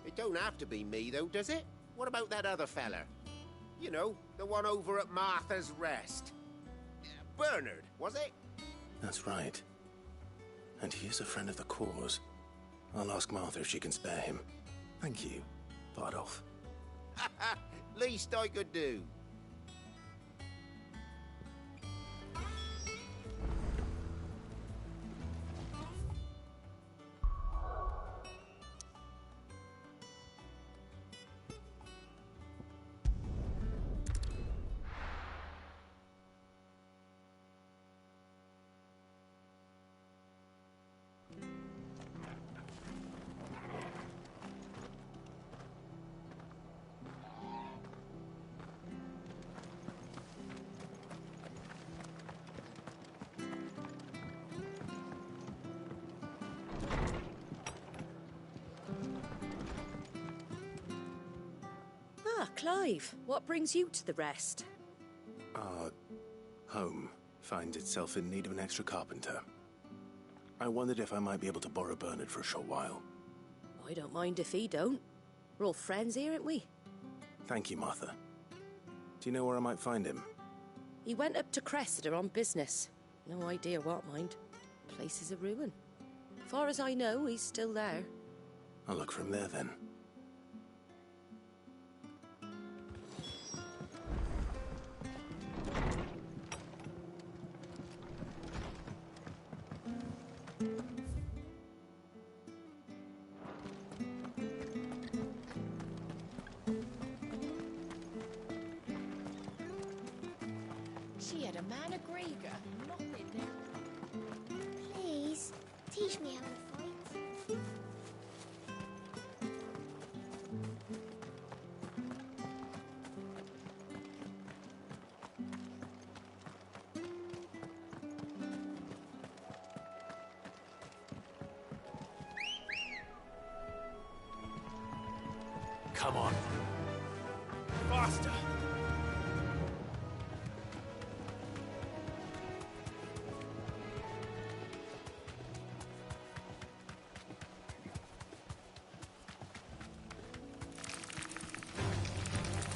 It don't have to be me, though, does it? What about that other fella? You know, the one over at Martha's Rest. Bernard, was it? That's right. And he is a friend of the cause. I'll ask Martha if she can spare him. Thank you, Bardolph. Least I could do. Clive, what brings you to the Rest? Our home finds itself in need of an extra carpenter. I wondered if I might be able to borrow Bernard for a short while. I don't mind if he don't. We're all friends here, aren't we? Thank you, Martha. Do you know where I might find him? He went up to Cressida on business. No idea what, mind. Place is a ruin. Far as I know, he's still there. I'll look for him there, then. She had a man of Grieger, nothing. Please, teach me how to fight. Come on. Faster!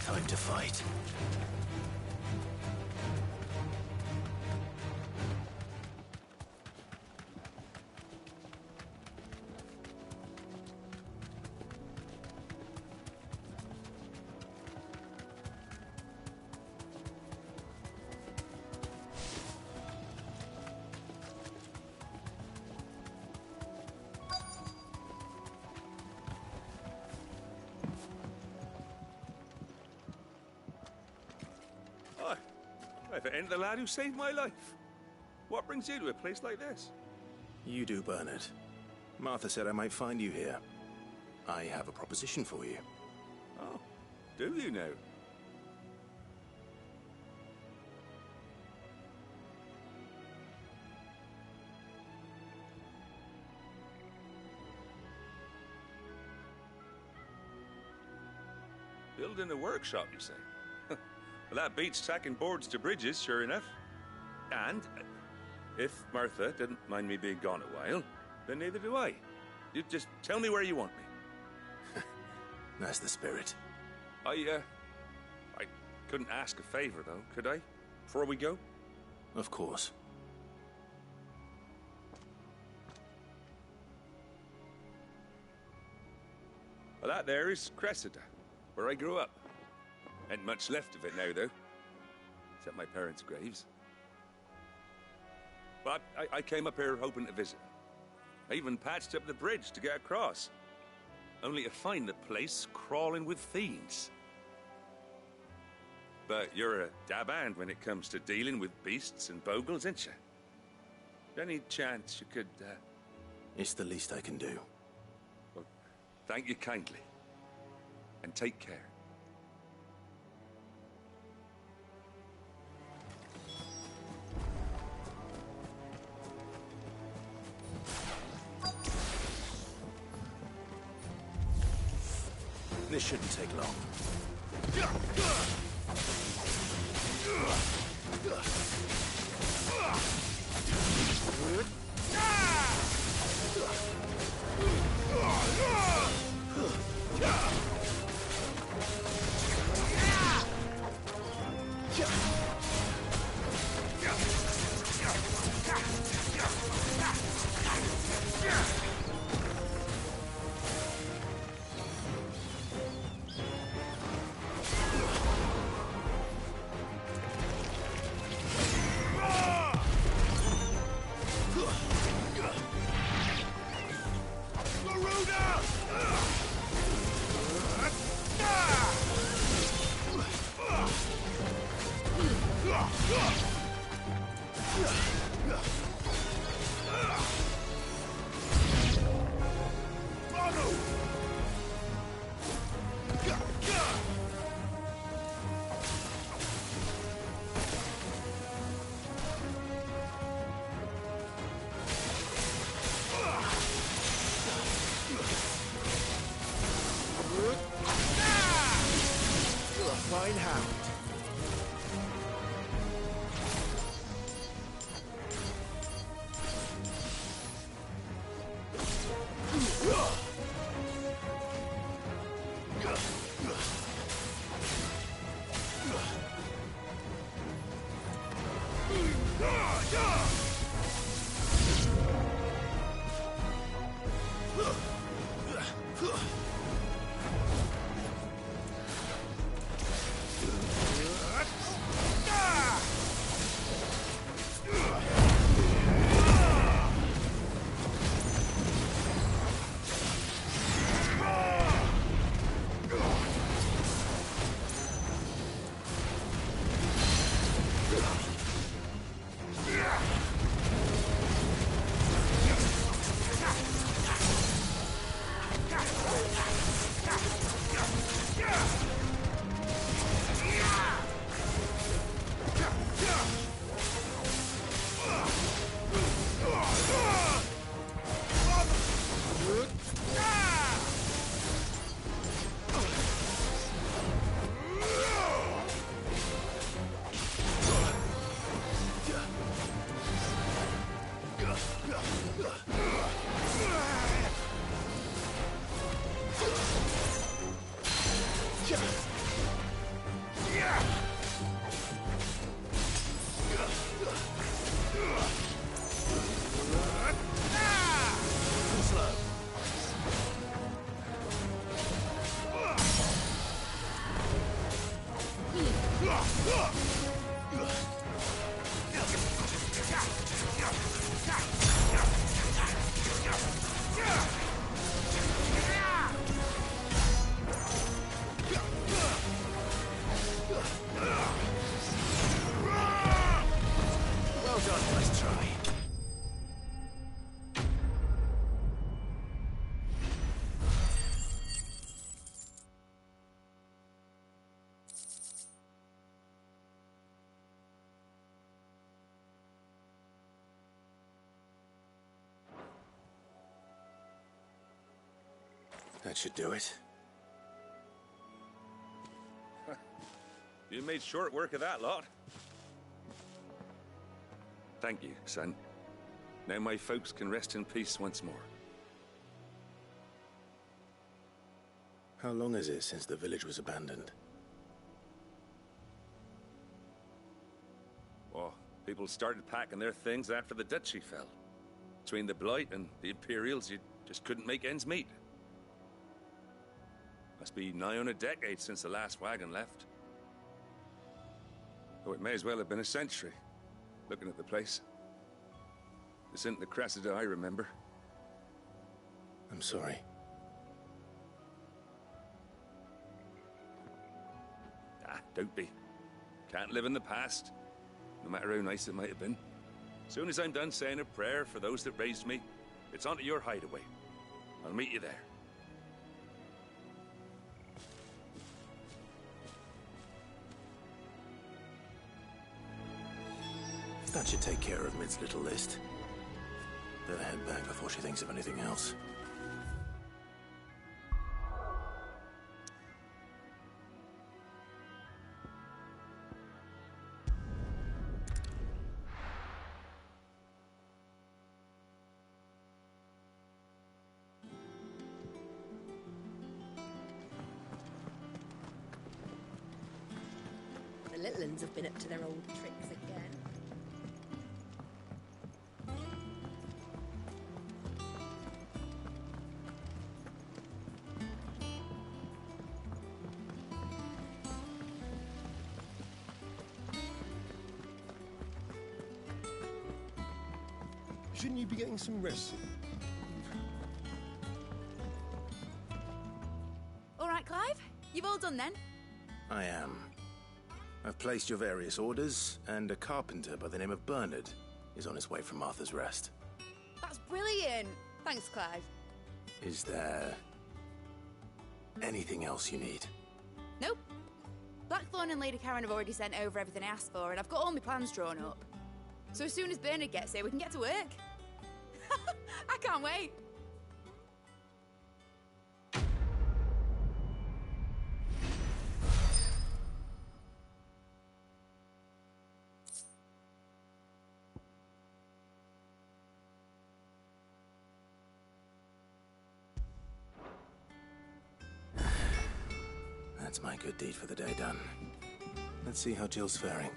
Time to fight. If it ain't the lad who saved my life. What brings you to a place like this? You do, Bernard. Martha said I might find you here. I have a proposition for you. Oh, do you now? Building a workshop, you say? Well, that beats tacking boards to bridges, sure enough. And if Martha didn't mind me being gone a while, then neither do I. You just tell me where you want me. That's the spirit. I couldn't ask a favor, though, could I? Before we go? Of course. Well, that there is Cressida, where I grew up. Ain't much left of it now, though. Except my parents' graves. But I came up here hoping to visit. I even patched up the bridge to get across. Only to find the place crawling with fiends. But you're a dab hand when it comes to dealing with beasts and bogles, ain't you? Any chance you could, It's the least I can do. Well, thank you kindly. And take care. This shouldn't take long. Fine hound. That should do it. You made short work of that lot. Thank you, son. Now my folks can rest in peace once more. How long is it since the village was abandoned? Oh, people started packing their things after the duchy fell. Between the Blight and the Imperials, you just couldn't make ends meet. Must be nigh on a decade since the last wagon left. Oh, it may as well have been a century, looking at the place. This isn't the Cressida I remember. I'm sorry. Ah, don't be. Can't live in the past, no matter how nice it might have been. Soon as I'm done saying a prayer for those that raised me, it's on to your hideaway. I'll meet you there. That should take care of Mid's little list. Better head back before she thinks of anything else. The little uns have been up to their old tricks again. Shouldn't you be getting some rest? All right, Clive? You've all done then? I am. I've placed your various orders, and a carpenter by the name of Bernard is on his way from Arthur's Rest. That's brilliant! Thanks, Clive. Is there anything else you need? Nope. Blackthorn and Lady Karen have already sent over everything I asked for, and I've got all my plans drawn up. So as soon as Bernard gets here, we can get to work. I can't wait. That's my good deed for the day done. Let's see how Jill's faring.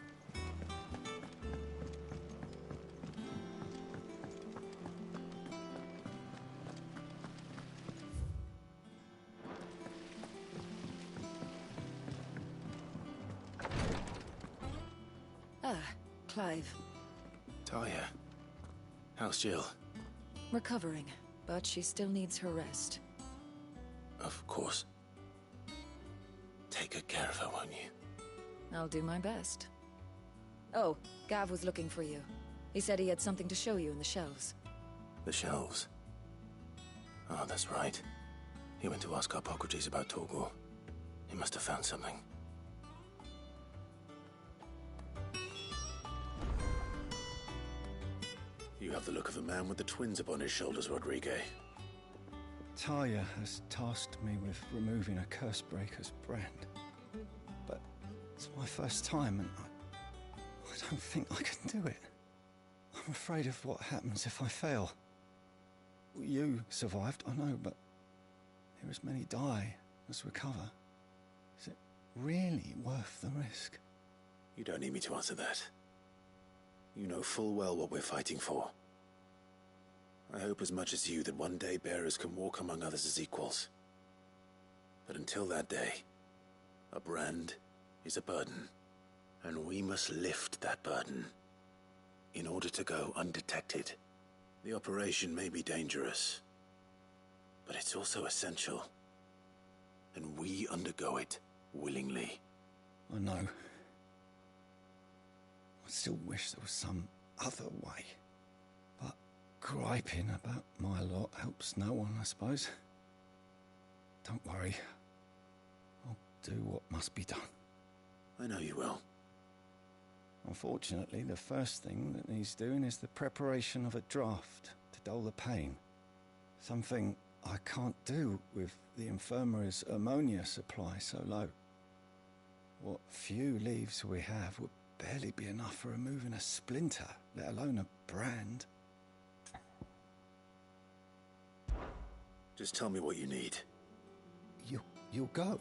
Clive. Talia. How's Jill? Recovering, but she still needs her rest. Of course. Take good care of her, won't you? I'll do my best. Oh, Gav was looking for you. He said he had something to show you in the shelves. The shelves? Oh, that's right. He went to ask Hippocrates about Torgor. He must have found something. You have the look of a man with the twins upon his shoulders, Rodrigue. Talia has tasked me with removing a Cursebreaker's brand. But it's my first time, and I don't think I can do it. I'm afraid of what happens if I fail. You survived, I know, but here as many die as recover. Is it really worth the risk? You don't need me to answer that. You know full well what we're fighting for. I hope as much as you that one day bearers can walk among others as equals. But until that day, a brand is a burden, and we must lift that burden in order to go undetected. The operation may be dangerous, but it's also essential, and we undergo it willingly. I know. I still wish there was some other way. But griping about my lot helps no one, I suppose. Don't worry. I'll do what must be done. I know you will. Unfortunately, the first thing that needs doing is the preparation of a draft to dull the pain. Something I can't do with the infirmary's ammonia supply so low. What few leaves we have would barely be enough for removing a splinter, let alone a brand. Just tell me what you need. You'll go?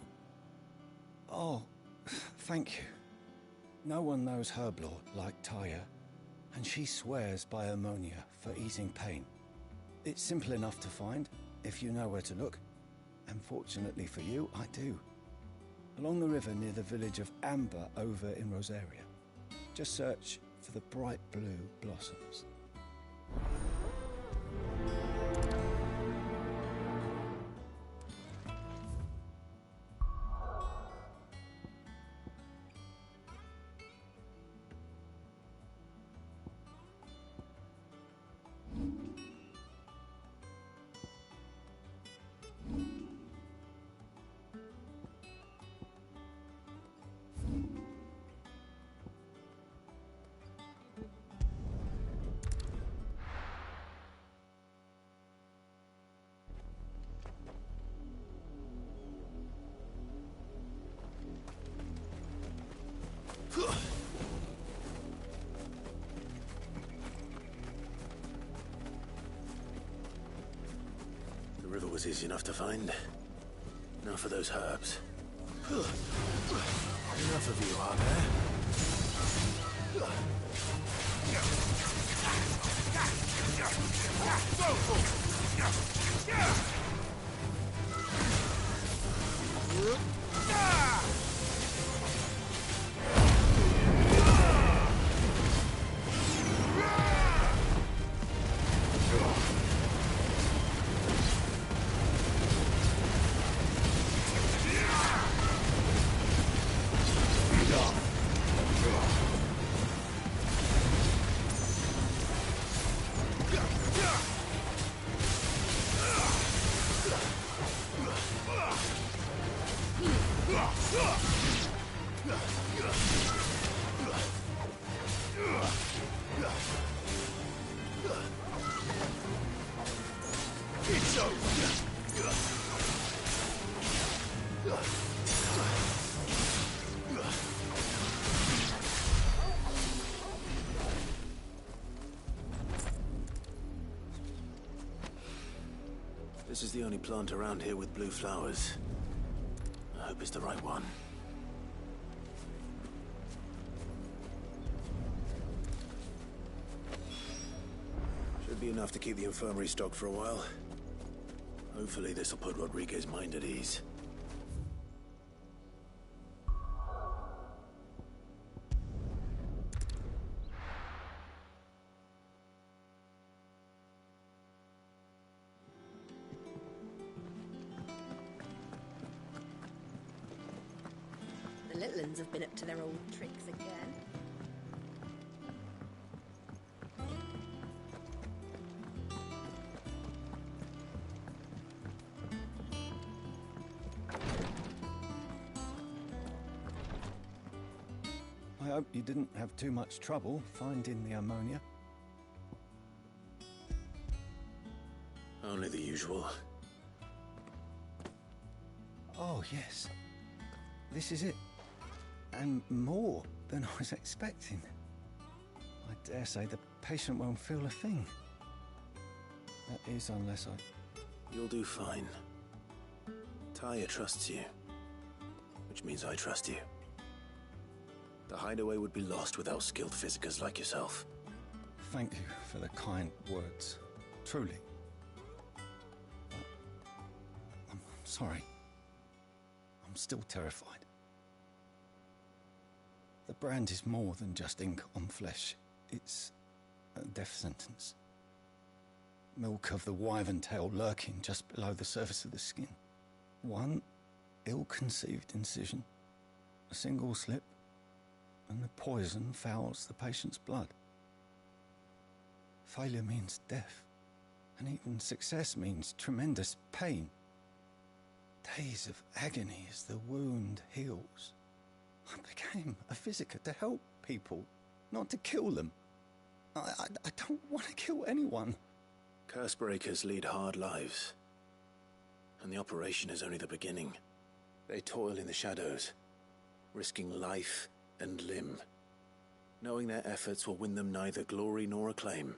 Oh, thank you. No one knows Herblore like Talia, and she swears by ammonia for easing pain. It's simple enough to find, if you know where to look. And fortunately for you, I do. Along the river near the village of Amber over in Rosaria. Just search for the bright blue blossoms. was easy enough to find. Now for those herbs. Enough of you, are there? This is the only plant around here with blue flowers. I hope it's the right one. Should be enough to keep the infirmary stocked for a while. Hopefully this will put Rodriguez's mind at ease. The little uns have been up to their old tricks again. I hope you didn't have too much trouble finding the ammonia. Only the usual. Oh, yes. This is it. And more than I was expecting. I dare say the patient won't feel a thing. That is, unless I... You'll do fine. Taya trusts you. Which means I trust you. The hideaway would be lost without skilled physicers like yourself. Thank you for the kind words. Truly. But I'm sorry. I'm still terrified. The brand is more than just ink on flesh. It's a death sentence. Milk of the wyvern tail lurking just below the surface of the skin. One ill-conceived incision, a single slip, and the poison fouls the patient's blood. Failure means death, and even success means tremendous pain. Days of agony as the wound heals. I became a physiker to help people, not to kill them. I don't want to kill anyone. Cursebreakers lead hard lives, and the operation is only the beginning. They toil in the shadows, risking life and limb, knowing their efforts will win them neither glory nor acclaim.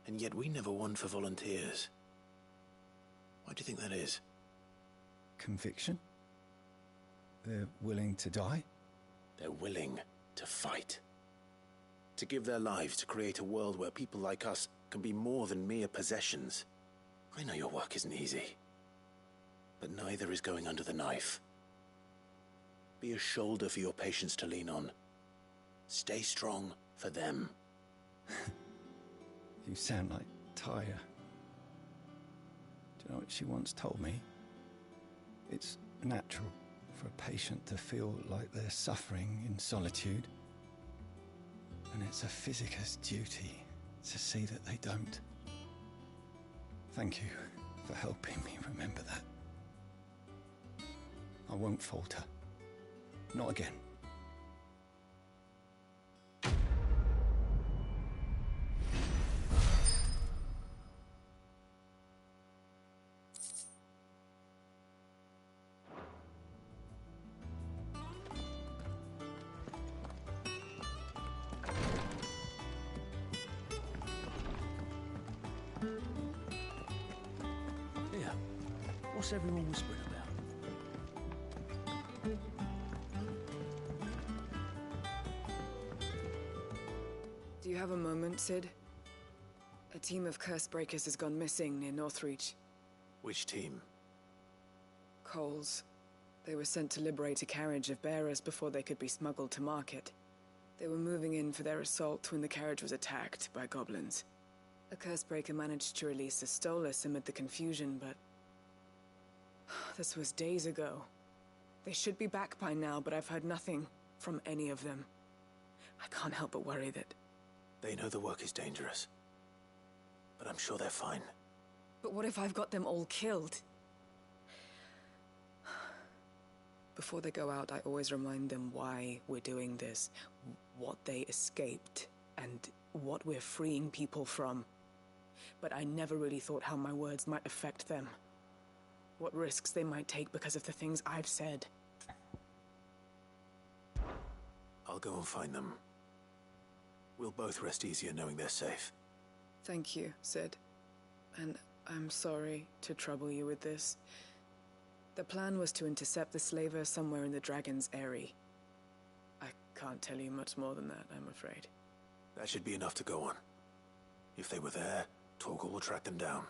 And yet we never won for volunteers. Why do you think that is? Conviction? They're willing to die? They're willing to fight. To give their lives to create a world where people like us can be more than mere possessions. I know your work isn't easy, but neither is going under the knife. Be a shoulder for your patients to lean on. Stay strong for them. You sound like Taya. Do you know what she once told me? It's natural for a patient to feel like they're suffering in solitude. And it's a physiker's duty to see that they don't. Thank you for helping me remember that. I won't falter. Not again. What's everyone whispering about? Do you have a moment, Sid? A team of curse breakers has gone missing near Northreach. Which team? Coles. They were sent to liberate a carriage of bearers before they could be smuggled to market. They were moving in for their assault when the carriage was attacked by goblins. A curse breaker managed to release a Stolas amid the confusion, but... this was days ago. They should be back by now, but I've heard nothing from any of them. I can't help but worry that... They know the work is dangerous. But I'm sure they're fine. But what if I've got them all killed? Before they go out, I always remind them why we're doing this, what they escaped, and what we're freeing people from. But I never really thought how my words might affect them. What risks they might take because of the things I've said. I'll go and find them. We'll both rest easier knowing they're safe. Thank you, Sid. And I'm sorry to trouble you with this. The plan was to intercept the slaver somewhere in the Dragon's Eyrie. I can't tell you much more than that, I'm afraid. That should be enough to go on. If they were there, Torgal will track them down.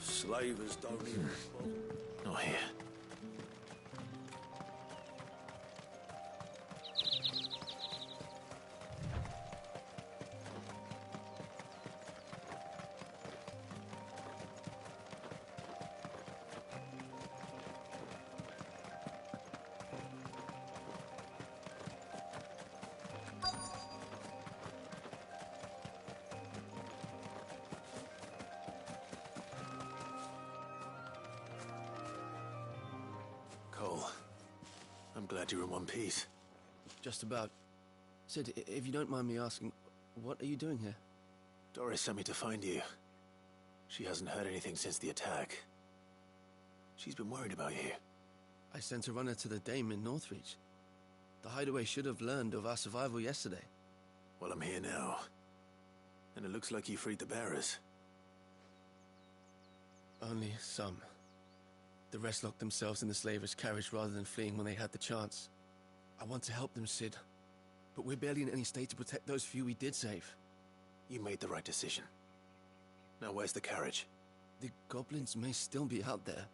Slavers don't even bother. Not here. Cole, I'm glad you're in one piece. Just about. Sid, if you don't mind me asking, what are you doing here? Doris sent me to find you. She hasn't heard anything since the attack. She's been worried about you. I sent a runner to the Dame in Northreach. The hideaway should have learned of our survival yesterday. Well, I'm here now. And it looks like you freed the bearers. Only some. The rest locked themselves in the slaver's carriage rather than fleeing when they had the chance. I want to help them, Sid. But we're barely in any state to protect those few we did save. You made the right decision. Now where's the carriage? The goblins may still be out there.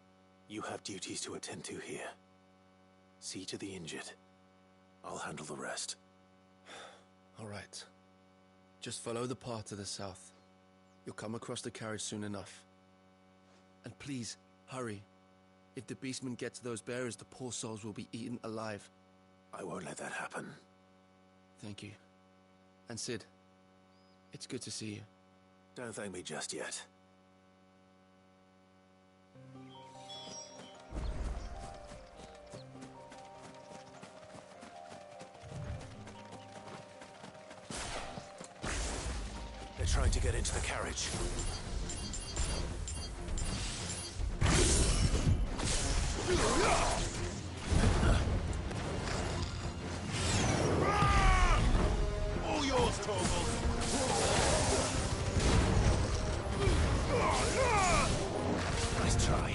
You have duties to attend to here. See to the injured. I'll handle the rest. All right. Just follow the path to the south. You'll come across the carriage soon enough. And please, hurry. If the beastmen get to those bearers, the poor souls will be eaten alive. I won't let that happen. Thank you. And Sid, it's good to see you. Don't thank me just yet. They're trying to get into the carriage. All yours, Torgal. Nice try.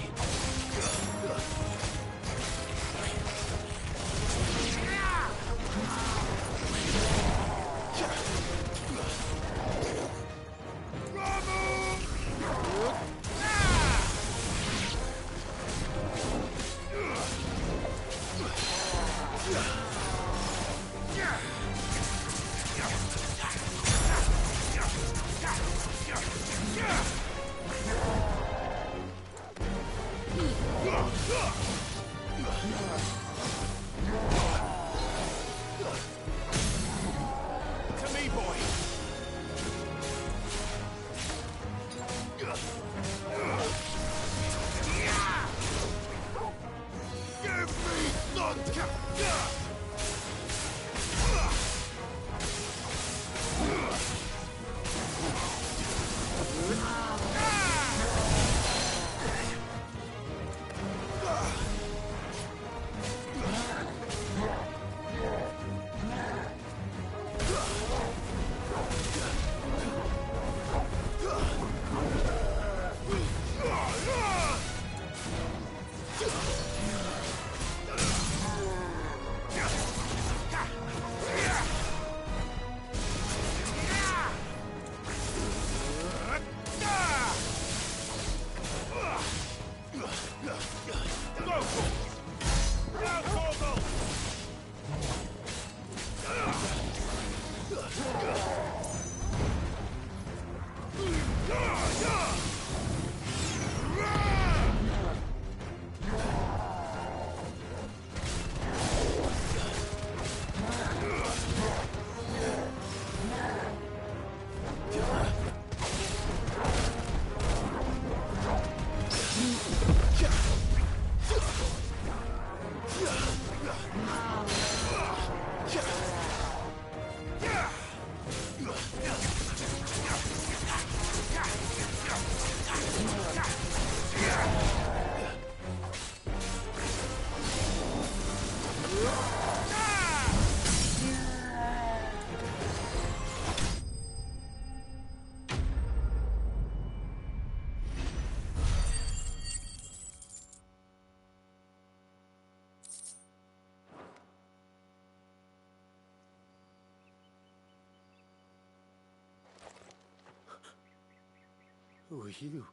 Who are you?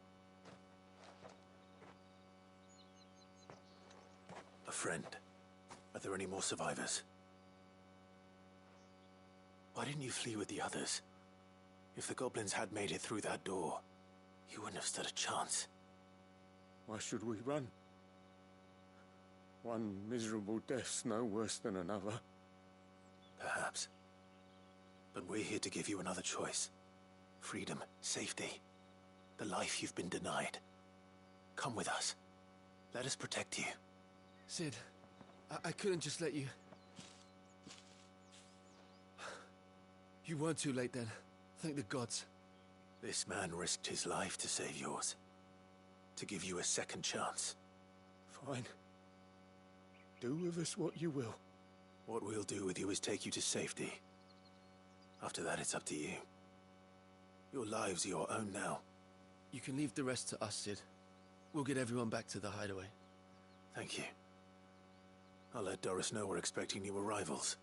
A friend. Are there any more survivors? Why didn't you flee with the others? If the goblins had made it through that door, you wouldn't have stood a chance. Why should we run? One miserable death's no worse than another. Perhaps. But we're here to give you another choice. Freedom, safety, the life you've been denied. Come with us. Let us protect you. Sid, I couldn't just let you... You weren't too late then. Thank the gods. This man risked his life to save yours. To give you a second chance. Fine. Do with us what you will. What we'll do with you is take you to safety. After that, it's up to you. Your lives are your own now. You can leave the rest to us, Sid. We'll get everyone back to the hideaway. Thank you. I'll let Doris know we're expecting new arrivals.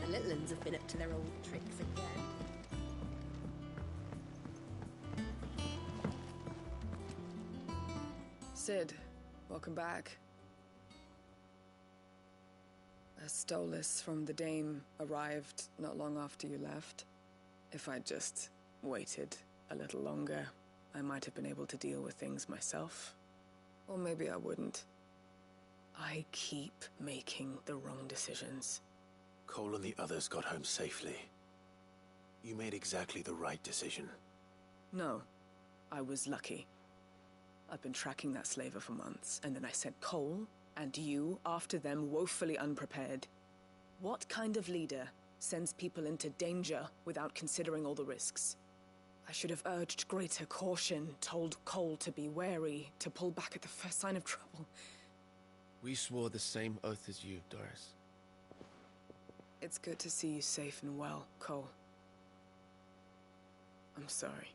The little uns have been up to their old tricks again. Sid, welcome back. A Stolas from the Dame arrived not long after you left. If I'd just waited a little longer, I might have been able to deal with things myself. Or maybe I wouldn't. I keep making the wrong decisions. Cole and the others got home safely. You made exactly the right decision. No, I was lucky. I've been tracking that slaver for months, and then I sent Cole and you after them woefully unprepared. What kind of leader sends people into danger without considering all the risks? I should have urged greater caution, told Cole to be wary, to pull back at the first sign of trouble. We swore the same oath as you, Doris. It's good to see you safe and well, Cole. I'm sorry.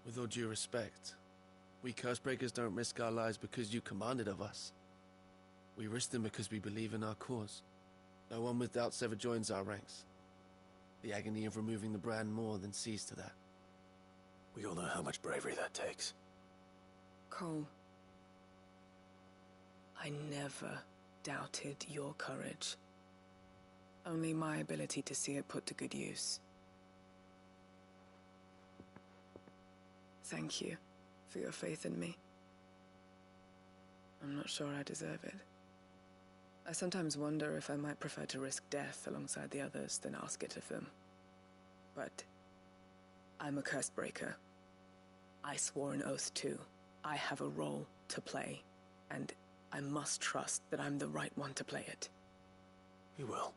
With all due respect, we Cursebreakers don't risk our lives because you commanded of us. We risk them because we believe in our cause. No one with doubts ever joins our ranks. The agony of removing the brand more than sees to that. We all know how much bravery that takes. Cole, I never doubted your courage. Only my ability to see it put to good use. Thank you for your faith in me. I'm not sure I deserve it. I sometimes wonder if I might prefer to risk death alongside the others than ask it of them. But I'm a Cursebreaker. I swore an oath too. I have a role to play, and I must trust that I'm the right one to play it. You will.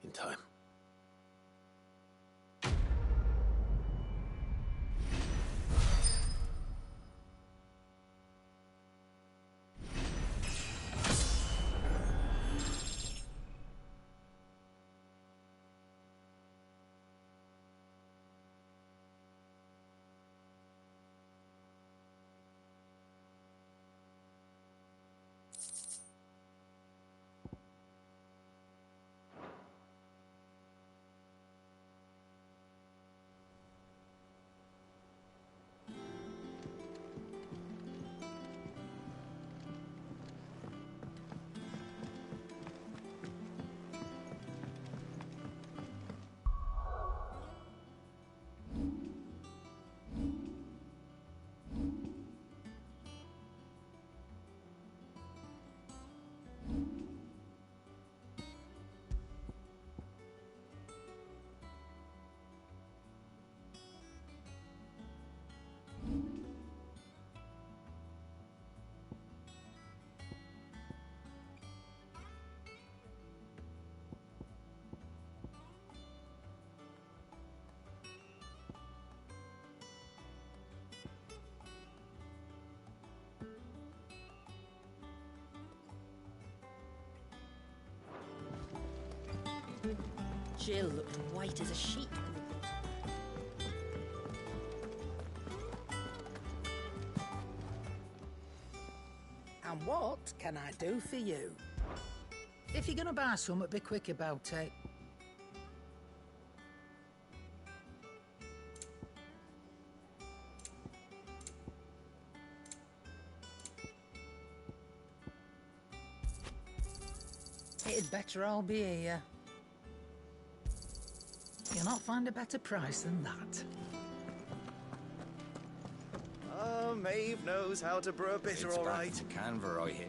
In time. Jill looked white as a sheet. And what can I do for you? If you're gonna buy something, be quick about it. It'd better all be here. You'll not find a better price than that. Oh, Maeve knows how to brew a bitter, all right. It's can variety.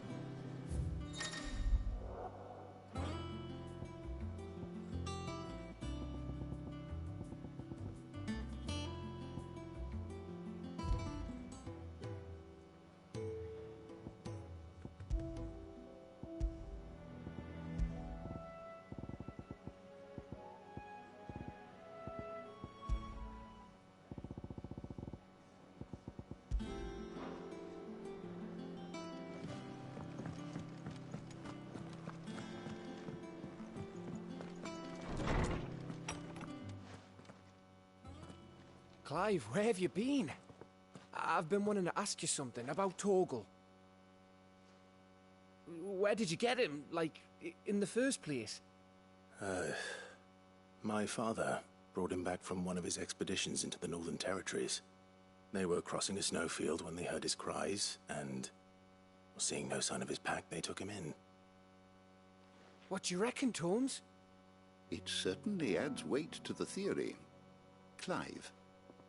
Clive, where have you been? I've been wanting to ask you something about Torgal. Where did you get him, like, in the first place? My father brought him back from one of his expeditions into the Northern Territories. They were crossing a snowfield when they heard his cries, and seeing no sign of his pack, they took him in. What do you reckon, Tomes? It certainly adds weight to the theory. Clive,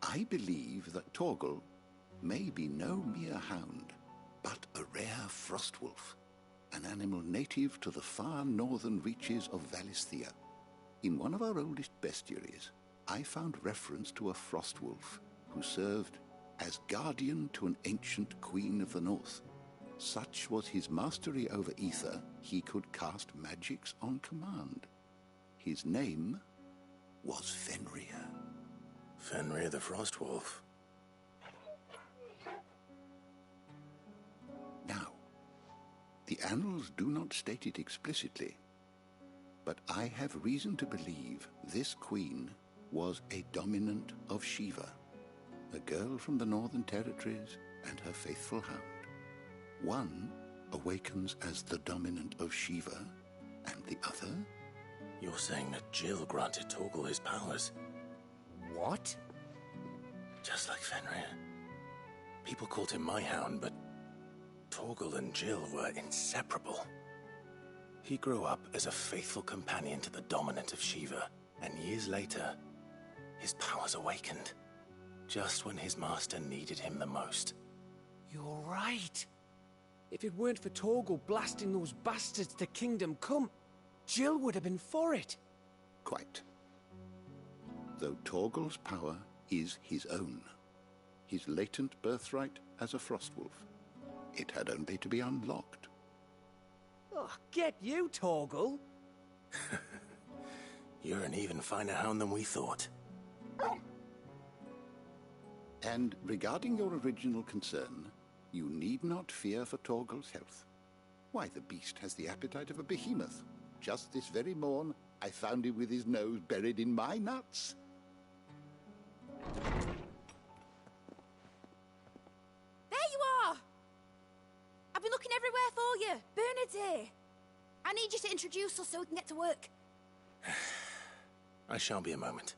I believe that Torgal may be no mere hound, but a rare frostwolf, an animal native to the far northern reaches of Valisthea. In one of our oldest bestiaries, I found reference to a frostwolf who served as guardian to an ancient queen of the north. Such was his mastery over ether, he could cast magics on command. His name was Fenrir. Fenrir the Frostwolf. Now, the annals do not state it explicitly, but I have reason to believe this queen was a dominant of Shiva, a girl from the Northern Territories and her faithful hound. One awakens as the dominant of Shiva, and the other? You're saying that Jill granted Torgal his powers? What? Just like Fenrir. People called him my hound, but Torgal and Jill were inseparable. He grew up as a faithful companion to the dominant of Shiva, and years later, his powers awakened, just when his master needed him the most. You're right. If it weren't for Torgal blasting those bastards to Kingdom Come, Jill would have been for it. Quite. Though Torgal's power is his own, his latent birthright as a Frostwolf, it had only to be unlocked. Oh, get you, Torgal! You're an even finer hound than we thought. And regarding your original concern, you need not fear for Torgal's health. Why, the beast has the appetite of a behemoth. Just this very morn, I found him with his nose buried in my nuts. There you are! I've been looking everywhere for you. Bernard's here. I need you to introduce us so we can get to work. I shall be a moment.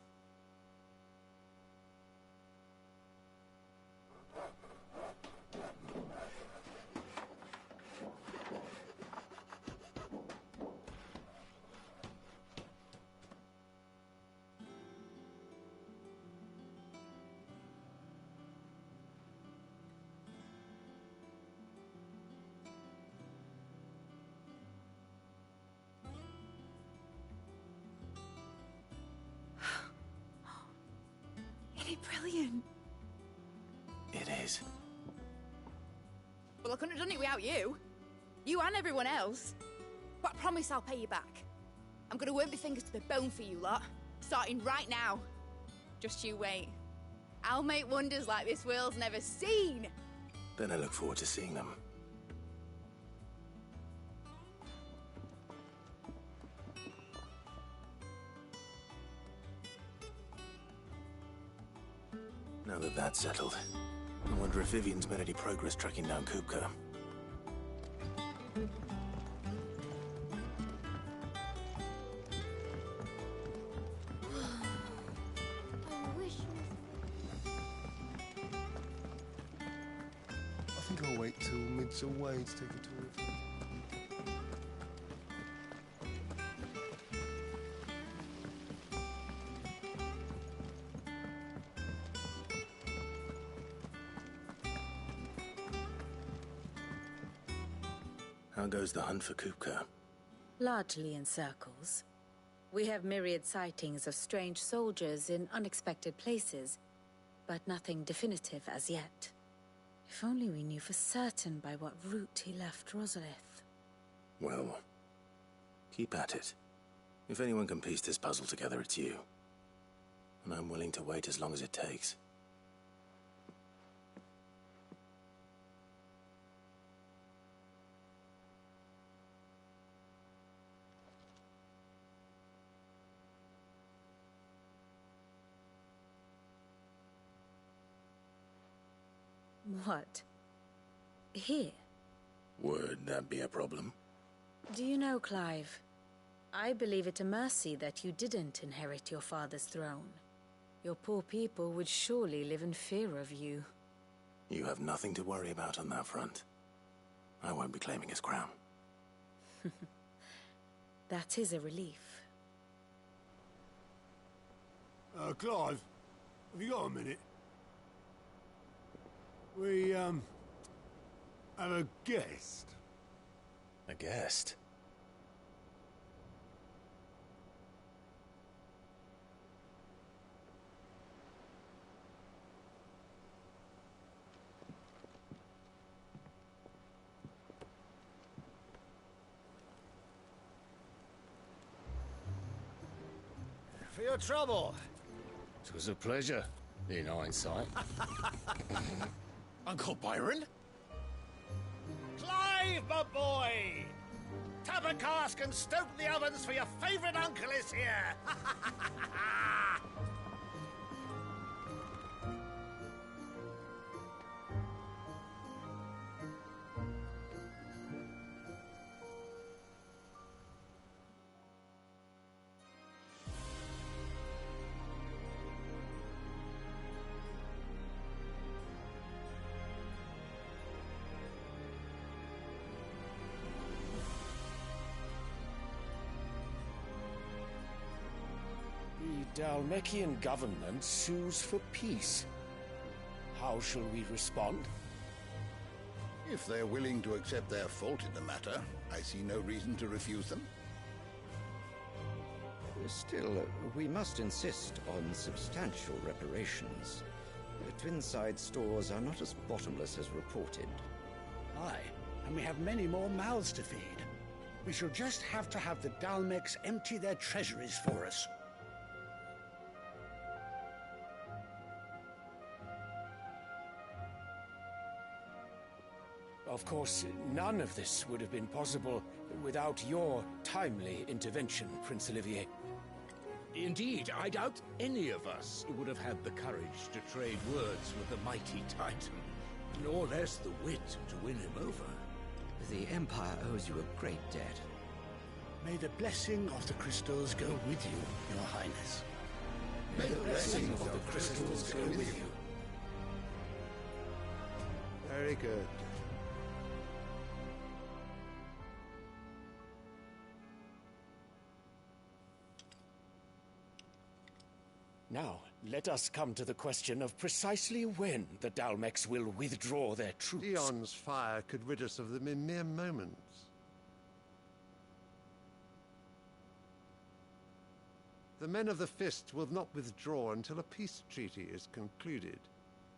Brilliant. It is. Well, I couldn't have done it without you. You and everyone else. But I promise I'll pay you back. I'm gonna work my fingers to the bone for you lot, starting right now. Just you wait. I'll make wonders like this world's never seen. Then I look forward to seeing them. Now that that's settled, I wonder if Vivian's made any progress tracking down Kupka. I think I'll wait till mid's away to take a tour of him. How goes the hunt for Kupka? Largely in circles. We have myriad sightings of strange soldiers in unexpected places, but nothing definitive as yet. If only we knew for certain by what route he left Rosalith. Well, keep at it. If anyone can piece this puzzle together, it's you. And I'm willing to wait as long as it takes. What? Here? Would that be a problem? Do you know, Clive? I believe it a mercy that you didn't inherit your father's throne. Your poor people would surely live in fear of you. You have nothing to worry about on that front. I won't be claiming his crown. That is a relief. Clive, have you got a minute? We, have a guest. A guest? For your trouble. It was a pleasure, in hindsight. Uncle Byron? Clive, my boy! Tap a cask and stoke the ovens, for your favourite uncle is here! The Dalmekian government sues for peace. How shall we respond? If they're willing to accept their fault in the matter, I see no reason to refuse them. Still, we must insist on substantial reparations. The Twinside stores are not as bottomless as reported. Aye, and we have many more mouths to feed. We shall just have to have the Dalmecs empty their treasuries for us. Of course, none of this would have been possible without your timely intervention, Prince Olivier. Indeed, I doubt any of us would have had the courage to trade words with the mighty Titan, nor less the wit to win him over. The Empire owes you a great debt. May the blessing of the crystals go with you, Your Highness. May the blessing of the crystals go with you. Very good. Now, let us come to the question of precisely when the Dalmecs will withdraw their troops. Dion's fire could rid us of them in mere moments. The men of the Fist will not withdraw until a peace treaty is concluded.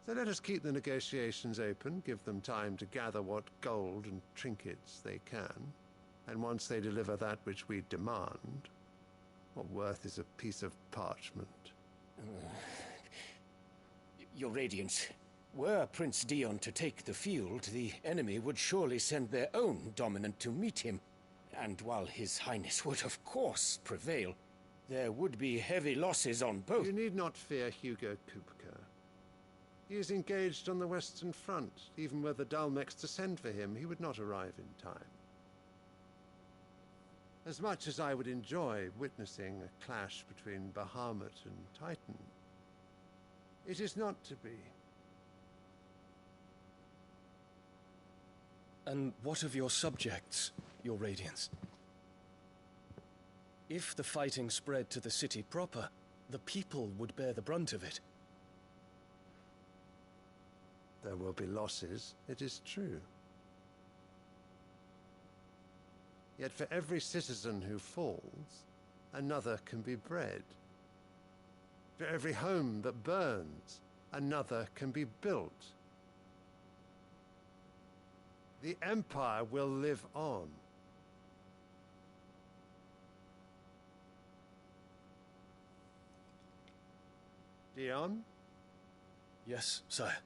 So let us keep the negotiations open, give them time to gather what gold and trinkets they can, and once they deliver that which we demand, what worth is a piece of parchment? Your Radiance, were Prince Dion to take the field, the enemy would surely send their own dominant to meet him. And while His Highness would of course prevail, there would be heavy losses on both. You need not fear Hugo Kupka. He is engaged on the Western Front. Even were the Dalmex to send for him, he would not arrive in time. As much as I would enjoy witnessing a clash between Bahamut and Titan, it is not to be. And what of your subjects, Your Radiance? If the fighting spread to the city proper, the people would bear the brunt of it. There will be losses, it is true. Yet for every citizen who falls, another can be bred. For every home that burns, another can be built. The Empire will live on. Dion? Yes, sire.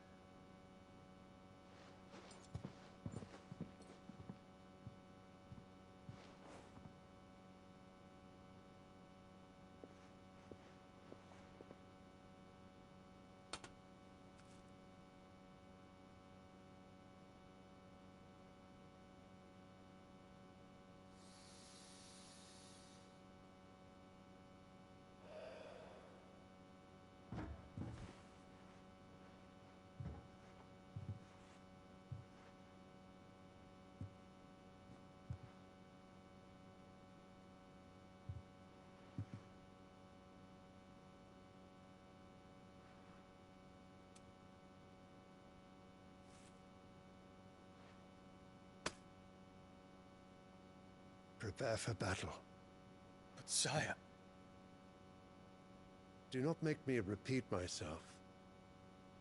Prepare for battle. But sire... Do not make me repeat myself.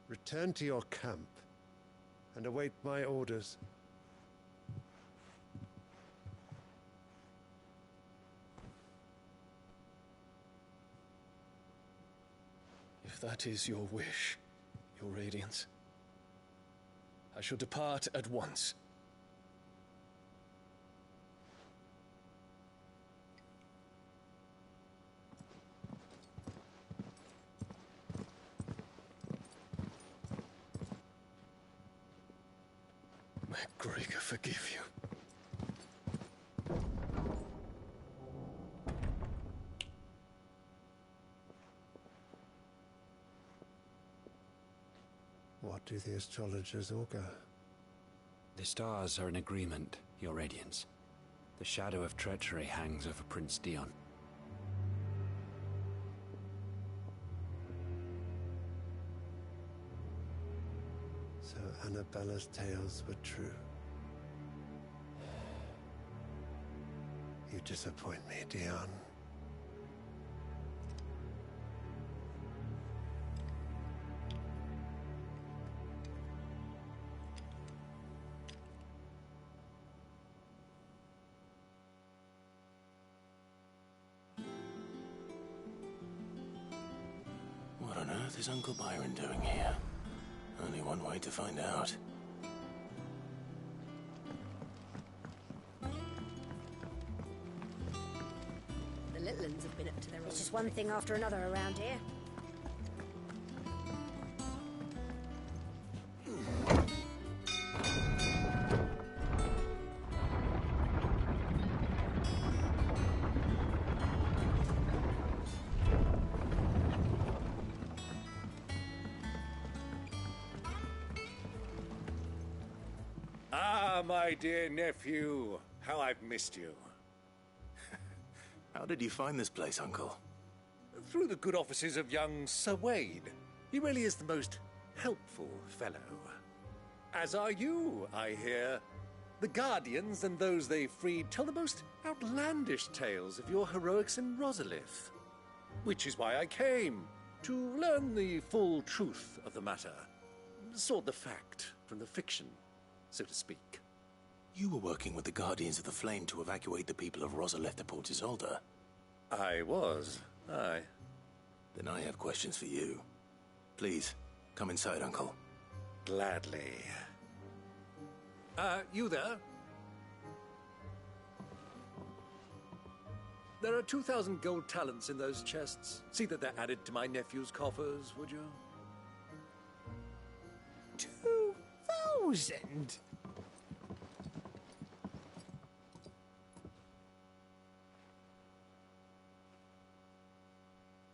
Return to your camp and await my orders. If that is your wish, Your Radiance, I shall depart at once. May Gregor forgive you. What do the astrologers augur? The stars are in agreement, Your Radiance. The shadow of treachery hangs over Prince Dion. So Annabella's tales were true. You disappoint me, Dion. What on earth is Uncle Byron doing here? Only one way to find out. The little ones have been up to their own. It's just one thing after another around here. Ah, my dear nephew. How I've missed you. How did you find this place, Uncle? Through the good offices of young Sir Wade. He really is the most helpful fellow. As are you, I hear. The Guardians and those they freed tell the most outlandish tales of your heroics in Rosalith. Which is why I came, to learn the full truth of the matter. Sort the fact from the fiction, so to speak. You were working with the Guardians of the Flame to evacuate the people of Rosalith to Port Isolde. I was, aye. Then I have questions for you. Please, come inside, Uncle. Gladly. You there? There are 2,000 gold talents in those chests. See that they're added to my nephew's coffers, would you? 2,000?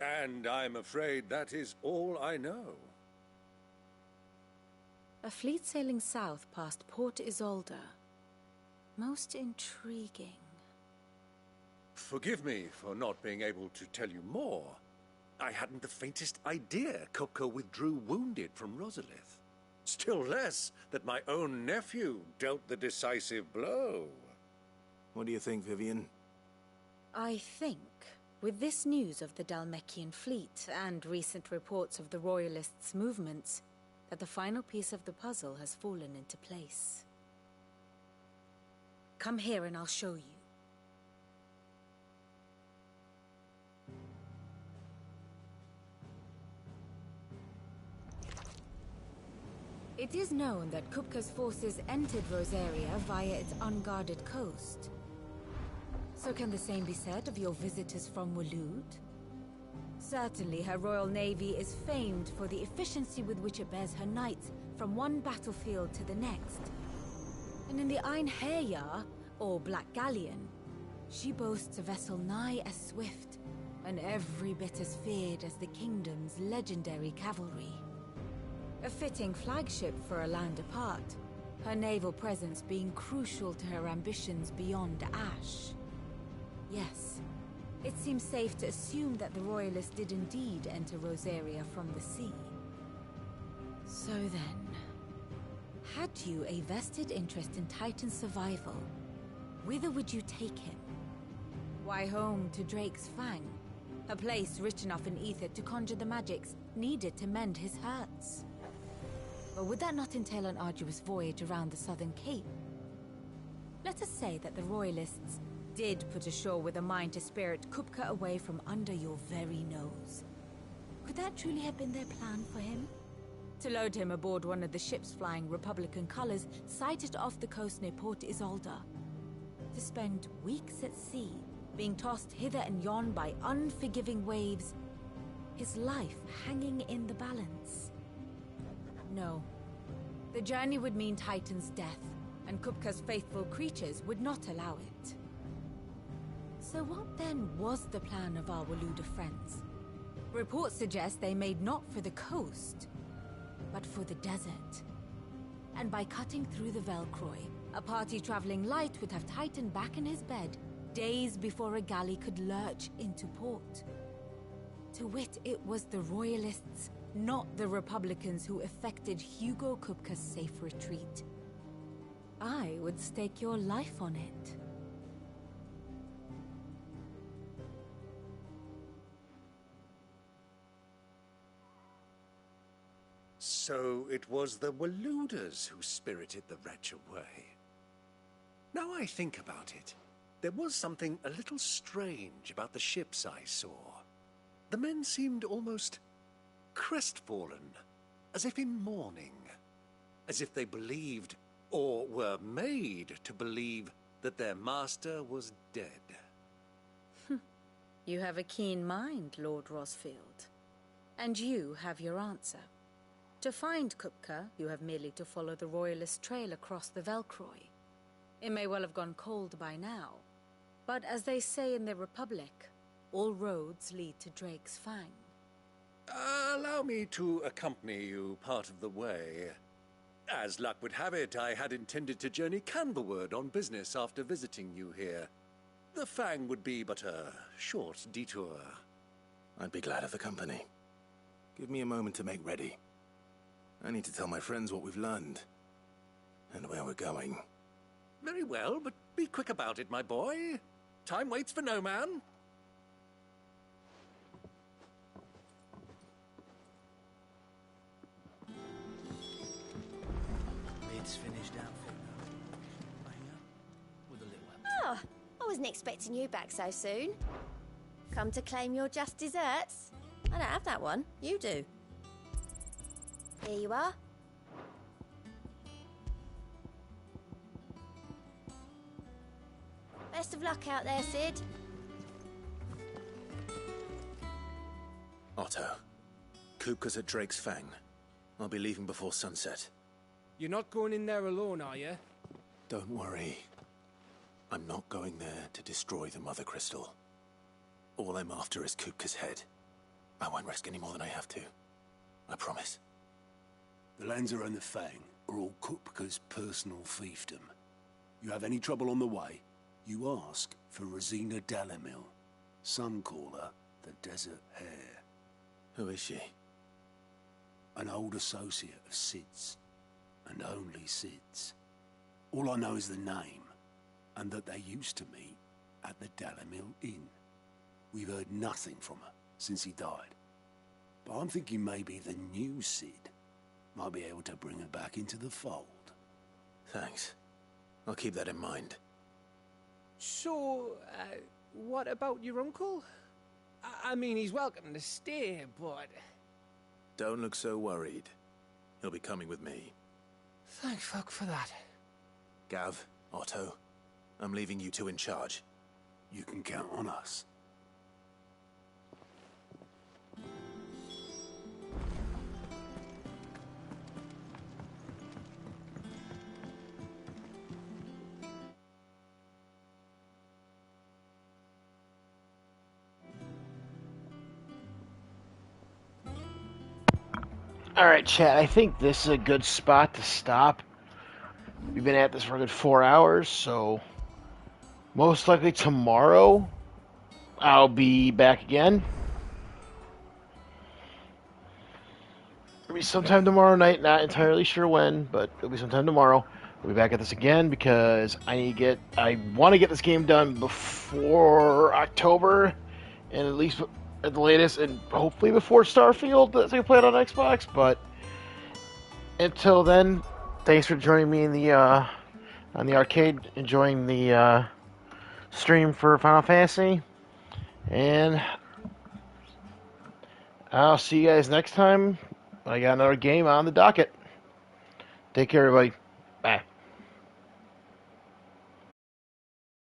And I'm afraid that is all I know. A fleet sailing south past Port Isolde. Most intriguing. Forgive me for not being able to tell you more. I hadn't the faintest idea Kupka withdrew wounded from Rosalith. Still less that my own nephew dealt the decisive blow. What do you think, Vivian? I think, with this news of the Dhalmekian fleet and recent reports of the Royalists' movements, that the final piece of the puzzle has fallen into place. Come here and I'll show you. It is known that Kupka's forces entered Rosaria via its unguarded coast. So can the same be said of your visitors from Waloed? Certainly her Royal Navy is famed for the efficiency with which it bears her knights from one battlefield to the next. And in the Einherjar, or Black Galleon, she boasts a vessel nigh as swift and every bit as feared as the kingdom's legendary cavalry. A fitting flagship for a land apart, her naval presence being crucial to her ambitions beyond Ash. Yes, it seems safe to assume that the Royalists did indeed enter Rosaria from the sea. So then, had you a vested interest in Titan's survival, whither would you take him? Why, home to Drake's Fang, a place rich enough in ether to conjure the magics needed to mend his hurts. But would that not entail an arduous voyage around the southern cape? Let us say that the Royalists did put ashore with a mind to spirit Kupka away from under your very nose. Could that truly have been their plan for him? To load him aboard one of the ships flying Republican colors sighted off the coast near Port Isolde. To spend weeks at sea, being tossed hither and yon by unforgiving waves, his life hanging in the balance. No. The journey would mean Titan's death, and Kupka's faithful creatures would not allow it. So what then was the plan of our Waloed friends? Reports suggest they made not for the coast, but for the desert. And by cutting through the Velcroy, a party traveling light would have Titan back in his bed days before a galley could lurch into port. To wit, it was the Royalists, not the Republicans, who effected Hugo Kupka's safe retreat. I would stake your life on it. So it was the Waloeders who spirited the wretch away. Now I think about it, there was something a little strange about the ships I saw. The men seemed almost crestfallen, as if in mourning, as if they believed, or were made to believe, that their master was dead. You have a keen mind, Lord Rosfield. And you have your answer. To find Kupka, you have merely to follow the Royalist trail across the Velcroy. It may well have gone cold by now, but as they say in the Republic, all roads lead to Drake's Fang. Allow me to accompany you part of the way. As luck would have it, I had intended to journey Canberward on business after visiting you here. The Fang would be but a short detour. I'd be glad of the company. Give me a moment to make ready. I need to tell my friends what we've learned, and where we're going. Very well, but be quick about it, my boy. Time waits for no man. It's finished outfit with a little Oh, I wasn't expecting you back so soon. Come to claim your just desserts? I don't have that one. You do. Here you are. Best of luck out there, Sid. Otto, Kupka's at Drake's Fang. I'll be leaving before sunset. You're not going in there alone, are you? Don't worry. I'm not going there to destroy the Mother Crystal. All I'm after is Kupka's head. I won't risk any more than I have to. I promise. The Lanza and the Fang are all Kupka's personal fiefdom. You have any trouble on the way, you ask for Rosina Dalamil. Some call her the Desert Hare. Who is she? An old associate of Sid's, and only Sid's. All I know is the name, and that they used to meet at the Dalamil Inn. We've heard nothing from her since he died. But I'm thinking maybe the new Sid might be able to bring her back into the fold. Thanks. I'll keep that in mind. So, what about your uncle? I mean, he's welcome to stay, but... Don't look so worried. He'll be coming with me. Thank fuck for that. Gav, Otto, I'm leaving you two in charge. You can count on us. Alright, chat, I think this is a good spot to stop. We've been at this for a good 4 hours, so most likely tomorrow I'll be back again. It'll be sometime tomorrow night, not entirely sure when, but it'll be sometime tomorrow. We'll be back at this again because I want to get this game done before October, and at least at the latest, and hopefully before Starfield, that's like play it on Xbox. But until then, thanks for joining me in the on the arcade, enjoying the stream for Final Fantasy, and I'll see you guys next time. I got another game on the docket. Take care, everybody. Bye.